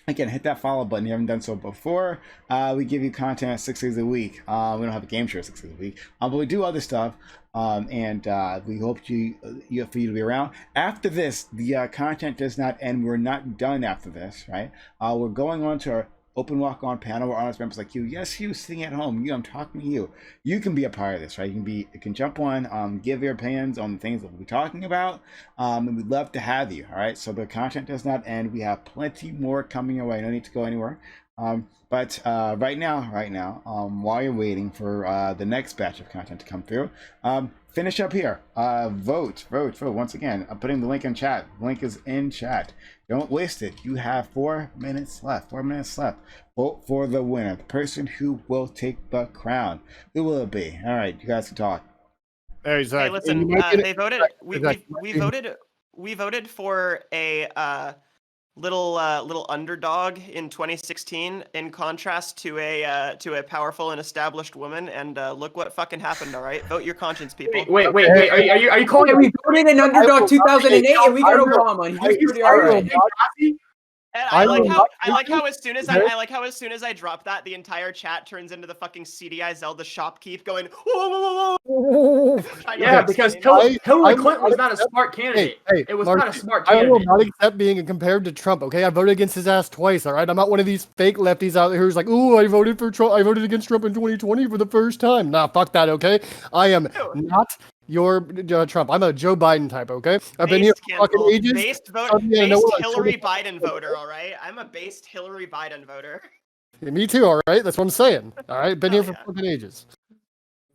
again, hit that follow button. You haven't done so before. We give you content 6 days a week. We don't have a game show 6 days a week, but we do other stuff. And we hope for you to be around. After this, the content does not end. We're not done after this, right? We're going on to our open walk-on panel where honest members like you, yes, you sitting at home, I'm talking to you. You can be a part of this, right? You can jump on, give your opinions on the things that we'll be talking about, and we'd love to have you. All right, so the content does not end. We have plenty more coming your way. No need to go anywhere. But right now, while you're waiting for the next batch of content to come through, finish up here. Vote. Once again, I'm putting the link in chat. The link is in chat. Don't waste it. You have 4 minutes left. 4 minutes left. Vote for the winner, the person who will take the crown. Who will it be? All right, you guys can talk. Hey, Zach. Hey, listen, they voted. We voted for a little underdog in 2016, in contrast to a powerful and established woman. And look what fucking happened. All right, vote your conscience, people. Wait. Are you calling? We voted an underdog 2008, and we got Obama. And he was pretty alright. And I like how as soon as I drop that, the entire chat turns into the fucking CDI Zelda shopkeep going. Whoa. Yeah, because Hillary Clinton was not a smart candidate. It was not a smart candidate. I will not accept being compared to Trump. Okay, I voted against his ass twice. All right, I'm not one of these fake lefties out there who's like, "Ooh, I voted for Trump. I voted against Trump in 2020 for the first time." Nah, fuck that. Okay, I am not your Trump. I'm a Joe Biden type, okay? I've been here for fucking ages. Based Hillary Biden voter, all right? I'm a based Hillary Biden voter. Yeah, me too, all right? That's what I'm saying. All right, been here for fucking ages.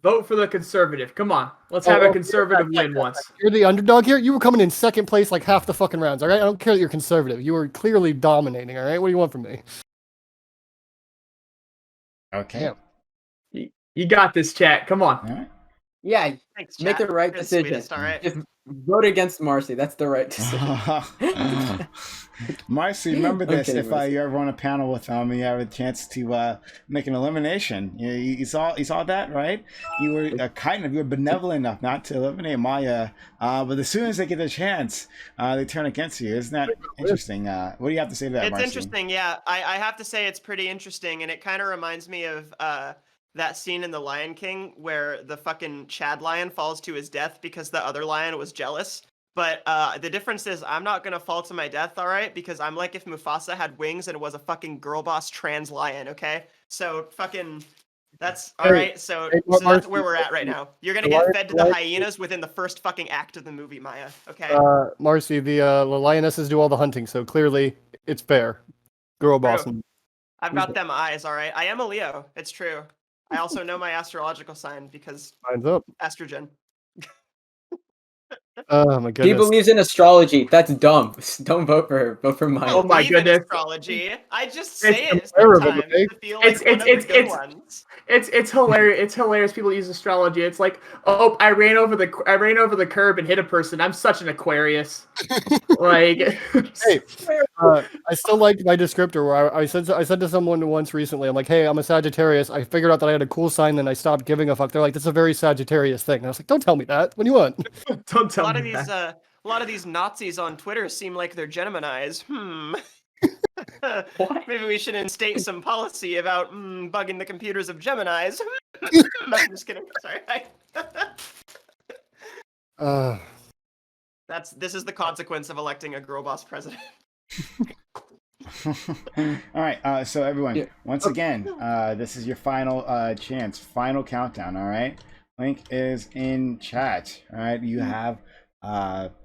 Vote for the conservative. Come on. Let's have a conservative win once. You're the underdog here. You were coming in second place like half the fucking rounds, all right? I don't care that you're conservative. You were clearly dominating, all right? What do you want from me? Okay. Yeah. You got this, chat. Come on. All right. Yeah, Thanks, make chat. the right You're the decision. sweetest, all right? Just vote against Marcy. That's the right decision. Marcy, remember this. Okay, if Marcy. you're ever on a panel with you have a chance to make an elimination. You saw that, right? You were you were benevolent enough not to eliminate Maya, but as soon as they get the chance, they turn against you. Isn't that interesting? What do you have to say to that, It's Marcy? interesting, yeah. I have to say it's pretty interesting, and it kind of reminds me of that scene in The Lion King where the fucking Chad lion falls to his death because the other lion was jealous. But the difference is I'm not going to fall to my death, all right? Because I'm like if Mufasa had wings and it was a fucking girl boss trans lion, okay? So fucking, that's, all right? So that's where we're at right now. You're going to get fed to the hyenas within the first fucking act of the movie, Maya, okay? Marcy, the lionesses do all the hunting, so clearly it's fair. Girl boss. I've got them eyes, all right? I am a Leo. It's true. I also know my astrological sign because Mine's up. estrogen. Oh my goodness. He believes in astrology. That's dumb. Don't vote for her. Vote for mine. Oh my goodness. Astrology. I just say it comparable, sometimes okay? to feel like one of the good ones. It's hilarious. It's hilarious. People use astrology. It's like, oh, I ran over the curb and hit a person. I'm such an Aquarius. Like, hey, I still liked my descriptor where I said to someone once recently, I'm like, hey, I'm a Sagittarius. I figured out that I had a cool sign, then I stopped giving a fuck. They're like, that's a very Sagittarius thing. And I was like, don't tell me that. What do you want? Don't tell me. A lot of these Nazis on Twitter seem like they're Geminis. Maybe we should instate some policy about bugging the computers of Geminis. I'm just kidding. Sorry. Uh, This is the consequence of electing a girl boss president. All right. So everyone, Yeah. once again, this is your final chance, final countdown. All right. Link is in chat. All right. You have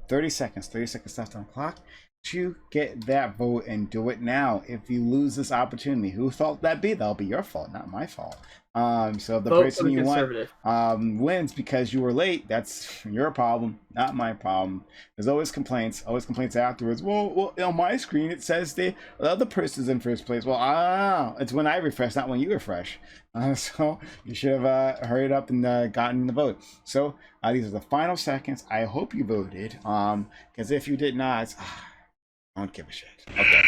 30 seconds. 30 seconds left on the clock to get that vote, and do it now. If you lose this opportunity, whose fault that be? That'll be your fault, not my fault. So if the Vote for person the you want conservative. wins because you were late, that's your problem, not my problem. There's always complaints afterwards. Well, on my screen it says the other person's in first place. Well, I don't know. It's when I refresh, not when you refresh. So you should have hurried up and gotten the vote. So these are the final seconds. I hope you voted. Because if you did not, I don't give a shit. Okay.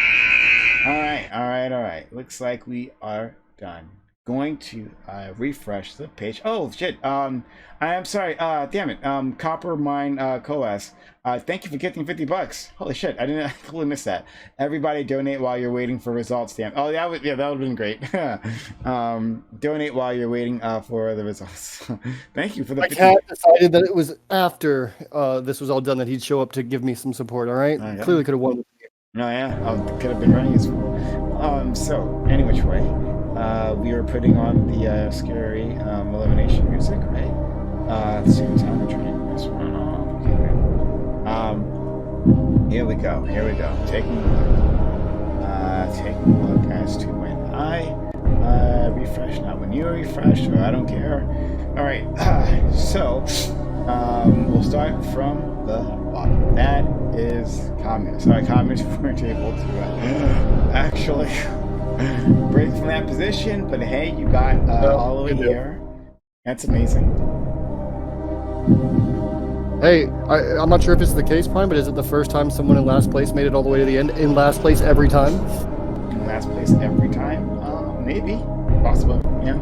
All right. Looks like we are done. Going to refresh the page. Oh shit. I am sorry. Damn it. Copper Mine Coas. Thank you for getting $50. Holy shit! I totally missed that. Everybody donate while you're waiting for results. Damn. Oh that would have been great. Donate while you're waiting for the results. Thank you for the. My cat decided that it was after this was all done that he'd show up to give me some support. All right. Yeah. Clearly could have won. No, yeah, could have been very useful. So any which way, we are putting on the scary elimination music, right? At the same time, we're turning this one off. Okay. Here we go. Taking a look as to when I refresh, not when you refresh, or I don't care. All right. So we'll start from the bottom. That is communists. Sorry, communists weren't able to actually break from that position, but hey, you got all the way here. That's amazing. Hey, I'm not sure if it's the case, Prime, but is it the first time someone in last place made it all the way to the end in last place every time? In last place every time? Maybe. Possible, yeah.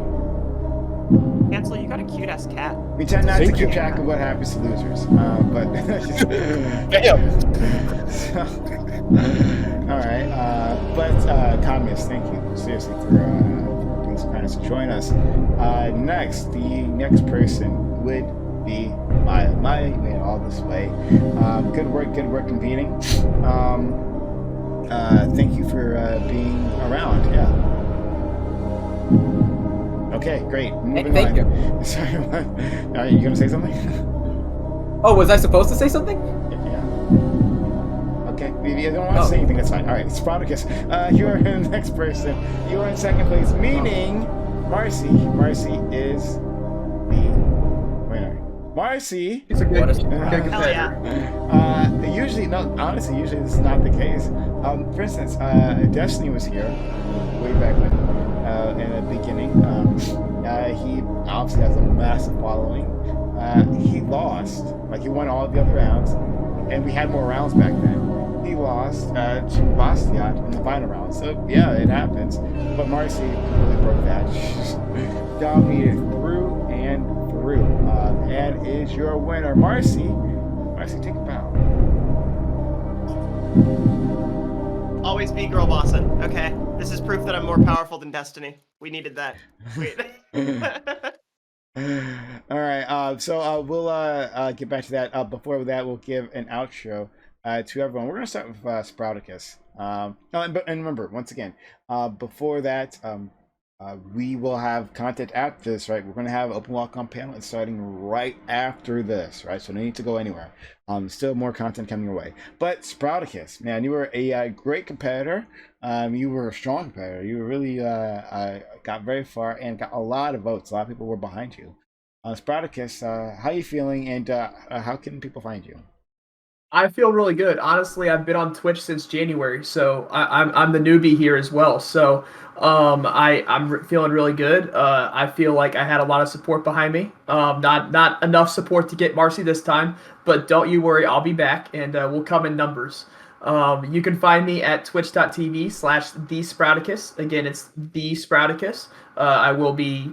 Cancel, you got a cute ass cat. We tend not to Thank keep you. track of what happens to losers, but all right. But communists, thank you seriously for being so kind to join us. Next, the next person would be Maya. Maya, you made it all this way. Good work competing. Thank you for being around. Yeah. Okay, great. Moving thank on. Sorry, what? Are you gonna say something? Oh, was I supposed to say something? Yeah. Okay. If you don't want to say anything, that's fine. All right, Sproticus. You are the next person. You are in second place, meaning Marcy. Marcy is the winner. Marcy. He's a good Hell competitor. yeah. Usually this is not the case. For instance, Destiny was here way back when, in the beginning. He obviously has a massive following. He lost, like he won all the other rounds, and we had more rounds back then. He lost to Bastiat in the final round. So yeah, it happens. But Marcy really broke that. She's dominated through and through, and is your winner, Marcy. Marcy, take a bow. Always be girl bossing, okay? This is proof that I'm more powerful than Destiny. We needed that. Wait. All right. So we'll get back to that. Before that, we'll give an outro to everyone. We're gonna start with Sproticus. And remember, once again, before that, we will have content after this, right? We're going to have open welcome panel. It's starting right after this, right? So no need to go anywhere. Still more content coming your way. But Sproticus, man, you were a great competitor. You were a strong competitor. You really got very far and got a lot of votes. A lot of people were behind you. Sproticus, how are you feeling, and how can people find you? I feel really good. Honestly, I've been on Twitch since January, so I'm the newbie here as well. So I'm feeling really good. I feel like I had a lot of support behind me. Not enough support to get Marcy this time, but don't you worry, I'll be back, and we'll come in numbers. You can find me at twitch.tv/thesproutacus. Again, it's thesproutacus. I will be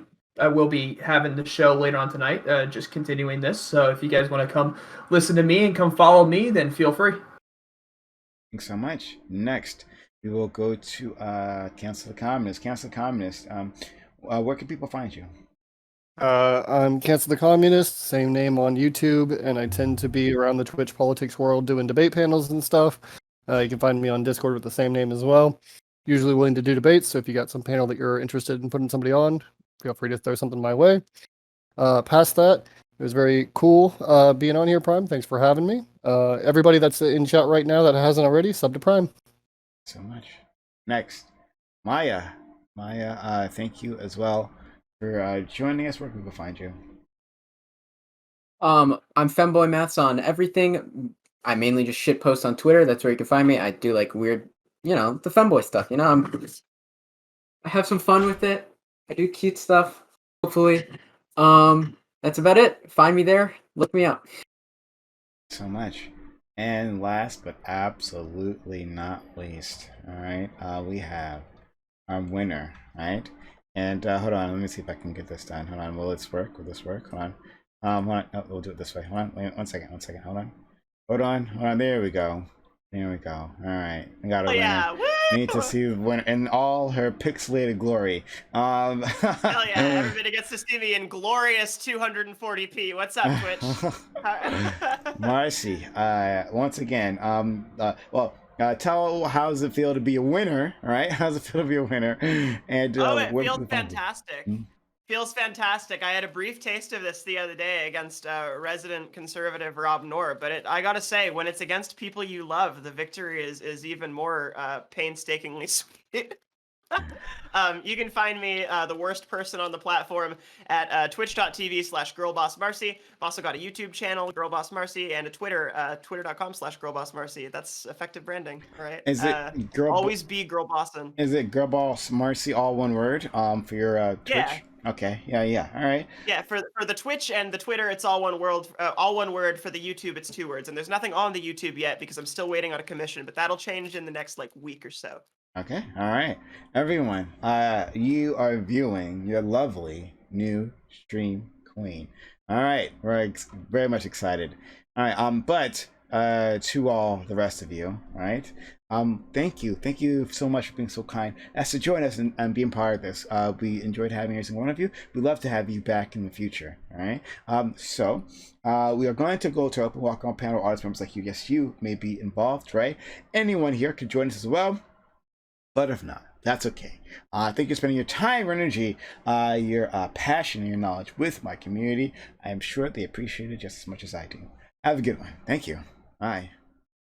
having the show later on tonight, just continuing this. So if you guys want to come listen to me and come follow me, then feel free. Thanks so much. Next, we will go to Cancel the Communist. Cancel the Communist. Where can people find you? I'm Cancel the Communist, same name on YouTube, and I tend to be around the Twitch politics world doing debate panels and stuff. You can find me on Discord with the same name as well. Usually willing to do debates, so if you got some panel that you're interested in putting somebody on, feel free to throw something my way. Past that, it was very cool being on here, Prime. Thanks for having me. Everybody that's in chat right now that hasn't already, sub to Prime. So much. Next, Maya. Maya, thank you as well for joining us. Where can people find you? I'm Femboy Maths on everything. I mainly just shit post on Twitter. That's where you can find me. I do like weird, the femboy stuff. I have some fun with it. I do cute stuff. Hopefully, that's about it. Find me there. Look me up. So much. And last but absolutely not least, all right, we have our winner, right? And hold on, let me see if I can get this done. Hold on, will this work? Will this work? Hold on. Hold on. Oh, we'll do it this way. Hold on. Wait, one second. Hold on. There we go. All right, I got a winner. Yeah, woo! We need to see the winner in all her pixelated glory. Hell yeah, everybody gets to see me in glorious 240p. What's up, Twitch? Marcy, once again, tell how does it feel to be a winner, right? How does it feel to be a winner? And it feels fantastic. Feels fantastic. I had a brief taste of this the other day against resident conservative Rob Noor, but I gotta say, when it's against people you love, the victory is even more painstakingly sweet. You can find me, the worst person on the platform, at twitch.tv/girlbossmarcy. I've also got a YouTube channel, girlbossmarcy, and a Twitter, twitter.com/girlbossmarcy. That's effective branding, all right? Is it always be girlbossin'. Is it girlbossmarcy, all one word, for your Twitch? Yeah. Okay, yeah, all right. Yeah, for the Twitch and the Twitter, it's all one word. All one word. For the YouTube, it's 2 words. And there's nothing on the YouTube yet because I'm still waiting on a commission, but that'll change in the next week or so. Okay, all right, everyone. You are viewing your lovely new stream queen. All right, we're very much excited. All right, but to all the rest of you, all right. Thank you so much for being so kind as to join us and being part of this. We enjoyed having every single one of you. We'd love to have you back in the future. All right. So we are going to go to open welcome panel audience members like you. Yes, you may be involved, right? Anyone here could join us as well, but if not, that's okay. Thank you for spending your time, your energy, your passion, and your knowledge with my community. I am sure they appreciate it just as much as I do. Have a good one. Thank you. Bye.